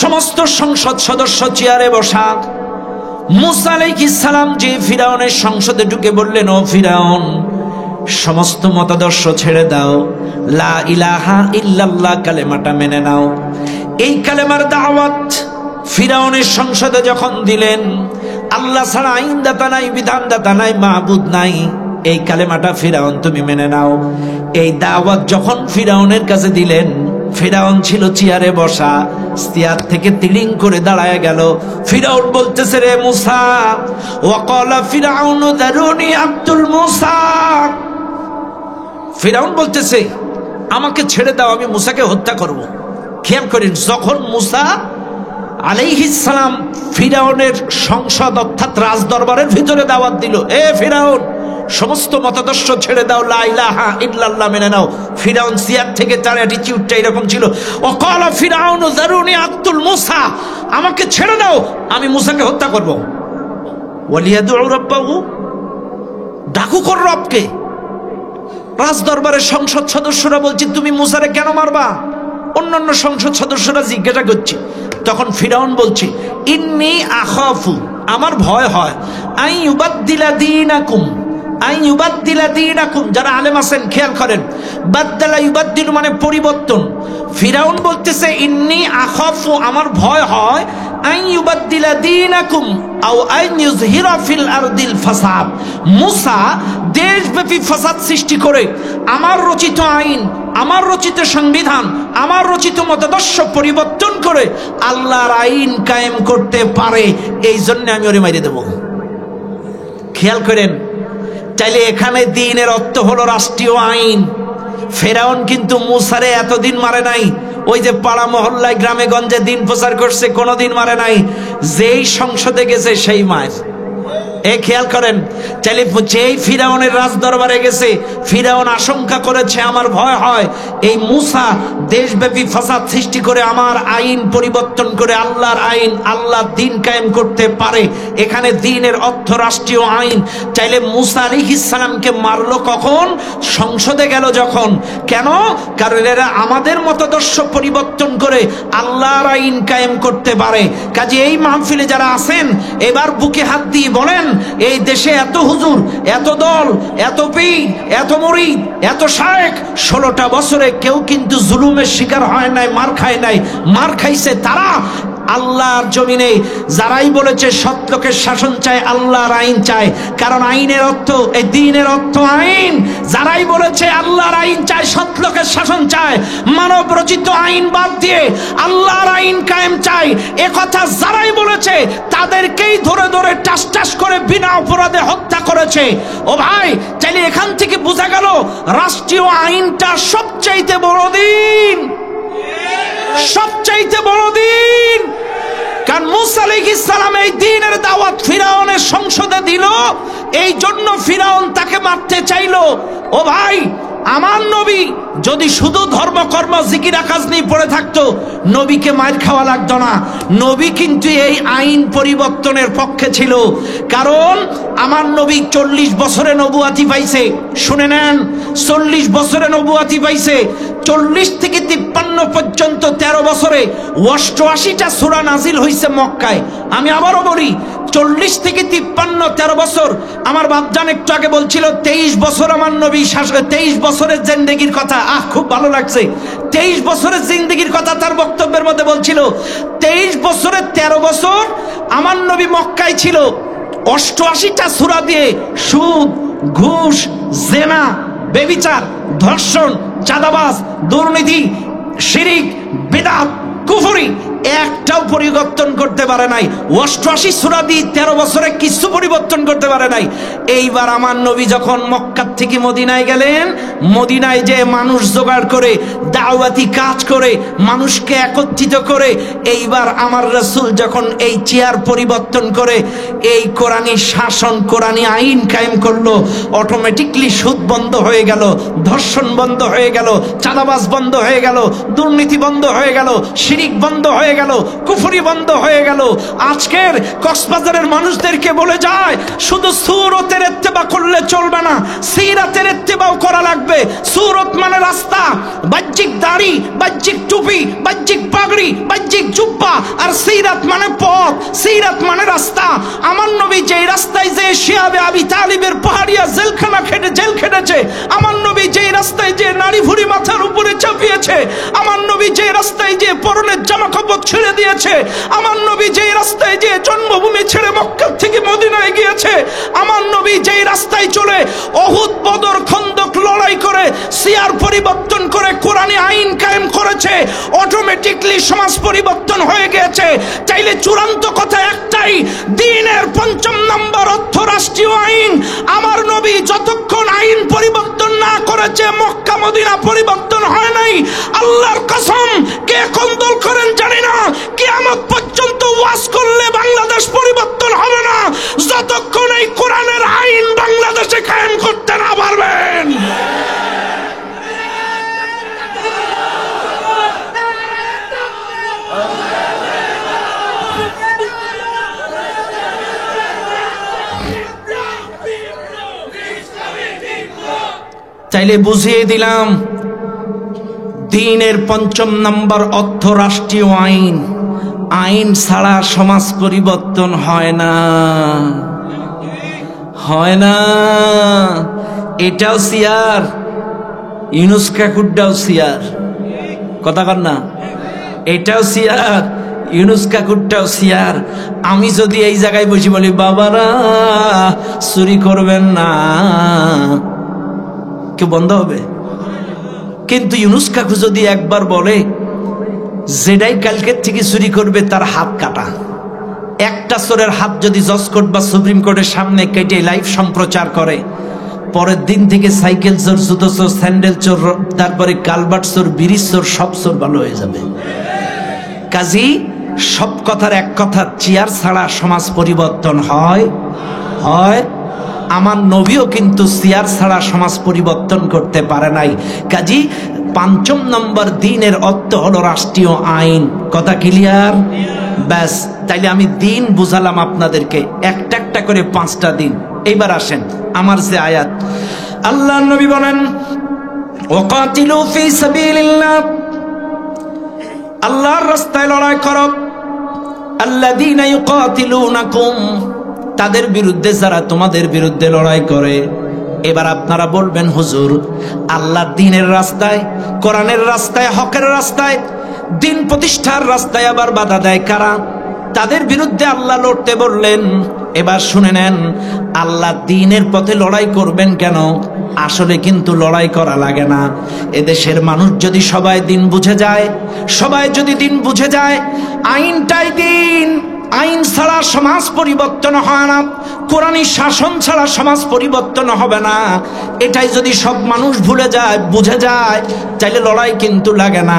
S1: সমস্ত সংসদ সদস্য চেয়ারে বসা। মুসা আলাইহিস সালাম যে ফিরাউনের সংসদে ঢুকে বললেন, ও ফিরাউন, সমস্ত মতাদর্শ ছেড়ে দাও, লা ইলাহা ইল্লাল্লাহ কালেমাটা মেনে নাও। এই কালেমার দাওয়াত ফিরাউনের সংসদে যখন দিলেন, আল্লাহ ছাড়া আইনদাতা নাই, বিধানদাতা নাই, মাহবুদ নাই, এই কালেমাটা ফিরাউন তুমি মেনে নাও। এই দাওয়াত যখন ফিরাউনের কাছে দিলেন, ফিরাউন ছিল চেয়ারে বসা, চেয়ার থেকে তিলিং করে দাঁড়ায় গেল। ফিরাউন বলতেছে, রে মুসা, ওয়াকালা ফিরাউন দারুনি আব্দুল মুসা। ফিরাউন বলতেছে, আমাকে ছেড়ে দাও, আমি মুসাকে হত্যা করব। খেয়াল করেন, যখন মুসা আলাইহিস সালাম ফিরাউনের সংসদ অর্থাৎ রাজ দরবারের ভিতরে দাওয়াত দিল, এ ফিরাউন, সমস্ত মতাদর্শ ছেড়ে দাও, লা ইলাহা ইল্লাল্লাহ মেনে নাও। ফিরাউন সিয়ার থেকে তার অ্যাটিটিউডটা এরকম ছিল, ওয়াকালা ফিরাউন যারুনি আব্দুল মুসা, আমাকে ছেড়ে দাও, আমি মুসাকে হত্যা করব। ওয়ালিয়াদু রাব্বাহু, ডাকুক ওর রবকে। রাজ দরবারের সংসদ সদস্যরা বলছে, তুমি মুসারে কেন মারবা? অন্যান্য সংসদ সদস্যরা জিজ্ঞাসা করছে। তখন ফিরাউন বলছে, ইন্নী আখাফু, আমার ভয় হয়, আই ইউবাদদিলা দীনাকুম, আই ইউবাদদিলা দীনাকুম। যারা আলেম আছেন খেয়াল করেন, বাদদালা ইউবাদদিলু মানে পরিবর্তন। ফিরাউন বলতেছে, ইন্নী আখাফু, আমার ভয় হয়, আই ইউবাদদিলা দীনাকুম আও আই ইউযহিরা ফিল আরদিল ফাসাদ। মুসা দেশব্যাপী ফাসাদ সৃষ্টি করে আমার রচিত আইন, আমার রচিত সংবিধান, আমার রচিত মতাদর্শ পরিবর্তন করে আল্লাহর আইন কায়েম করতে পারে, এই জন্য আমি ওরে মাইরে দেব। খেয়াল করেন, তাইলে এখানে দ্বীনের অর্থ হলো রাষ্ট্রীয় আইন। ফেরাউন কিন্তু মুসারে এতদিন মারে নাই। ওই যে পাড়া মহল্লায় গ্রামে গঞ্জে দিন প্রচার করছে, কোনোদিন মারে নাই। যেই সংসদে গেছে সেই মায়ের। এ খেয়াল করেন, চাইলে যেই ফিরাউনের রাজ দরবারে গেছে, ফিরাউন আশঙ্কা করেছে, আমার ভয় হয় এই মুসা দেশব্যাপী ফাসাদ সৃষ্টি করে আমার আইন পরিবর্তন করে আল্লাহর আইন, আল্লাহর দ্বীন কায়েম করতে পারে। এখানে দ্বীনের অর্থ রাষ্ট্রীয় আইন। চাইলে মুসা আলাইহিস সালামকে মারলো কখন? সংসদে গেল যখন। কেন? কারণ এরা আমাদের মতাদর্শ পরিবর্তন করে আল্লাহর আইন কায়েম করতে পারে। কাজে এই মাহফিলে যারা আছেন, এবার বুকে হাত দিয়ে বলেন, এই দেশে এত হুজুর, এত দল, এত পীর, এত মুরিদ, এত শায়েখ, 16টা বছরে কেউ কিন্তু জুলুমের শিকার হয় নাই, মার খায় নাই। মার খাইছে তারা আল্লাহর জমিনে যারাই বলেছে সৎ লোকের শাসন চায়, আল্লাহর আইন চায়। কারণ আইনের অর্থ, এই দ্বীনের অর্থ আইন। যারাই বলেছে আল্লাহর আইন চায়, সৎ লোকের শাসন চায়, মানব রচিত আইন বাদ দিয়ে আল্লাহর আইন কায়েম চায়, এ কথা যারাই বলেছে তাদেরকেই ধরে ধরে টাস টাস করে বিনা অপরাধে হত্যা করেছে। ও ভাই, তাইলে এখান থেকে বোঝা গেল রাষ্ট্রীয় আইনটা সবচাইতে বড় দ্বীন, সবচাইতে বড় দ্বীন। কারণ মুসা আলাইহিস সালাম এই দ্বীনের দাওয়াত ফিরাউনের সংসদে দিল, এই জন্য ফিরাউন তাকে মারতে চাইলো। ও ভাই, আমার নবী যদি শুধু ধর্মকর্ম জিকির আকাজ নিয়ে পড়ে থাকতো, নবীকে মার খাওয়া লাগতো না। নবী কিন্তু এই আইন পরিবর্তনের পক্ষে ছিল। কারণ আমার নবী 40 বছরে নবুয়াতি পাইছে। শুনে নেন, 40 বছরে নবুয়াতি পাইছে। 40 থেকে 53 পর্যন্ত 13 বছরে 88টা সূরা নাজিল হইছে মক্কায়। আমি আবারও বলি, 40 থেকে 53, 13 বছর। আমার বাপজান একটু আগে বলছিল 23 বছর আমার নবী 23 বছরের জিন্দেগির কথা। খুব ভালো লাগছে। 23 বছরের জিন্দেগির কথা তার বক্তব্যের মধ্যে বলছিল। 23 বছরের 13 বছর আমার নবী মক্কায় ছিল। 88টা সূরা দিয়ে সুদ, ঘুষ, জেনা, বেবিচার, ধর্ষণ, চাঁদাবাজ, দুর্নীতি, শিরিক, বিদআত, কুফরি একটা একটাও পরিবর্তন করতে পারে নাই। 88 সূরা দিয়ে 13 বছরে কিছু পরিবর্তন করতে পারে নাই। এইবার আমার নবী যখন মক্কা থেকে মদিনায় গেলেন, মদিনায় যে মানুষ জোগাড় করে দাওয়াতি কাজ করে মানুষকে একত্রিত করে, এইবার আমার রাসূল যখন এই চেয়ার পরিবর্তন করে এই কোরআনী শাসন কোরআনী আইন কায়েম করলো, অটোমেটিকলি সুদ বন্ধ হয়ে গেল, ধর্ষণ বন্ধ হয়ে গেল, চাঁদাবাজ বন্ধ হয়ে গেল, দুর্নীতি বন্ধ হয়ে গেল, শিরিক বন্ধ হয়ে গেল, কুফরি বন্ধ হয়ে গেল। আজকের কক্সবাজারের মানুষদেরকে বলে যায় শুধু সূরতের ইত্তেবা করলে চলবে না, সিরাতের ইত্তেবাও করা লাগবে। সূরত মানে রাস্তা, বাহ্যিক দাড়ি, বাহ্যিক টুপি, বাহ্যিক পাগড়ি, বাহ্যিক জুব্বা, আর সিরাত মানে পথ, সিরাত মানে রাস্তা। আমার নবী যেই রাস্তায় যে শিয়াবে আবি তালিবের পাহাড়িয়া জেলখানা জেল খেটেছে, আমার নবী যেই রাস্তায় যে নারী ভুরি মাথার উপরে চাপিয়েছে, আমার নবী যে রাস্তায় যে পরনের জামা কাপড় ছেড়ে দিয়েছে, আমার নবী যে রাস্তায় যে জন্মভূমি ছেড়ে মক্কা থেকে মদিনায় গিয়েছে, আমার নবী যেই রাস্তায় চলে উহুদ বদর খন্দক লড়াই করে সিয়ার পরিবর্তন করে কোরআনী আইন কায়েম করেছে, অটোমেটিকলি সমাজ পরিবর্তন হয়ে গিয়েছে। চাইলে চূড়ান্ত কথা একটাই, দ্বীনের ৫ম নম্বর অর্থরাষ্ট্রীয় আইন। আমার নবী যতক্ষণ আইন পরিবর্তন না করেছে মক্কা মদিনা পরিবর্তন হয় নাই। আল্লাহর কসম, কে কন্দল করেন জানি না, কিয়ামত পর্যন্ত ওয়াজ করলে বাংলাদেশ পরিবর্তন হবে না যতক্ষণ এই কোরআনের আইন বাংলাদেশে কায়েম করতে না পারবেন। চাইলে বুঝিয়ে দিলাম, দ্বীনের ৫ম নম্বর অর্থরাষ্ট্রীয় আইন, আইন ছাড়া সমাজ পরিবর্তন হয় না, হয় না। এটাও সিয়ার, ইউনুস কাকুরটাও সিয়ার, কথা কর না, এটাও সিয়ার, ইউনুস কাকুরটাও সিয়ার। আমি যদি এই জায়গায় বসে বলি বাবারা চুরি করবেন না, কেউ বন্ধ হবে? কিন্তু ইউনুস কাকু যদি একবার বলে যেটাই কালকের থেকে চুরি করবে তার হাত কাটা, একটা চোরের হাত যদি জজ কোর্ট বা সুপ্রিম কোর্টের সামনে কেটে লাইভ সম্প্রচার করে, পরের দিন থেকে সাইকেল চোর, জুতো চোর, স্যান্ডেল চোর, তারপরে কালবাট চোর, ব্রিজ চোর, সব চোর ভালো হয়ে যাবে। কাজী সব কথার এক কথা, চেয়ার ছাড়া সমাজ পরিবর্তন হয় হয়। আমার নবীও কিন্তু চেয়ার ছাড়া সমাজ পরিবর্তন করতে পারে নাই। কাজী ৫ম নম্বর দ্বীনের অর্থ হলো রাষ্ট্রীয় আইন। কথা ক্লিয়ার? ব্যাস, তাইলে আমি দিন বুঝালাম আপনাদেরকে, একটা একটা করে 5টা দিন। এইবার আসেন আমার যে আয়াত, আল্লাহর নবী বলেন ওয়াকাতিলু ফি সাবিলিল্লাহ, আল্লাহর রাস্তায় লড়াই করো। আল্লাযীনা ইউকাতিলুনাকুম, তাদের বিরুদ্ধে যারা তোমাদের বিরুদ্ধে লড়াই করে। এবার আপনারা বলবেন হুজুর, আল্লাহর দ্বীনের রাস্তায়, কোরআনের রাস্তায়, হকের রাস্তায়, দ্বীন প্রতিষ্ঠার রাস্তায় আবার বাধা দেয় কারা? তাদের বিরুদ্ধে আল্লাহ লড়তে বললেন। এবার শুনে নেন, আল্লাহ দ্বীনের পথে লড়াই করবেন কেন? আসলে কিন্তু লড়াই করা লাগে না। এদেশের মানুষ যদি সবাই দিন বুঝে যায়, সবাই যদি দিন বুঝে যায়, আইনটাই দিন, আইন ছাড়া সমাজ পরিবর্তন হয় না, কোরআনী শাসন ছাড়া সমাজ পরিবর্তন হবে না, এটাই যদি সব মানুষ ভুলে যায়, বুঝে যায়, চাইলে লড়াই কিন্তু লাগে না।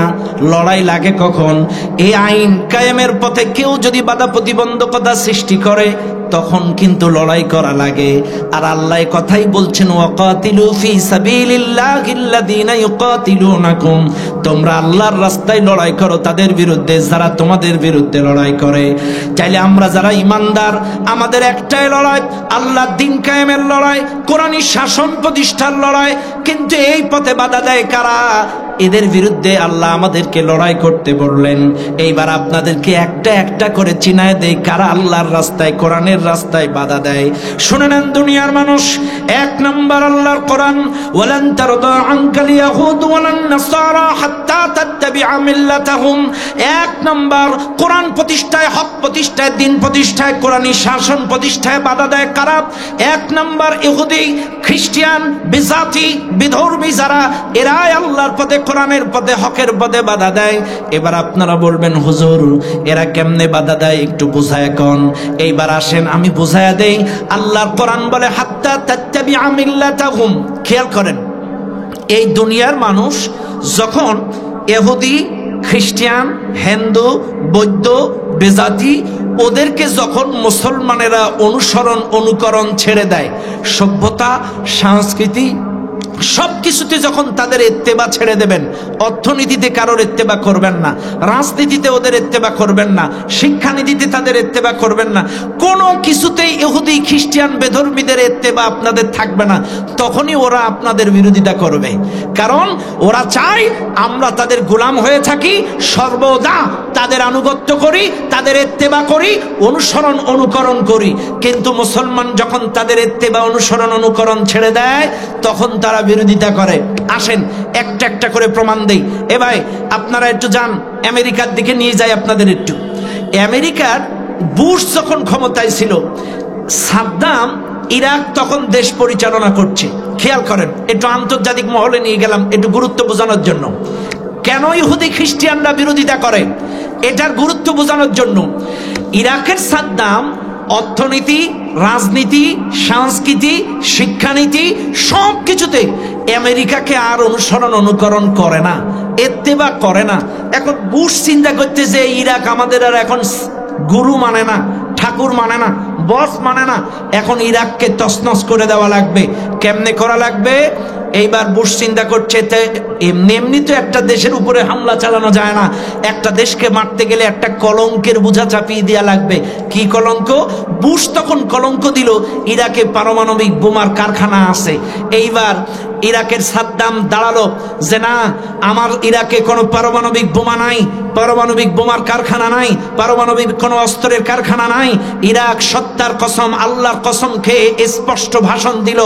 S1: লড়াই লাগে কখন? এই আইন কায়েমের পথে কেউ যদি বাধা প্রতিবন্ধকতা সৃষ্টি করে, তখন কিন্তু লড়াই করা লাগে। আর আল্লাহ কথাই বলছেন ওয়াকাতিলু ফি সাবিলিল্লাহিল্লাযীনা ইউকাতিলুনাকুম, তোমরা আল্লাহর রাস্তায় লড়াই করো তাদের বিরুদ্ধে যারা তোমাদের বিরুদ্ধে লড়াই করে। চাইলে আমরা যারা ইমানদার, আমাদের একটাই লড়াই, আল্লাহর দ্বীন কায়েমের লড়াই, কোরআনী শাসন প্রতিষ্ঠার লড়াই। কিন্তু এই পথে বাধা দেয় কারা? এদের বিরুদ্ধে আল্লাহ আমাদেরকে লড়াই করতে বললেন। এইবার আপনাদেরকে একটা একটা করে চিনায় দেই কারা আল্লাহর রাস্তায়, কোরআনের রাস্তায় বাধা দেয়। শুনে নেন দুনিয়ার মানুষ, 1 নাম্বার আল্লাহর কোরআন, ওয়ালান তারদা আনকাল ইয়াহুদ ওয়ালান নাসারা হাত্তা তাত্তাবিআ মিল্লাতাহুম। 1 নাম্বার কোরআন প্রতিষ্ঠায়, হক প্রতিষ্ঠায়, দ্বীন প্রতিষ্ঠায়, কোরআনী শাসন প্রতিষ্ঠায় বাধা দেয় কারা? 1 নাম্বার ইহুদি, খ্রিস্টান, বিজাতি, বিধর্মী যারা, এরাই আল্লাহর পথে কোরআনের পথে হকের পথে বাধা দেয়। এবার আপনারা বলবেন হুজুর এরা কেমনে বাধা দেয় একটু বুঝায় কোন। এইবার আসেন আমি বুঝায়া দেই। আল্লাহর কোরআন বলে হাত্তা তাত্তাবিআ মিল্লাতাহুম। খেয়াল করেন, এই দুনিয়ার মানুষ যখন ইহুদি, খ্রিস্টান, হিন্দু, বৌদ্ধ, বেজাতি ওদেরকে যখন মুসলমানেরা অনুসরণ অনুকরণ ছেড়ে দেয়, সভ্যতা, সংস্কৃতি সবকিছুতে যখন তাদের ইত্তেবা ছেড়ে দেবেন, অর্থনীতিতে কারোর ইত্তেবা করবেন না, রাজনীতিতে ওদের ইত্তেবা করবেন না, শিক্ষানীতিতে তাদের ইত্তেবা করবেন না, কোনো কিছুতেই ইহুদি, খ্রিস্টান, বেধর্মীদের ইত্তেবা আপনাদের থাকবে না, তখনই ওরা আপনাদের বিরোধিতা করবে। কারণ ওরা চায় আমরা তাদের গোলাম হয়ে থাকি, সর্বদা তাদের আনুগত্য করি, তাদের ইত্তেবা করি, অনুসরণ অনুকরণ করি। কিন্তু মুসলমান যখন তাদের ইত্তেবা অনুসরণ অনুকরণ ছেড়ে দেয় তখন তারা বিরোধিতা করে। আসেন একটা একটা করে প্রমাণ দেই। এ ভাই আপনারা একটু যান আমেরিকার দিকে নিয়ে যাই আপনাদের একটু। আমেরিকার বুশ যখন ক্ষমতায় ছিল, সাদ্দাম ইরাক তখন দেশ পরিচালনা করছে। খেয়াল করেন, একটু আন্তর্জাতিক মহলে নিয়ে গেলাম একটু গুরুত্ব বোঝানোর জন্য। কেন ইহুদি খ্রিস্টানরা বিরোধিতা করে এটার গুরুত্ব বোঝানোর জন্য। ইরাকের সাদ্দাম অর্থনীতি, রাজনীতি, সংস্কৃতি, শিক্ষানীতি সব কিছুতে আমেরিকাকে আর অনুসরণ অনুকরণ করে না, ইত্তেবা করে না। এখন বুশ চিন্তা করতে যে ইরাক আমাদের আর এখন গুরু মানে না, ঠাকুর মানে না, বস মানে না, এখন ইরাককে তছনছ করে দেওয়া লাগবে। কেমনে করা লাগবে? এইবার বুশ চিন্তা করছে এমনি এমনি তো একটা দেশের উপরে হামলা চালানো যায় না, একটা দেশকে মারতে গেলে একটা কলঙ্কের বোঝা চাপিয়ে দেওয়া লাগবে। কি কলঙ্ক? বুশ তখন কলঙ্ক দিল ইরাকে পারমাণবিক বোমার কারখানা আছে। এইবার ইরাকের সাদ্দাম দাঁড়ালো যে না, আমার ইরাকে কোনো পারমাণবিক বোমা নাই, পারমাণবিক বোমার কারখানা নাই, পারমাণবিক কোনো অস্ত্রের কারখানা নাই। ইরাক সত্তার কসম, আল্লাহর কসম খেয়ে স্পষ্ট ভাষণ দিল,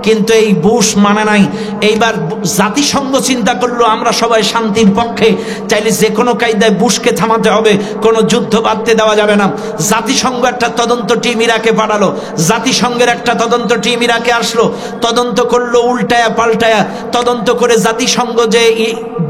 S1: কিন্তু এই বুশ মানে নাই। এইবার জাতিসংঘ চিন্তা করলো আমরা সবাই শান্তির পক্ষে, চাইলে যে কোনো কায়দায় বুশকে থামাতে হবে, কোনো যুদ্ধ বাঁধতে দেওয়া যাবে না। জাতিসংঘ একটা তদন্ত টিম ইরাকে পাঠালো, জাতিসংঘের একটা তদন্ত টিম ইরাকে আসলো, তদন্ত করলো উল্টায়া পাল্টায়া। তদন্ত করে জাতিসংঘ যে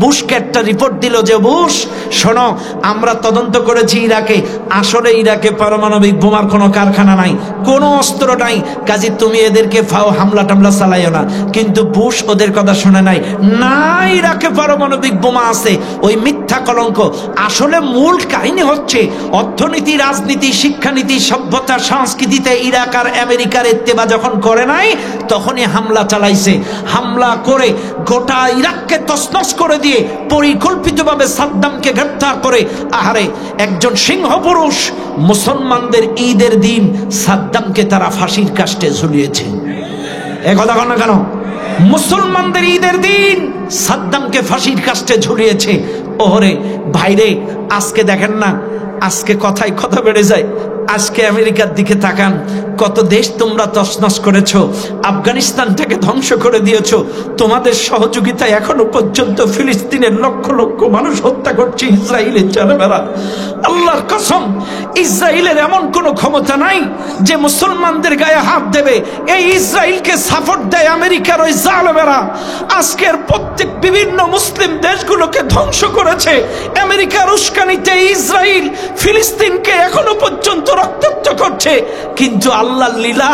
S1: বুশকে একটা রিপোর্ট দিল যে বুশ শোনো, আমরা তদন্ত করেছি ইরাকে, আসলে ইরাকে পারমাণবিক বোমার কোনো কারখানা নাই, কোনো অস্ত্র নাই, কাজে তুমি এদেরকে ফাও হামলা টামলা চালাইও না। কিন্তু বুশ ওদের কথা শুনে নাই, না ইরাকে পারমাণবিক বোমা আছে, ওই মিথ্যা কলঙ্ক। আসলে মূল কাহিনী হচ্ছে অর্থনীতি, রাজনীতি, শিক্ষানীতি, সভ্যতা, সংস্কৃতিতে ইরাক আর আমেরিকার ইত্তেবা যখন করে নাই তখনই হামলা চালাইছে। হামলা করে গোটা ইরাককে তছনছ করে দিয়ে পরিকল্পিতভাবে সাদ্দামকে গ্রেফতার করে, আহারে একজন সিংহ পুরুষ, মুসলমানদের ঈদের দিন সাদ্দামকে তারা ফাঁসির কাস্টে ঝুলিয়েছে। এ কথা কন না কেন? মুসলমানদের ঈদের দিন সাদ্দামকে ফাঁসির কাস্টে ঝুলিয়েছে। ওরে ভাইরে, আজকে দেখেন না, আজকে কথায় কথা বেড়ে যায়। আজকে আমেরিকার দিকে তাকান, কত দেশ তোমরা তছনছ করেছো, আফগানিস্তানটাকে ধ্বংস করে দিয়েছো। তোমাদের সহযোগিতায় এখনো পর্যন্ত ফিলিস্তিনের লক্ষ লক্ষ মানুষ হত্যা করছে ইসরায়েলের জালেমেরা। আল্লাহর কসম, ইসরায়েলের এমন কোনো ক্ষমতা নাই যে মুসলমানদের গায়ে হাত দেবে। এই ইসরায়েলকে সাপোর্ট দেয় আমেরিকার ওই জালেমেরা। আজকের প্রত্যেক বিভিন্ন মুসলিম দেশগুলোকে ধ্বংস করেছে আমেরিকার উস্কানিতে। ইসরায়েল ফিলিস্তিনকে এখনো পর্যন্ত রক্তাক্ত করছে, কিন্তু আল্লাহর লীলা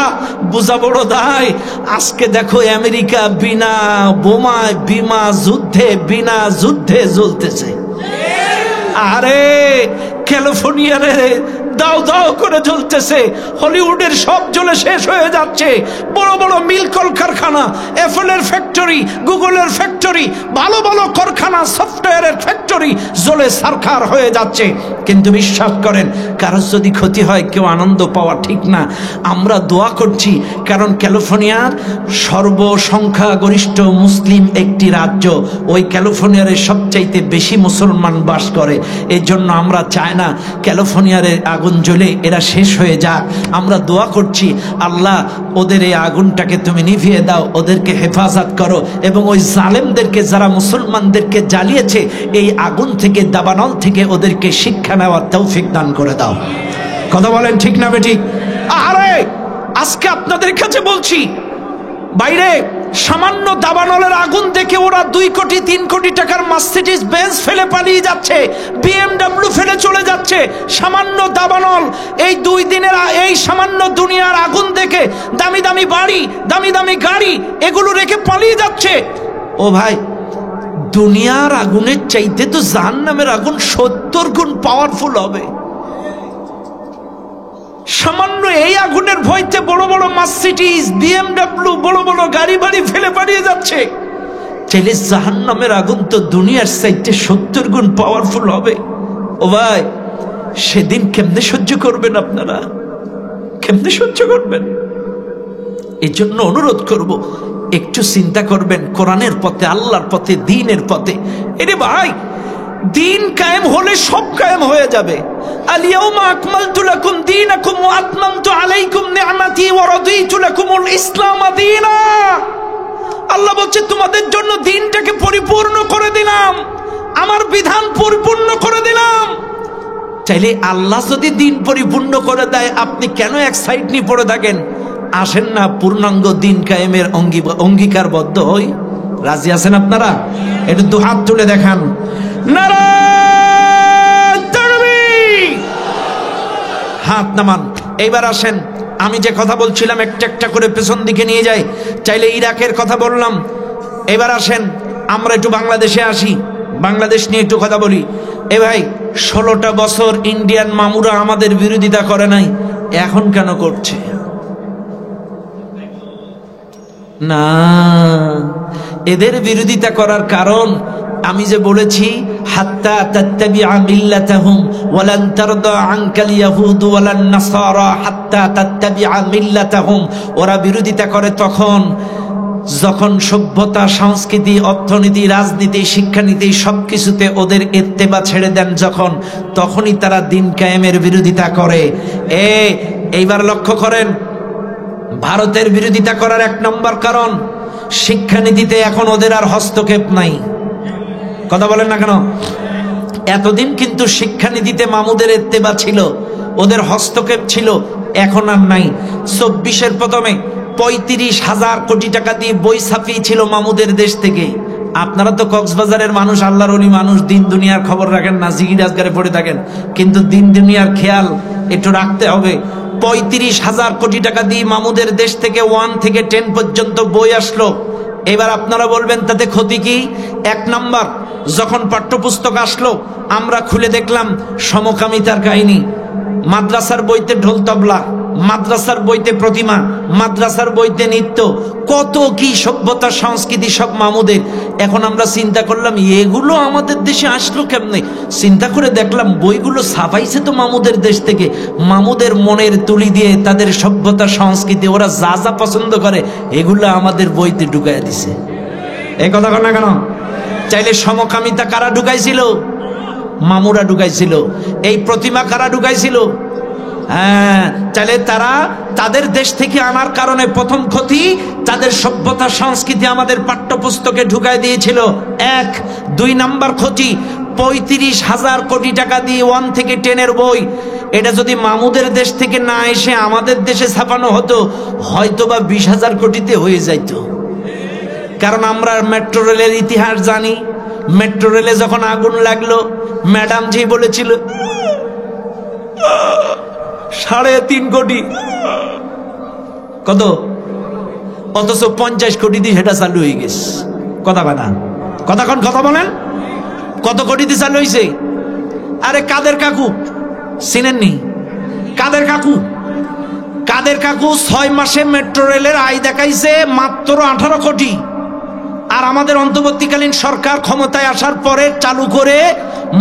S1: বোঝা বড় দায়। আজকে দেখো আমেরিকা বিনা বোমায়, বিনা যুদ্ধে জ্বলতেছে। আরে ক্যালিফোর্নিয়ারে দাও দাও করে জ্বলতেছে, হলিউডের সব জ্বলে শেষ হয়ে যাচ্ছে। বড় বড় মিল কলকারখানা, অ্যাপলের ফ্যাক্টরি, গুগলের ফ্যাক্টরি, ভালো ভালো কারখানা, সফটওয়্যারের ফ্যাক্টরি জ্বলে সারখার হয়ে যাচ্ছে। কিন্তু বিশ্বাস করেন, কারোর যদি ক্ষতি হয় কেউ আনন্দ পাওয়া ঠিক না। আমরা দোয়া করছি, কারণ ক্যালিফোর্নিয়ার সর্বসংখ্যাগরিষ্ঠ মুসলিম একটি রাজ্য, ওই ক্যালিফোর্নিয়ারে সবচাইতে বেশি মুসলমান বাস করে। এই জন্য আমরা চাই না ক্যালিফোর্নিয়ারে আগুন জ্বলে এরা শেষ হয়ে যাক। আমরা দোয়া করছি, আল্লাহ ওদের এই আগুনটাকে তুমি নিভিয়ে দাও, ওদেরকে হেফাজত করো, এবং ওই জালেমদেরকে যারা মুসলমানদেরকে জ্বালিয়েছে এই আগুন থেকে, দাবানল থেকে ওদেরকে শিক্ষা নেওয়ার তৌফিক দান করে দাও। কথা বলেন ঠিক না বেঠিক? আরে আজকে আপনাদের কাছে বলছি, বাইরে
S2: সামান্য দাবানলের আগুন দেখে ওরা 2 কোটি 3 কোটি টাকার মার্সিডিজ বেঞ্জ ফেলে পালিয়ে যাচ্ছে, বিএমডব্লিউ ফেলে চলে যাচ্ছে। সামান্য দাবানল এই 2 দিনের এই সামান্য দুনিয়ার আগুন দেখে দামি দামি বাড়ি, দামি দামি গাড়ি এগুলো রেখে পালিয়ে যাচ্ছে। ও ভাই, দুনিয়ার আগুনের চাইতে তো জাহান্নামের আগুন 70 গুণ পাওয়ারফুল হবে। সামান্য এই আগুনের ভয়তে বড় বড় মার্সিডিজ, বিএমডব্লিউ, বড় বড় গাড়ি বাড়ি ফেলে পালিয়ে যাচ্ছে। চাইলে জাহান্নামের আগুন তো দুনিয়ার চাইতে 70 গুণ পাওয়ারফুল হবে। ও ভাই, সেদিন কেমনে সহ্য করবেন আপনারা? কেমনে সহ্য করবেন? এই জন্য অনুরোধ করব, একটু চিন্তা করবেন কোরআনের পথে, আল্লাহর পথে, দ্বীনের পথে। এরে ভাই, দ্বীন কায়েম হলে সব কায়েম হয়ে যাবে। আল-ইয়াওমা আকমালতু লাকুম দীনাকুম ওয়া আতমামতু আলাইকুম নি'মাতি ওয়া রাদিতু লাকুমুল ইসলাম দীনা। আল্লাহ বলছে তোমাদের জন্য দ্বীনটাকে পরিপূর্ণ করে দিলাম, আমার বিধান পরিপূর্ণ করে দিলাম। চাইলে আল্লাহ যদি দ্বীন পরিপূর্ণ করে দেয়, আপনি কেন এক সাইড নিয়ে পড়ে থাকেন? আসেন না পূর্ণাঙ্গ দ্বীন কায়েমের অঙ্গীকারবদ্ধ হই। রাজি আছেন আপনারা? একটু 2 হাত তুলে দেখান। নারায়ে তাকবীর। হাত নামান। এইবার আসেন, আমি যে কথা বলছিলাম একটা একটা করে পেছন দিকে নিয়ে যাই। চাইলে ইরাকের কথা বললাম। এবার আসেন আমরা একটু বাংলাদেশে আসি, বাংলাদেশ নিয়ে একটু কথা বলি। এ ভাই, 16টা বছর ইন্ডিয়ান মামুরা আমাদের বিরোধিতা করে নাই, এখন কেন করছে? না, এদের বিরোধিতা করার কারণ আমি যে বলেছি, হাত্তা তাত্তাবিআ মিল্লাতাহুম ওয়ালান তারদা আনকাল ইয়াহুদ ওয়ালান নাসারা হাত্তা তাত্তাবিআ মিল্লাতাহুম। ওরা বিরোধিতা করে তখন যখন সভ্যতা, সংস্কৃতি, অর্থনীতি, রাজনীতি, শিক্ষানীতি সবকিছুতে ওদের ইত্তেবা ছেড়ে দেন যখন, তখনই তারা দ্বীন কায়েমের বিরোধিতা করে। এইবার লক্ষ্য করেন, ভারতের বিরোধিতা করার 1 নম্বর কারণ, শিক্ষানীতিতে এখন ওদের আর হস্তক্ষেপ নাই। কথা বলেন না কেন? এতদিন কিন্তু শিক্ষানীতিতে মামুদের ইত্তেবা ছিল, ওদের হস্তক্ষেপ ছিল, এখন আর নাই। 24-এর প্রথমে 35,000 কোটি টাকা দিয়ে বই ছাপিয়েছিল মামুদের দেশ থেকে। আপনারা তো কক্সবাজারের মানুষ, আল্লাহর ওলি মানুষ, দিন দুনিয়ার খবর রাখেন না, জিগি রাজগারে পড়ে থাকেন, কিন্তু দিন দুনিয়ার খেয়াল একটু রাখতে হবে। 35,000 কোটি টাকা দিয়ে মামুদের দেশ থেকে 1 থেকে 10 পর্যন্ত বই আসলো। এবার আপনারা বলবেন তাতে ক্ষতি কি? 1 নাম্বার, যখন পাঠ্যপুস্তক আসলো আমরা খুলে দেখলাম সমকামিতার কাহিনী। মাদ্রাসার বইতে ঢোল তবলা, মাদ্রাসার বইতে প্রতিমা, মাদ্রাসার বইতে নৃত্য, কত কি সভ্যতা সংস্কৃতি সব মামুদের। এখন আমরা চিন্তা করলাম এগুলো আমাদের দেশে আসলো কেমনে? চিন্তা করে দেখলাম বইগুলো ছাপাইছে তো মামুদের দেশ থেকে। মামুদের মনের তুলি দিয়ে তাদের সভ্যতা সংস্কৃতি, ওরা যা যা পছন্দ করে এগুলো আমাদের বইতে ঢুকাই দিছে। এই কথা কর না কেন? চাইলে সমকামিতা কারা ঢুকাইছিল? মামুরা ঢুকাইছিল। এই প্রতিমা কারা ঢুকাইছিল? হ্যাঁ, চাইলে তারা তাদের দেশ থেকে আনার কারণে প্রথম ক্ষতি, তাদের সভ্যতা সংস্কৃতি আমাদের পাঠ্যপুস্তকে ঢুকাই দিয়েছিল। 1। 2 নাম্বার ক্ষতি, 35,000 কোটি টাকা দিয়ে 1 থেকে 10-এর বই, এটা যদি মামুদের দেশ থেকে না এসে আমাদের দেশে ছাপানো হতো, হয়তোবা 20,000 কোটিতে হয়ে যাইত। কারণ আমরা মেট্রো রেলের ইতিহাস জানি। মেট্রো রেলে যখন আগুন লাগলো, ম্যাডাম জি বলেছিল 3.5 কোটি, কত? অথচ 50 কোটি দিয়ে সেটা চালু হয়ে গেছে। কথা বানা কথা বলেন, কত কোটি দিয়ে চালু হয়েছে? আরে কাদের কাকু চিনেননি? কাদের কাকু 6 মাসে মেট্রো রেলের আয় দেখাইছে মাত্র 18 কোটি। আর আমাদের অন্তর্বর্তীকালীন সরকার ক্ষমতায় আসার পরে চালু করে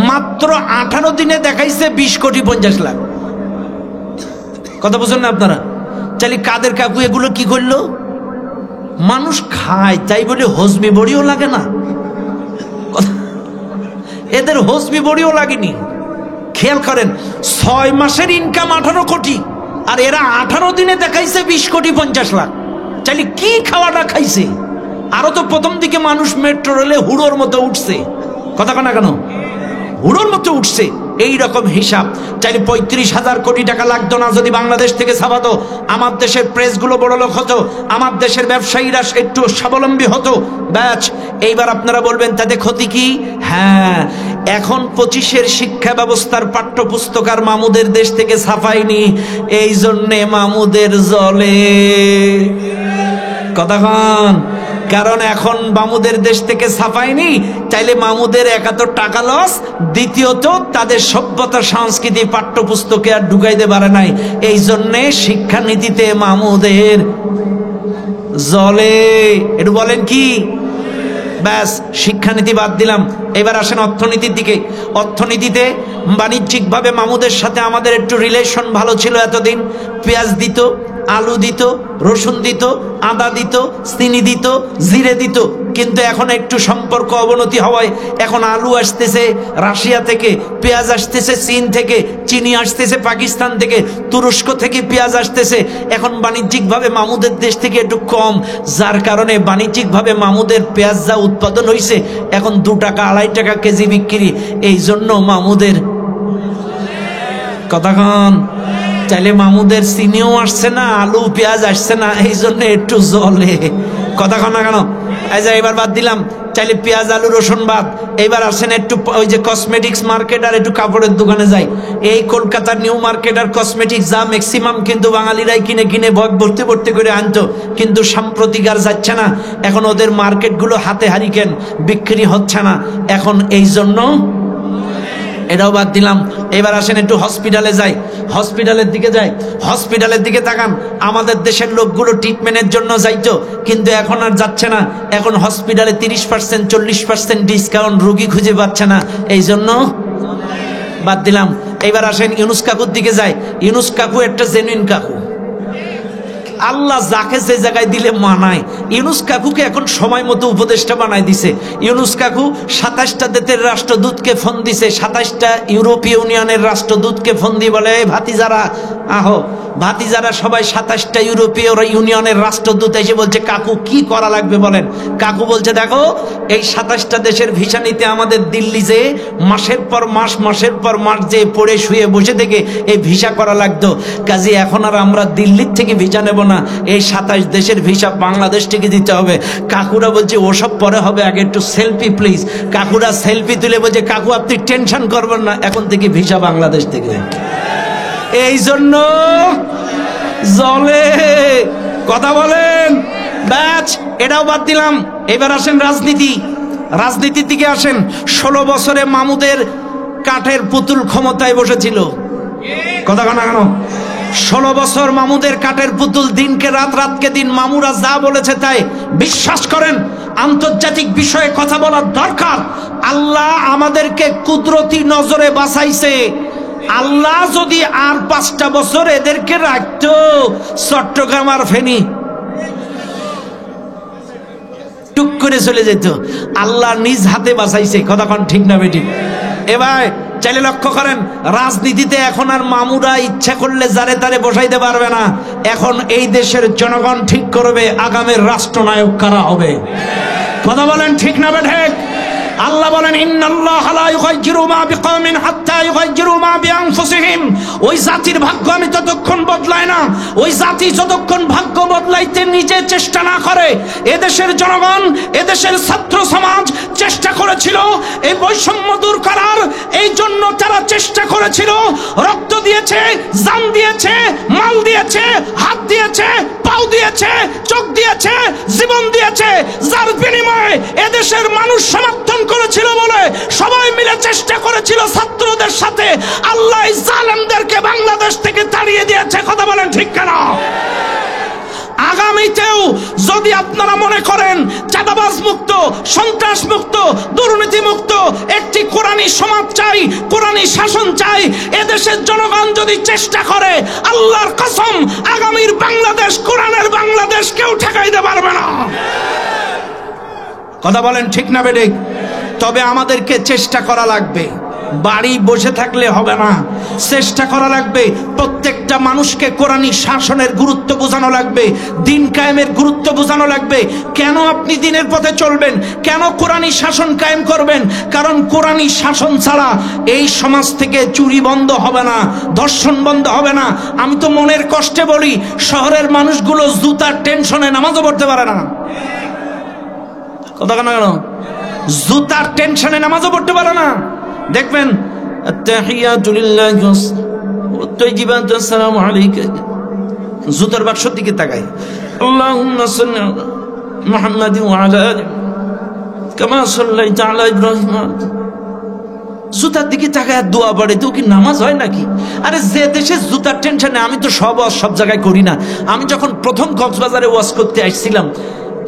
S2: মাত্র 18 দিনে দেখাইছে 20 কোটি 50 লাখ। কথা বুঝুন না আপনারা? চাইলে কাদের কাকু এগুলো কি করলো? মানুষ খায় তাই বলে হজমি বড়িও লাগে না, এদের হজমি বড়িও লাগেনি। খেয়াল করেন, 6 মাসের ইনকাম 18 কোটি, আর এরা 18 দিনে দেখাইছে 20 কোটি 50 লাখ। চাইলে কি খাওয়াটা খাইছে? আরো তো প্রথম দিকে মানুষ মেট্রো রেলে হুড়োর মতো উঠছে। কথা কনা কেন? হুড়োর মতো উঠছে।
S1: এই রকম হিসাব। চাইলে 35,000 কোটি টাকা লাগতো না যদি বাংলাদেশ থেকে ছাপাতো, আমার দেশের প্রেসগুলো বড় লোক হতো, আমার দেশের ব্যবসায়ীরা একটু স্বাবলম্বী হতো, ব্যাচ। এইবার আপনারা বলবেন তাতে ক্ষতি কি? হ্যাঁ, এখন 25-এর শিক্ষা ব্যবস্থার পাঠ্যপুস্তক আর মামুদের দেশ থেকে ছাপায়নি, এই জন্যে মামুদের জলে। কতক্ষণ? কারণ এখন মামুদের দেশ থেকে ছাপায়নি, তাইলে মামুদের একাত্তর টাকা লস, দ্বিতীয়ত তাদের সভ্যতা সংস্কৃতি পাঠ্যপুস্তকে আর ঢুকাইতে পারে নাই, এই জন্যে শিক্ষানীতিতে মামুদের জলে। একটু বলেন কি? ব্যাস, শিক্ষানীতি বাদ দিলাম, এবার আসেন অর্থনীতির দিকে। অর্থনীতিতে বাণিজ্যিকভাবে মামুদের সাথে আমাদের একটু রিলেশন ভালো ছিল এতদিন। পেঁয়াজ দিত, আলু দিত, রসুন দিত, আদা দিত, চিনি দিত, জিরে দিত, কিন্তু এখন একটু সম্পর্ক অবনতি হওয়ায় এখন আলু আসতেছে রাশিয়া থেকে, পেঁয়াজ আসতেছে চীন থেকে, চিনি আসতেছে পাকিস্তান থেকে, তুরস্ক থেকে পেঁয়াজ আসতেছে। এখন বাণিজ্যিকভাবে মামুদের দেশ থেকে একটু কম, যার কারণে বাণিজ্যিকভাবে মামুদের পেঁয়াজ যা উৎপাদন হয়েছে এখন 2 টাকা 2.5 টাকা কেজি বিক্রি, এই জন্য মামুদের কতক্ষণ? চাইলে মামুদের চিনিও আসছে না, আলু পেঁয়াজ আসছে না, এই জন্য একটু জলে। কতক্ষণ না কেন? এবার বাদ দিলাম, চাইলে পেঁয়াজ আলু রসুন বাদ। এবার আসেন একটু ওই যে কসমেটিক্স মার্কেট আর একটু কাপড়ের দোকানে যাই। এই কলকাতার নিউ মার্কেট আর কসমেটিক্স যা ম্যাক্সিমাম কিন্তু বাঙালিরাই কিনে কিনে ভগ ভর্তি ভর্তি করে আনতো, কিন্তু সাম্প্রতিক আর যাচ্ছে না। এখন ওদের মার্কেটগুলো হাতে হারিকেন, বিক্রি হচ্ছে না এখন, এই জন্য এটাও বাদ দিলাম। এবার আসেন একটু হসপিটালে যাই, হসপিটালের দিকে যাই। হসপিটালের দিকে তাকান, আমাদের দেশের লোকগুলো ট্রিটমেন্টের জন্য যাইতো, কিন্তু এখন আর যাচ্ছে না। এখন হসপিটালে 30% 40% ডিসকাউন্ট, রুগী খুঁজে পাচ্ছে না, এই জন্য বাদ দিলাম। এবার আসেন ইউনুস কাকুর দিকে যাই। ইউনুস কাকু একটা জেনুইন কাকু, আল্লাহ যাকে যে জায়গায় দিলে মানায়। ইউনুস কাকুকে এখন সময় মতো উপদেষ্টা বানাই দিছে। ইউনুস কাকু 27টা দেশের রাষ্ট্রদূতকে ফোন দিছে, 27টা ইউরোপীয় ইউনিয়নের রাষ্ট্রদূতকে ফোন দিয়ে বলে, ভাতিজারা আহো। ভাতিজারা সবাই 27টা ইউরোপীয় ইউনিয়নের রাষ্ট্রদূত এসে বলছে, কাকু কি করা লাগবে বলেন। কাকু বলছে, দেখো এই 27টা দেশের ভিসা নিতে আমাদের দিল্লি যে মাসের পর মাস যে পড়ে শুয়ে বসে থেকে এই ভিসা করা লাগতো, কাজে এখন আর আমরা দিল্লির থেকে ভিসা নেব না, এই 27 দেশের ভিসা বাংলাদেশ থেকে দিতে হবে। কাকুরা বলছে ওসব পরে হবে, আগে একটু সেলফি প্লিজ। কাকুরা সেলফি তুলে বলছে, কাকু আপনি টেনশন করবেন না, এখন থেকে ভিসা বাংলাদেশ থেকে। এই জন্য জলে। কথা বলেন? ব্যাচ, এটাও বাদ দিলাম। এবার আসেন রাজনীতি। রাজনীতির দিকে আসেন। 16 বছরে মামুদের কাঠের পুতুল ক্ষমতায় বসেছিল। কথা কেন? 16 বছর মামুদের কাঠের পুতুল, দিনকে রাত, রাতকে দিন, মামুরা যা বলেছে তাই। বিশ্বাস করেন, আন্তর্জাতিক বিষয়ে কথা বলার দরকার। আল্লাহ আমাদেরকে কুদরতি নজরে বাঁচাইছে। আল্লাহ যদি আর 5টা বছর এদেরকে রাখতো, চট্টগ্রাম আর ফেনী টুক করে চলে যেত। আল্লাহ নিজ হাতে বাঁচাইছে। কতক্ষণ ঠিক না বেটি? এবার চাইলে লক্ষ্য করেন, রাজনীতিতে এখন আর মামুরা ইচ্ছা করলে যারে তারে বসাইতে পারবে না। এখন এই দেশের জনগণ ঠিক করবে আগামীর রাষ্ট্রনায়ক কারা হবে। কথা বলেন ঠিক না বেঠিক? আল্লাহ বলেন, ইন্নাল্লাহা লা ইউগাইয়িরু মা বিকওমিন হাত্তা ইউগাইয়িরু মা বিআনফুসিহিম। ওই জাতির ভাগ্য আমি ততক্ষণ বদলাই না, ওই জাতি যতক্ষণ ভাগ্য বদলাইতে নিজে চেষ্টা না করে। এদেশের জনগণ, এদেশের ছাত্র সমাজ চেষ্টা করেছিল এই বৈষম্য দূর করার, এই জন্য তারা চেষ্টা করেছিল, রক্ত দিয়েছে, জান দিয়েছে, মাল দিয়েছে, হাত দিয়েছে, পাও দিয়েছে, চোখ দিয়েছে, জীবন দিয়েছে, যার বিনিময়ে এদেশের মানুষ সমর্থন করেছিল বলে সবাই মিলে চেষ্টা করেছিল ছাত্রদের সাথে। আল্লাহ জালেমদেরকে বাংলাদেশ থেকে তাড়িয়ে দিয়েছে। কথা বলেন ঠিক কেনা? আগামীতেও যদি আপনারা মনে করেন চাঁদাবাজ মুক্ত, সন্ত্রাস মুক্ত, দুর্নীতি মুক্ত একটি কোরআনী সমাজ চাই, কোরআনী শাসন চাই, এদেশের জনগণ যদি চেষ্টা করে, আল্লাহর কসম আগামীর বাংলাদেশ, কোরআনের বাংলাদেশ কেউ ঠেকাইতে পারবে না। কথা বলেন ঠিক না বেঠিক? তবে আমাদেরকে চেষ্টা করা লাগবে।
S2: বাড়ি বসে থাকলে হবে না, চেষ্টা করা লাগবে। প্রত্যেকটা মানুষকে কোরআনী শাসনের গুরুত্ব বোঝানো লাগবে, দিন কায়েমের গুরুত্ব বোঝানো লাগবে। কেন আপনি দিনের পথে চলবেন, কেন কোরআনী শাসন কায়েম করবেন? কারণ কোরআনী শাসন ছাড়া এই সমাজ থেকে চুরি বন্ধ হবে না, ধর্ষণ বন্ধ হবে না। আমি তো মনের কষ্টে বলি, শহরের মানুষগুলো জুতার টেনশনে নামাজও পড়তে পারে না। কথা কেন কেন? জুতার টেনশনে নামাজও পড়তে পারে না। দেখবেন জুতার বাক্সর দিকে তাকাই, আল্লাহুম্মা সাল্লি আলা মুহাম্মাদিন ওয়া আলা আলি কামা সাল্লাইতা আলা ইব্রাহিম। জুতার দিকে তাকায় দোয়া পড়ে, তো কি নামাজ হয় নাকি? আরে যে দেশে জুতার টেনশনে, আমি তো সব জায়গায় করি না। আমি যখন প্রথম কক্সবাজারে ওয়াজ করতে আসছিলাম,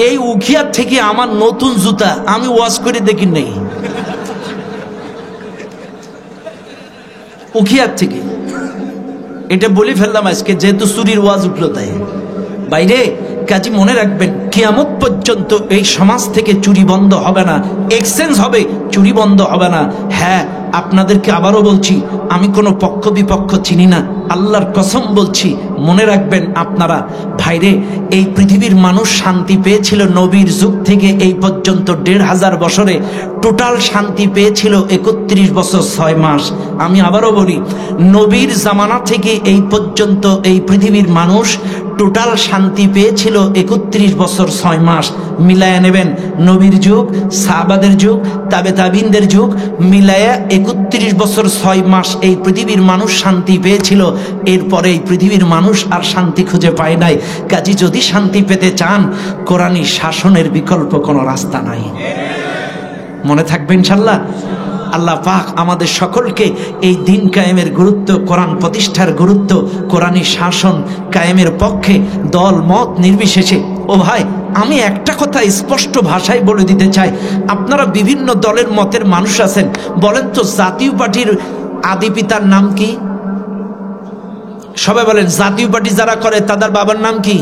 S2: এই উখিয়ার থেকে আমার নতুন জুতা আমি ওয়াজ করে দেখি নেই, উখিয়ার থেকে। এটা বলে ফেললাম আজকে, যেহেতু চুরির ওয়াজ উঠলো তাই। বাইরে কাজী মনে রাখবেন, কিয়ামত পর্যন্ত এই সমাজ থেকে চুরি বন্ধ হবে না, এক্সচেঞ্জ হবে, চুরি বন্ধ হবে না। হ্যাঁ, আপনাদেরকে আবারও বলছি, আমি কোনো পক্ষ বিপক্ষ চিনি না, আল্লাহর কসম বলছি, মনে রাখবেন আপনারা ভাইরে, এই পৃথিবীর মানুষ শান্তি পেয়েছিল নবীর যুগ থেকে এই পর্যন্ত ১৫০০ বছরে। টোটাল শান্তি পেয়েছিল ৩১ বছর ৬ মাস। আমি আবারও বলি, নবীর জামানা থেকে এই পর্যন্ত এই পৃথিবীর মানুষ টোটাল শান্তি পেয়েছিল ৩১ বছর ৬ মাস। মিলায়া নেবেন, নবীর যুগ, সাহাবাদের যুগ, তাবে তাবিনদের যুগ মিলায়া ৩১ বছর ৬ মাস এই পৃথিবীর মানুষ শান্তি পেয়েছিল। এরপরে এই পৃথিবীর মানুষ আর শান্তি খুঁজে পায় নাই। কাজী যদি শান্তি পেতে চান, কোরআনী শাসনের বিকল্প কোনো রাস্তা নাই। মনে থাকবে ইনশাল্লাহ। আল্লাহ পাক আমাদের সকলকে এই দিন কায়েমের গুরুত্ব, কোরআন প্রতিষ্ঠার গুরুত্ব, কোরআনী শাসন কায়েমের পক্ষে দল মত নির্বিশেষে। ও ভাই, আমি একটা কথা স্পষ্ট ভাষায় বলে দিতে চাই, আপনারা বিভিন্ন দলের মতের মানুষ আছেন, বলেন তো জাতীয় পার্টির আদি পিতার নাম কি? সবাই বলেন। জাতীয় পার্টি যারা করে তাদের বাবার নাম কি?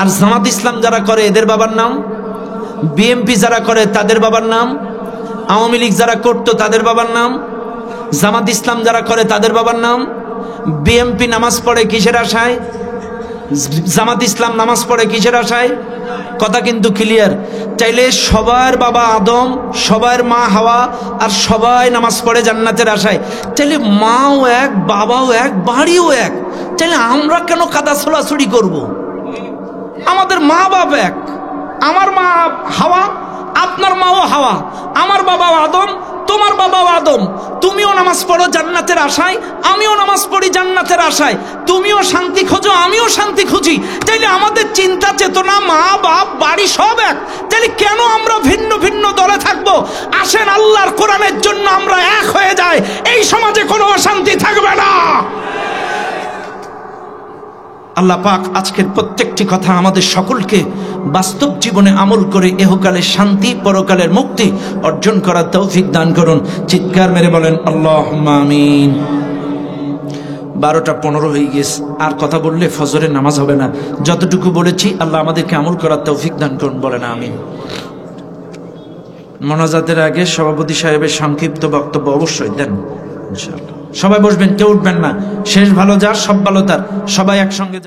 S2: আর জামাত ইসলাম যারা করে এদের বাবার নাম? বিএনপি যারা করে তাদের বাবার নাম? আওয়ামী লীগ যারা করতো তাদের বাবার নাম? জামাত ইসলাম যারা করে তাদের বাবার নাম? বিএনপি নামাজ পড়ে কিসের আশায়? জামাত ইসলাম নামাজ পড়ে কিসের আশায়? কথা কিন্তু ক্লিয়ার। চাইলে সবার বাবা আদম, সবার মা হাওয়া, আর সবাই নামাজ পড়ে জান্নাতের আশায়। চাইলে মাও এক, বাবাও এক, বাড়িও এক। চাইলে আমরা কেন কাদা ছোড়াছুড়ি করব? আমাদের মা বাপ এক। আমার মা হাওয়া, আপনার মাও হাওয়া, আমার বাবাও আদম, তোমার বাবাও আদম। তুমিও নামাজ পড়ো জান্নাতের আশায়, আমিও নামাজ পড়ি জান্নাতের আশায়। তুমিও শান্তি খোঁজো, আমিও শান্তি খুঁজি। তাইলে আমাদের চিন্তা চেতনা, মা বাপ, বাড়ি সব এক। তাইলে কেন আমরা ভিন্ন ভিন্ন দলে থাকবো? আসেন আল্লাহর কোরআনের জন্য আমরা এক হয়ে যাই, এই সমাজে কোনো অশান্তি থাকবে না। আল্লাহ পাক আজকের প্রত্যেকটি কথা আমাদের সকলকে বাস্তব জীবনে আমল করে এহকালের শান্তি, পরকালের মুক্তি অর্জন করার তৌফিক দান করুন। চিৎকার মেরে বলেন আল্লাহুম্মা আমিন। 12:15 হয়ে গেছে, আর কথা বললে ফজরের নামাজ হবে না। যতটুকু বলেছি আল্লাহ আমাদেরকে আমল করার তৌফিক দান করুন, বলেন আমিন। মোনাজাতের আগে সভাপতি সাহেবের সংক্ষিপ্ত বক্তব্য অবশ্যই দেন ইনশাআল্লাহ। সবাই বসবেন, কেউ উঠবেন না। শেষ ভালো যার, সব ভালো তার। সবাই একসঙ্গে